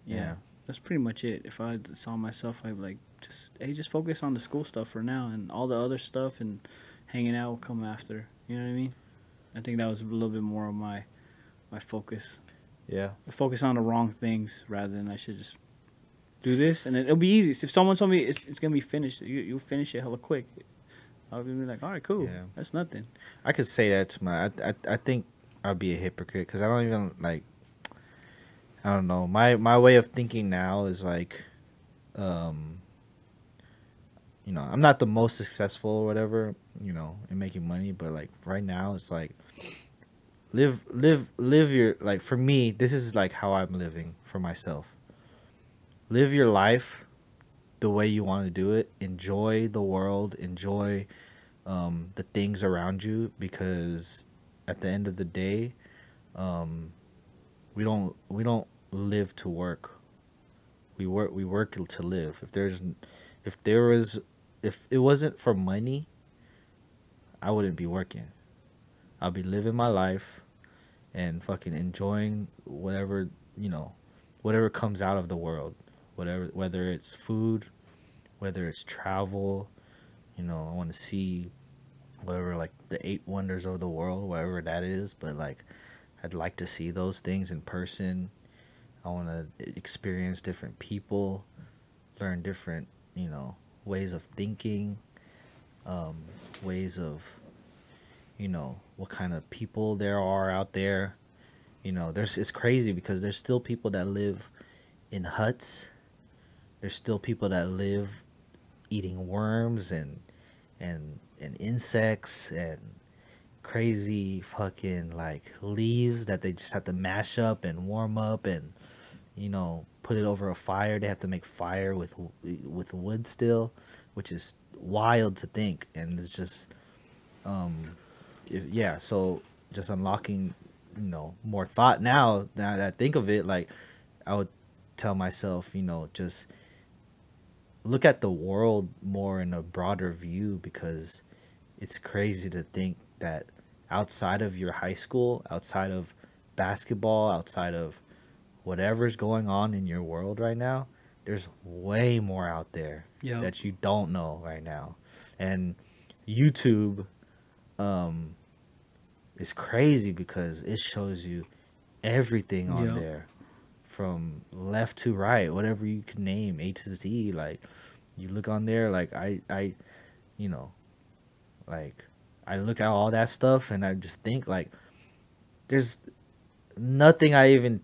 Yeah. That's pretty much it. If I saw myself, I'd be like, just focus on the school stuff for now, and all the other stuff and hanging out will come after. You know what I mean? I think that was a little bit more of my focus. Yeah. Focus on the wrong things rather than I should just do this, and it'll be easy. If someone told me it's gonna be finished, you'll finish it hella quick. I'll be like, all right, cool. Yeah. That's nothing. I could say that to my. I think I'd be a hypocrite because I don't even like. I don't know. My way of thinking now is like, you know, I'm not the most successful or whatever, you know, in making money, but like right now it's like live your, like, for me, this is like how I'm living for myself. Live your life the way you want to do it. Enjoy the world, enjoy the things around you, because at the end of the day, we don't live to work. We work to live. If it wasn't for money, I wouldn't be working. I'll be living my life and fucking enjoying whatever, you know, whatever comes out of the world. Whether it's food, whether it's travel, you know, I want to see whatever, like the 8 wonders of the world, whatever that is, but like I'd like to see those things in person. I want to experience different people, learn different, you know, ways of thinking, ways of, you know, what kind of people there are out there. You know, it's crazy because there's still people that live in huts. There's still people that live eating worms and insects and crazy fucking like leaves that they just have to mash up and warm up and, you know, put it over a fire. They have to make fire with wood still, which is wild to think. And it's just so just unlocking, you know, more thought now that I think of it. Like, I would tell myself, you know, just look at the world more in a broader view, because it's crazy to think that outside of your high school, outside of basketball, outside of whatever's going on in your world right now, there's way more out there that you don't know right now. And YouTube is crazy because it shows you everything on there, from left to right, whatever you can name, A to Z. Like, you look on there, like I you know, like I look at all that stuff and I just think like there's nothing I even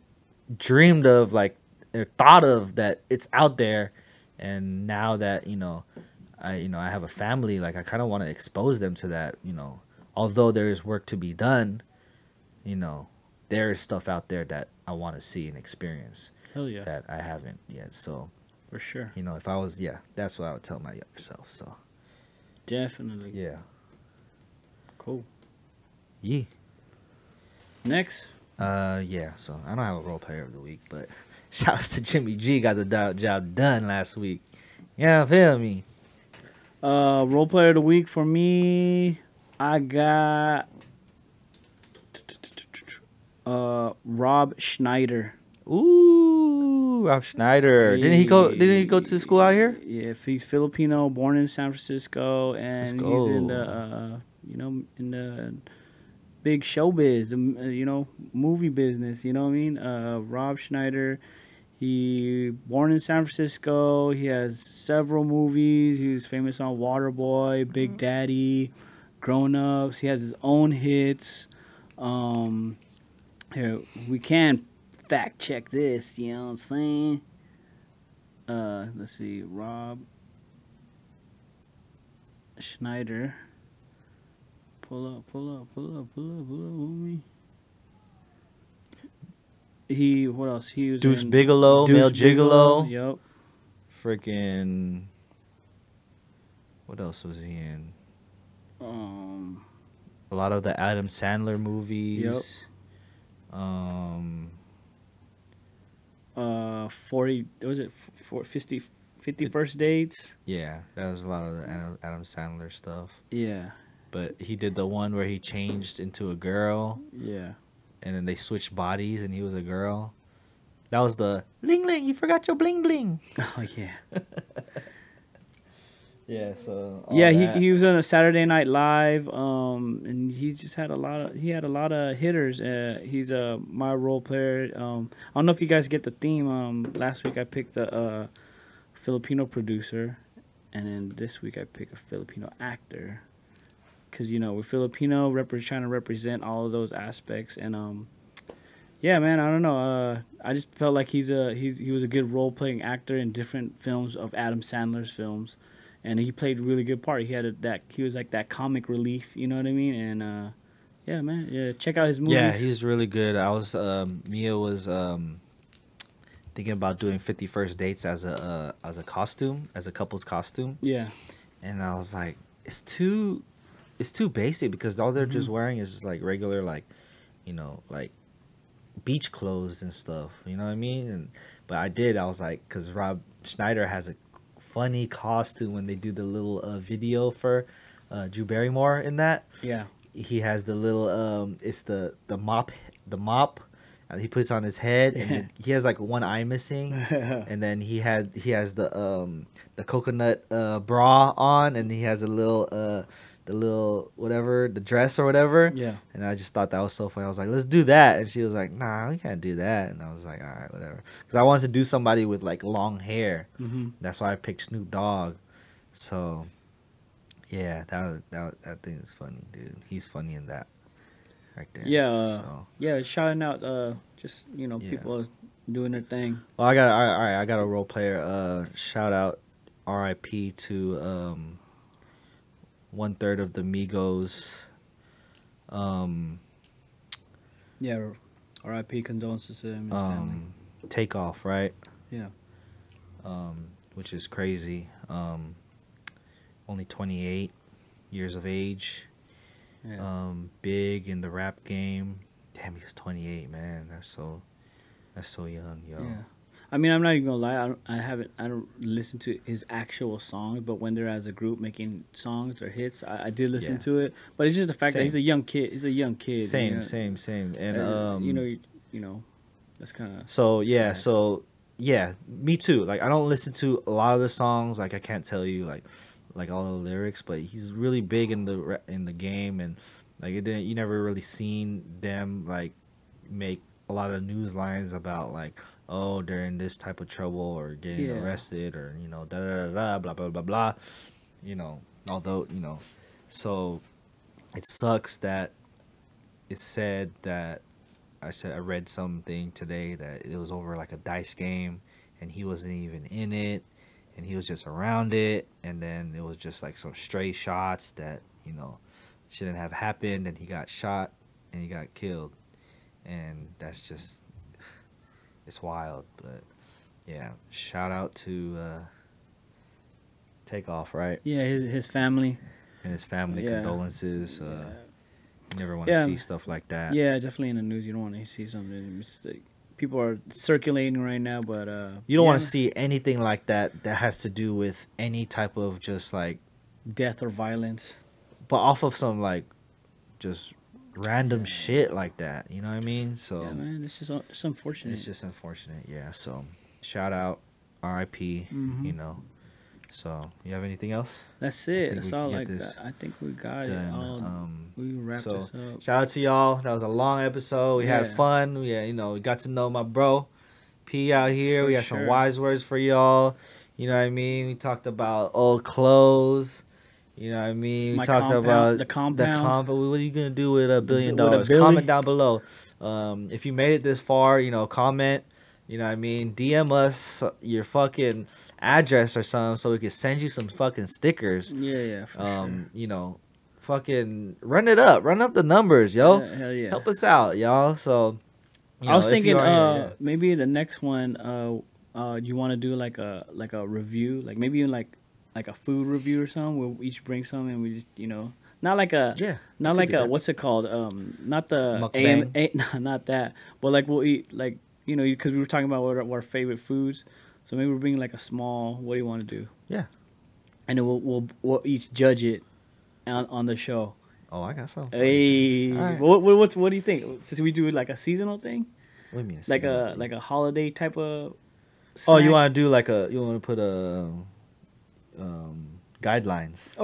dreamed of, like, or thought of, that it's out there. And now that, you know, I have a family, like I kind of want to expose them to that, you know. Although there is work to be done, you know, there is stuff out there that I want to see and experience. Hell yeah. That I haven't yet. So For sure. you know, if I was, that's what I would tell my younger self. So Definitely. yeah. Cool. Yeah. Next. Yeah, so I don't have a role player of the week, but shouts to Jimmy G, got the job done last week. Yeah, feel me. Role player of the week for me, I got Rob Schneider. Ooh, Rob Schneider. Didn't he go to school out here? Yeah, he's Filipino, born in San Francisco, and Let's he's go. in the in the big showbiz, movie business. You know what I mean? Rob Schneider. He born in San Francisco. He has several movies. He was famous on Waterboy, Big Daddy, Grown Ups. He has his own hits. Here, we can fact check this. You know what I'm saying? Let's see, Rob Schneider. Pull up, homie. What else? He was Deuce in Bigelow, Male Gigolo. Yep. Freaking. What else was he in? A lot of the Adam Sandler movies. Yep. 50 First Dates. Yeah, that was a lot of the Adam Sandler stuff. Yeah. But he did the one where he changed into a girl. Yeah. And then they switched bodies and he was a girl. That was the bling bling. You forgot your bling bling. Oh yeah. Yeah. So Yeah, he was on a Saturday Night Live, and he just had a lot of hitters. He's my role player. I don't know if you guys get the theme. Last week I picked a Filipino producer, and then this week I picked a Filipino actor, because we're Filipino, trying to represent all of those aspects, and yeah, man, I don't know. I just felt like he was a good role playing actor in different films of Adam Sandler's films. And he played a really good part. He was like that comic relief, you know what I mean? And yeah, man, yeah, check out his movies. Yeah, he's really good. I was Mia was thinking about doing 50 First Dates as a costume, as a couple's costume. Yeah, And I was like, it's too basic because all they're just wearing is just like regular like beach clothes and stuff. You know what I mean? But I was like, because Rob Schneider has a funny costume when they do the little video for Drew Barrymore in that. yeah. He has the little it's the mop he puts on his head, and then he has like one eye missing, and then he has the coconut bra on, and he has a little the little whatever, the dress or whatever. Yeah. And I just thought that was so funny. I was like, let's do that. And she was like, nah, we can't do that. And I was like, all right, whatever. Because I wanted to do somebody with like long hair. Mm-hmm. That's why I picked Snoop Dogg. So yeah, that thing is funny, dude. He's funny in that right there. Yeah, So. yeah. Shouting out, just Yeah. people doing their thing. Well, I got a role player. Shout out, R.I.P. to 1/3 of the Migos. Yeah, R.I.P. Condolences to him and his family. Takeoff, right? Yeah. Which is crazy. Only 28 years of age. Yeah. Big in the rap game. Damn, he's 28, man. That's so young, yo. Yeah. I mean, I'm not even gonna lie. I don't listen to his actual songs, but when they're as a group making songs or hits, I did listen Yeah. to it. But it's just the fact that Same. he's a young kid. He's a young kid. Same. And you know, that's kind of So yeah, sad. yeah, me too. Like I don't listen to a lot of the songs. Like I can't tell you like all the lyrics, but he's really big in the game, and like you never really seen them like make a lot of news lines about like, oh, they're in this type of trouble or getting Yeah. arrested or da da da da blah blah blah blah. Although so it sucks that it said that I read something today that it was over like a dice game and he wasn't even in it and he was just around it, and then it was just like some stray shots that shouldn't have happened, and he got shot and he got killed, and that's just it's wild. But yeah, shout out to Takeoff, right? Yeah, his family. And his family. Yeah. Condolences. Yeah. You never want to Yeah. see stuff like that. Yeah, definitely in the news. You don't want to see something. It's like, people are circulating right now, but You don't yeah, want to see anything like that has to do with any type of just like, death or violence. but off of some like just random shit like that. You know what I mean? So Yeah, man, it's unfortunate. it's just unfortunate. Yeah. So shout out, R.I.P. Mhm. So you have anything else? That's I it. think That's we all can get like this that. I think we got it done. all. We wrap so this up. shout out to y'all. That was a long episode. We had Yeah. fun. We got to know my bro P out here. For We had some sure. wise words for y'all. You know what I mean? We talked about old clothes. You know what I mean? We My talked compound- about the compound. What are you gonna do with $1 billion? With a billion? Comment down below. If you made it this far, comment. You know what I mean? DM us your fucking address or something so we can send you some fucking stickers. Yeah, for sure. Fucking run it up. Run up the numbers, yo. Yeah, hell yeah. Help us out, y'all. So I was if you thinking, are here, maybe the next one, you want to do like a review, like maybe even like a food review or something. We'll each bring something, and we just not like a yeah. not we like could do a that. what's it called? Not the Mukbang? not that, but like we'll eat like because we were talking about what our favorite foods. So maybe we're bringing like a small. What do you want to do? Yeah. And then we'll each judge it on the show. Oh, I got some. Hey, All right. what do you think? Since we do like a seasonal thing, What do you mean? like a holiday type of. Oh, you snack? want to do like you want to put guidelines.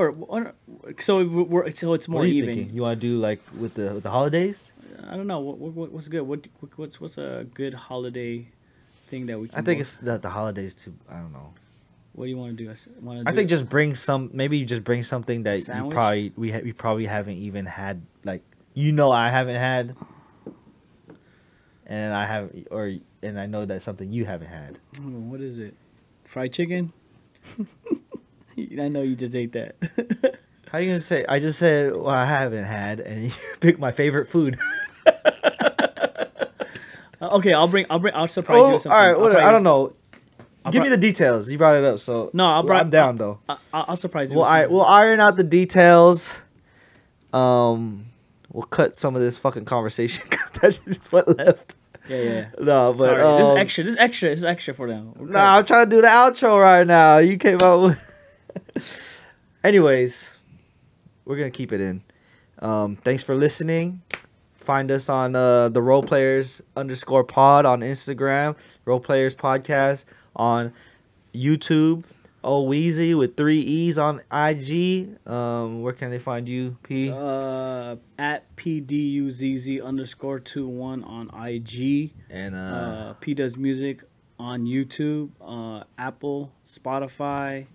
So it's more What are you even. thinking? You want to do like with the holidays? I don't know what's good. What's a good holiday thing that we can. I think do? it's the holidays too. I don't know. What do you want to do? I think just bring some. Maybe you just bring something that you Sandwich? we probably haven't even had. Like I haven't had, and I have and I know that's something you haven't had. What is it? Fried chicken? I know you just ate that. How you gonna say? I just said well, I haven't had, and you pick my favorite food. Okay, I'll surprise you with something. all right. I'll I don't know. I'll Give me the details. You brought it up, so No, I'm down though. I'll surprise you. We'll iron out the details. We'll cut some of this fucking conversation because that's just what left. Yeah. No, but Sorry. This is extra for them. Okay. Nah, I'm trying to do the outro right now. You came out with. Anyways, we're gonna keep it in. Thanks for listening. Find us on the roleplayers_pod on Instagram, Roleplayers Podcast on YouTube, Weezy with 3 E's on IG. Where can they find you, P? At PDUZZ_21 on IG. And P does music on YouTube, Apple, Spotify,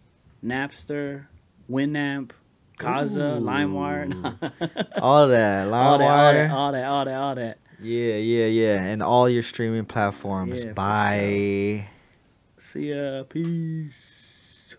Napster, Winamp, Kaza, Ooh. LimeWire. all that, LimeWire. All that. Yeah. And all your streaming platforms. Yeah, for Bye. See ya. Peace.